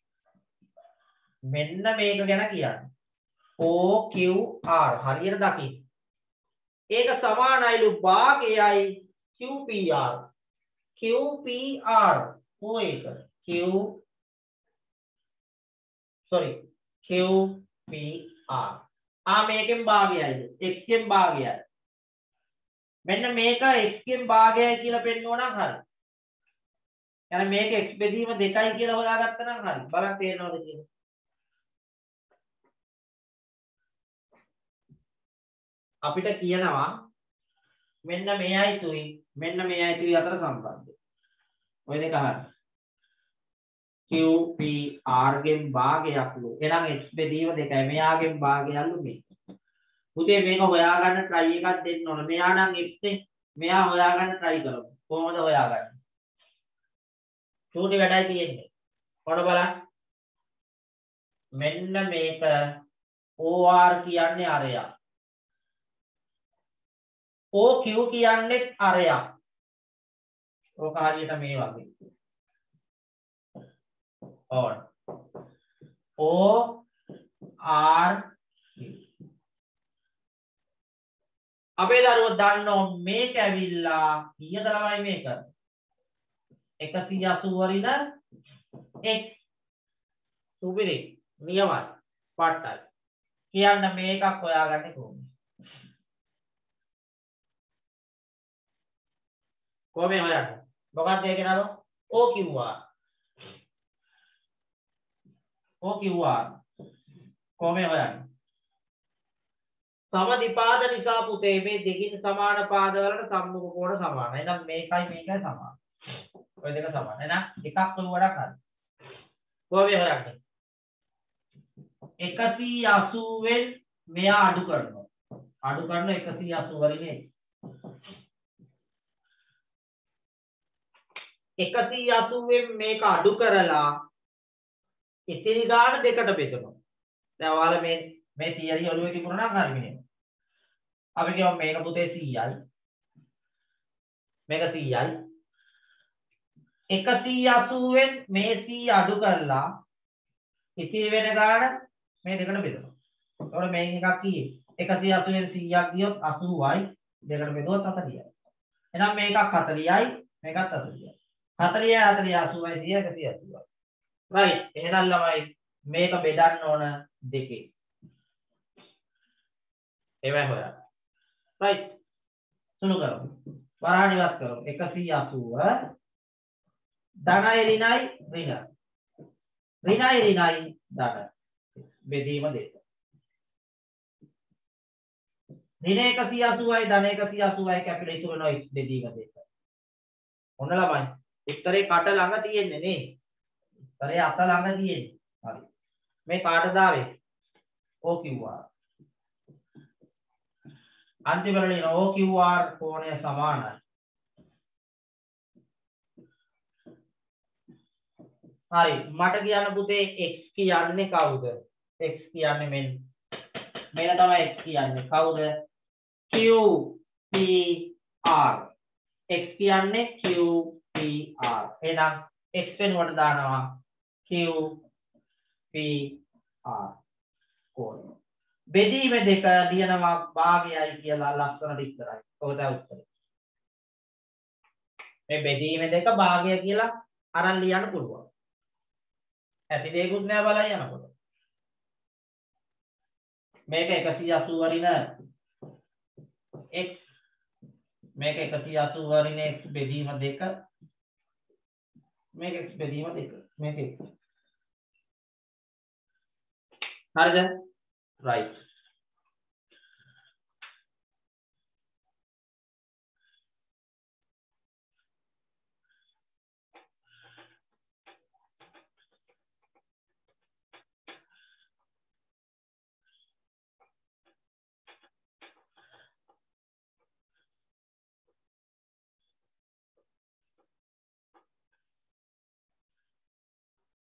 මෙන්න මේක ගැන කියන්නේ. OQR හරියට දකින්න. ඒක සමානයිලු භාගයයි QPR. QPR කෝ එක. QPR. මේකෙන් භාගයයි. x කෙන් භාගයයි. මෙන්න මේක x කෙන් භාගයයි කියලා පෙන්නනවා නම් හරි. يعني මේක x බෙදීම 2යි කියලා හොයාගත්තා නම් හරි. බලන්න තේරෙනවද කියලා. අපිට කියනවා මෙන්න මෙයයි තුයි අතර සම්බන්ධය. ඔය දෙක අහන්න. QPR ගෙන් භාගයක්ලු. එහෙනම් x බෙදීම 2යි. මෙයාගෙන් භාගයක්ලු මේ. පුතේ මේක හොයාගන්න try එකක් දෙන්න ඕන. මෙයා නම් x නේ. මෙයා හොයාගන්න try කරමු. කොහොමද හොයාගන්නේ? චූටි වැඩයි තියෙන්නේ. ඔන්න බලන්න. මෙන්න මේක OR කියන්නේ අරයා. OQ කියන්නේ අරයා. ඕක හරියට මේ වගේ. OR අපේ දරුවෝ දන්නෝ මේක ඇවිල්ලා කීයද ළමයි මේක 180 වරින x සුපිරි නියමයි පට්ටයි කියන්න මේකක් හොයාගන්නේ කොහොමද කොහොමද හොයන්නේ මොකක්ද ඒක නේද OQR කොහොමද හොයන්නේ සමදිපාද නිසා පුතේ මේ දෙකින් සමාන පාද වලට සම්මුඛ කෝණ සමානයි. එහෙනම් මේකයි සමාන. ඔය දෙක සමාන. එහෙනම් එකක් වඩා හරි. කොහොමද හොයන්නේ? 180 න් මෙයා අඩු කරනවා. අඩු කරන 180 වරිනේ. 180 න් මේක අඩු කරලා ඉතිරි ගාන දෙකට බෙදනවා. දැන් ඔයාලා මේ තියරි ඔළුවේ තිබුණා නම් හරියන්නේ. අපි කියමු මේක පුතේ 100යි. මේක 100යි. 180 න් මේ 100 අඩු කරලා ඉතිරි වෙන ගාන මේ දෙකට බෙදනවා. එතකොට මේක එකක් කීයේ? 180 න් 100ක් ගියොත් 80යි. දෙකට බෙදුවොත් 40යි. එහෙනම් මේකක් 40යි, මේකත් 40යි. 40යි 80යි 100යි 180යි. right. එහෙනම් ළමයි මේක බෙදන්න ඕන දෙකේ. ඒවයි හොයන්න. right. සුළු කරමු. වරහන් ඉවත් කරමු. 180 ධනයි ඍණයි ඍණ. ඍණයි ධන. බෙදීම දෙක. ඍණ 180යි ධන 180යි කැපිලා ඉතුරු වෙනවා x බෙදීම 2. ඔන්න ළමයි. උත්තරේ කට ළඟ තියෙන්නේ නේ. උත්තරේ අත ළඟ තියෙන්නේ. හරි. මේ කාටද ආවේ? OQR. අන්තිමට ලියන OQR කෝණය සමානයි. හරි. මට කියන්න පුතේ x කියන්නේ කවුද? x කියන්නේ මෙන්න තමයි x කියන්නේ. කවුද? QPR. x කියන්නේ QPR. එහෙනම් x වෙනුවට දානවා QPR කෝණය. බෙදීම දෙක ලියනවා භාගයයි කියලා ලස්සනට ඉස්සරයි. ඔක තමයි උත්තරේ. මේ බෙදීම දෙක භාගය කියලා අරන් ලියන්න පුළුවන්. ඇති දෙයක්වත් නෑ බලන්න යනකොට. මේක 180 වරින x මේක 180 වරින x බෙදීම දෙක මේක x බෙදීම දෙක මේක x. හරිද? right.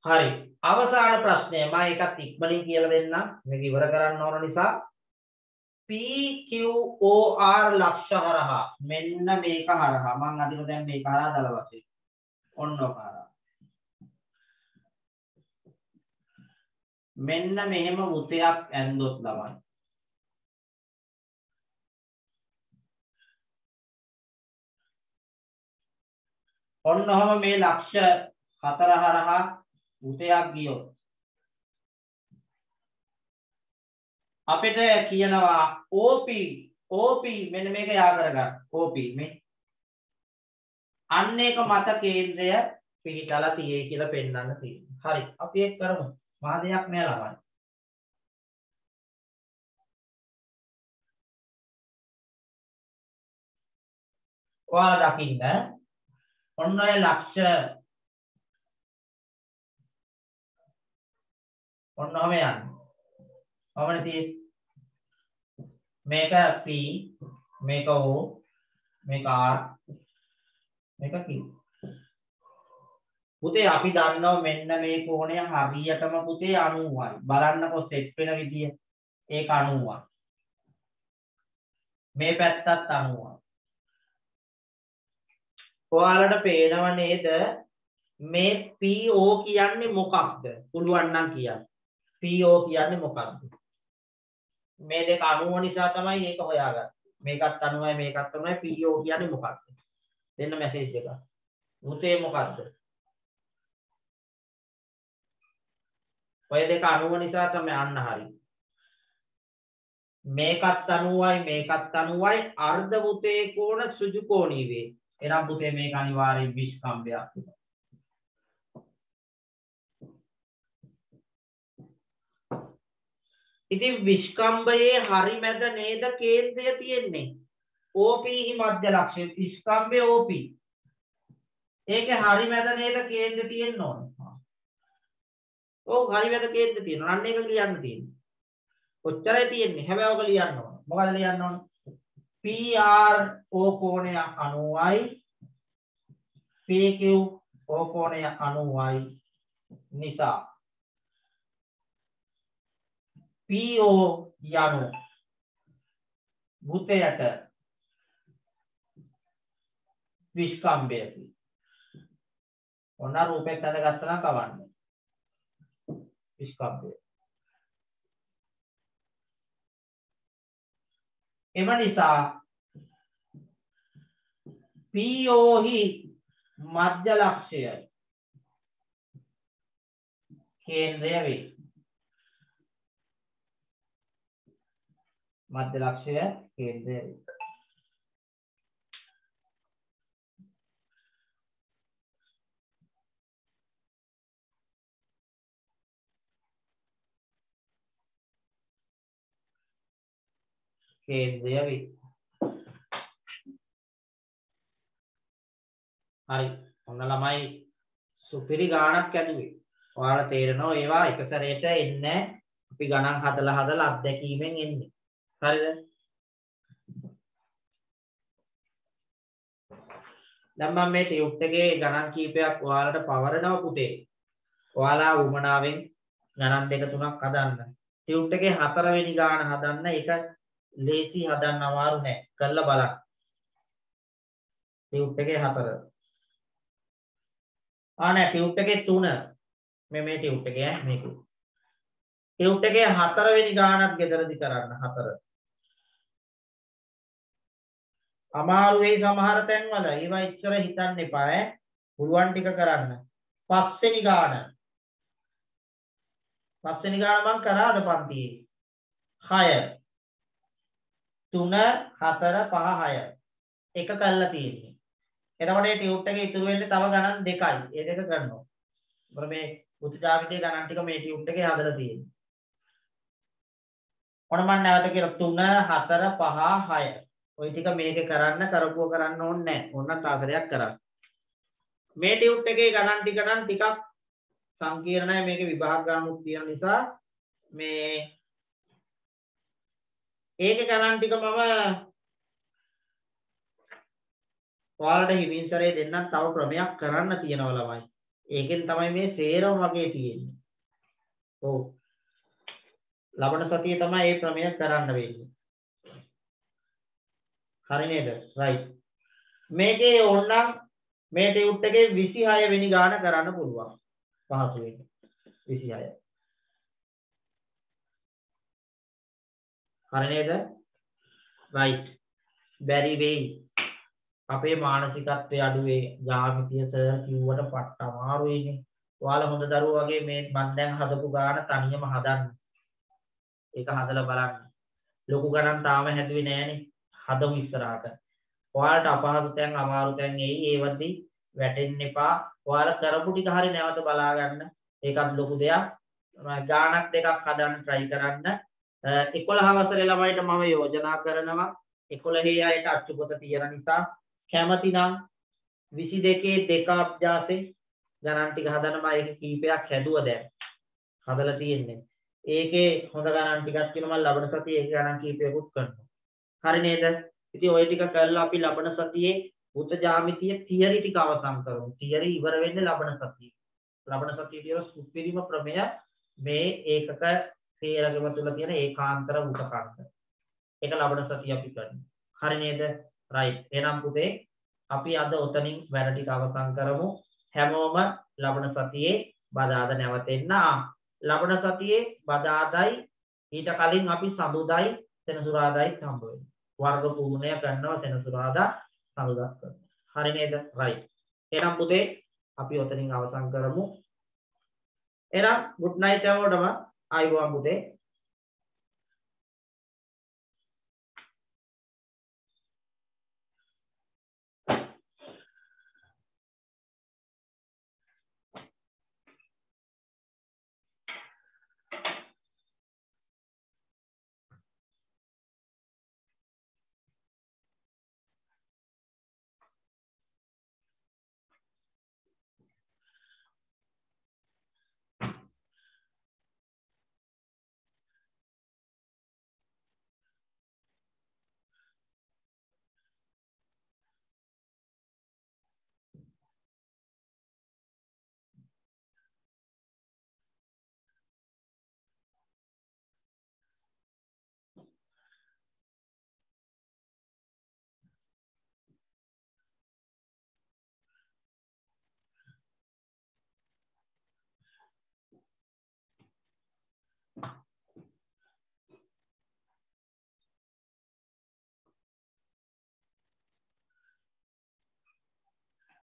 හරි. අවසාන ප්‍රශ්නය මම එකත් ඉක්මනින් කියලා දෙන්නම්. මේක ඉවර කරන්න ඕන නිසා PQOR ලක්ෂ හරහා මෙන්න මේක හරහා මම අදින දැන් මේක හරහා දල වශයෙන් ඔන්න ඔක හරහා මෙන්න මෙහෙම වෘතයක් ඇන්දොත් ළමයි ඔන්න ඔහම මේ ලක්ෂ 4 හරහා වෘතයක් ගියොත් අපිට කියනවා OP මෙන්න මේක යා කරගන්න OP මේ අන්න ඒක මත කේන්ද්‍රය පිහිටලා තියෙයි කියලා පෙන්නන්න තියෙනවා. හරි අපි ඒක කරමු. මහා දෙයක් නෑ ළමයි. ඔයාලා දකින්න ඔන්න ඔය ලක්ෂ ඔන්න ඔහම යන්නේ. ඔහමනේ තියෙන්නේ. මේක P මේක O මේක R මේක Q. පුතේ අපි දන්නවා මෙන්න මේ කෝණය හරියටම පුතේ 90යි. බලන්නකො සෙට් වෙන විදිය. ඒක 90යි. මේ පැත්තත් 90යි. ඔයාලට පේනව නේද මේ PO කියන්නේ මොකක්ද? පුළුවන් නම් කියන්න. PO කියන්නේ මොකක්ද? මේ දෙක 90 නිසා තමයි ඒක හොයාගත්තේ. මේකත් 90යි මේකත් 90යි PO කියන්නේ මොකක්ද? දෙන්න මැසේජ් එක. මුතේ මොකක්ද? ඔය දෙක 90 නිසා තමයි අන්න හරි. මේකත් 90යි මේකත් 90යි අර්ධ වෘතේ කෝණ සුජු කෝණී වේ. එනම් පුතේ මේක අනිවාර්යෙන් විස්කම්භයක්. ඉතින් විස්කම්භයේ හරි මැද නේද කේන්ද්‍රය තියෙන්නේ. OP හි මධ්‍ය ලක්ෂ්‍ය විස්කම්භයේ OP. ඒකේ හරි මැද නේද කේන්ද්‍රය තියෙන්න ඕන. ඔව් හරි මැද කේන්ද්‍රය තියෙනවා. අන්න ඒක ලියන්න තියෙන්නේ. කොච්චරයි තියෙන්නේ? හැබැයි ඔක ලියන්න ඕන. මොකද ලියන්න ඕන? PR O කෝණය 90යි PQ O කෝණය 90යි නිසා PO යනු වෘතයට විස්කම්භයකි. ඔන්න රූපයක් හදගත්තා නම් කවන්නේ. විස්කම්භය. එම නිසා PO හි මධ්‍ය ලක්ෂ්‍යය කේන්ද්‍රය වේ. මධ්‍ය ලක්ෂ්‍යය කේන්ද්‍රය වේ. කේන්ද්‍රය වේ. හරි. ඔන්න ළමයි සුපිරි ගාණක් ඇදුවේ. ඔයාලා තේරෙනවා ඒවා එක සැරේට එන්නේ අපි ගණන් හදලා අත්දැකීමෙන් එන්නේ. හරිද? දැන් මම මේ ටියුට් එකේ ගණන් කීපයක් ඔයාලට පවරනවා පුතේ. ඔයාලා උමනාවෙන් ගණන් 2 3ක් හදන්න. ටියුට් එකේ 4 වෙනි ගාණ හදන්න ඒක ලේසි හදන්න අමාරු නෑ. කරලා බලන්න. ටියුට් එකේ 4. නෑ ටියුට් එකේ 3. මේ ටියුට් එකේ මේක. ටියුට් එකේ 4 වෙනි ගාණක් ගෙදරදි කරන්න 4. අමාරු වෙයි සමහර තැන්වල. ඒවා ඉස්සර හිතන්න එපා ඈ. පුළුවන් ටික කරන්න. 5 වෙනි ගාණ. 5 වෙනි ගාණ මම කරාද පන්තියේ? 6 3 4 5 6. එක කරලා තියෙන්නේ. එතකොට මේ ටියුට් එකේ ඉතුරු වෙන්නේ තව ගණන් 2යි. ඒ දෙක කරනවා. මොකද මේ උත්ජාවිතයේ ගණන් ටික මේ ටියුට් එකේ හදලා තියෙන්නේ. ඔන්න මම නැවත කියලා 3 4 5 6. ඔය ටික මේකේ කරන්න කරපුව කරන්න ඕනේ නැහැ. ඕනනම් ආකාරයක් කරන්න. මේ ටියුට් එකේ ගණන් ටික නම් ටිකක් සංකීර්ණයි. මේකේ විභාග ගණනුත් තියෙන නිසා මේ ඒකේ ගණන් ටික මම ඔයාලට හිමින්තරේ දෙන්නම්. තව ක්‍රමයක් කරන්න තියෙනවා ළමයි. ඒකෙන් තමයි මේ සේරම වගේ තියෙන්නේ. ඔව්. ලබන සතියේ තමයි මේ ක්‍රමය කරන්න වෙන්නේ. හරි නේද? රයිට්. මේකේ ඕනනම් මේ ටියුට් එකේ 26 වෙනි ගාන කරන්න පුළුවන්. පහසු වෙන්න. 26. හරි නේද? රයිට්. බැරි වෙයි. අපේ මානසිකත්වයේ අඩුවේ ජ්‍යාමිතිය සර් කිව්වට පට්ට අමාරුයිනේ. ඔයාලා හොඳ දරුවෝ වගේ මේ මන් දැන් හදපු ගාන තනියම හදන්න. ඒක හදලා බලන්න. ලොකු ගණන් තාම හැදුවේ නෑනේ. හදමු ඉස්සරහට. ඔයාලට අපහසු තැන් අමාරු තැන් එයි. ඒවදී වැටෙන්න එපා. ඔයාලා කරපු ටික හරිය නැවත බලා ගන්න. ඒකත් ලොකු දෙයක්. ගානක් දෙකක් හදන්න try කරන්න. 11 වසරේ ළමයිට මම යෝජනා කරනවා 11 අයට අච්චුපොත තියෙන නිසා කැමති නම් 22 2 අභ්‍යාසෙ ගණන් ටික හදන්න මම ඒක කීපයක් හැදුවා දැන්. හදලා තියෙන්නේ. ඒකේ හොඳ ගණන් ටිකක් තියෙනවා මම ලබන සතියේ ඒක ගණන් කීපයකුත් කරනවා. හරි නේද? ඉතින් ওই ටික කරලා අපි ලබන සතියේ උත ජ්‍යාමිතිය තියරි ටික අවසන් කරමු. තියරි ඉවර වෙන්නේ ලබන සතියේ. ලබන සතියේ තියෙන සුපිරිම ක්‍රමය මේ ඒකක තේරගම තුල තියෙන ඒකාන්තර උතකාන්ත. ඒක ලබන සතිය අපි කරමු. හරි නේද? රයිට්. එහෙනම් පුතේ අපි අද ඔතනින් වැඩ ටික අවසන් කරමු. හැමෝම ලබන සතියේ බදාද නැවතෙන්න. ලබන සතියේ බදාදයි ඊට කලින් අපි සඳුදායි සෙනසුරාදායි හම්බ වෙනවා. වර්ග පූර්ණය කරනවා සෙනසුරාදා සඳුදාත් කරනවා. හරි නේද? රයිට්. එහෙනම් පුතේ අපි ඔතනින් අවසන් කරමු. එහෙනම් good night හැමෝටම. ආයුබෝවන් පුතේ.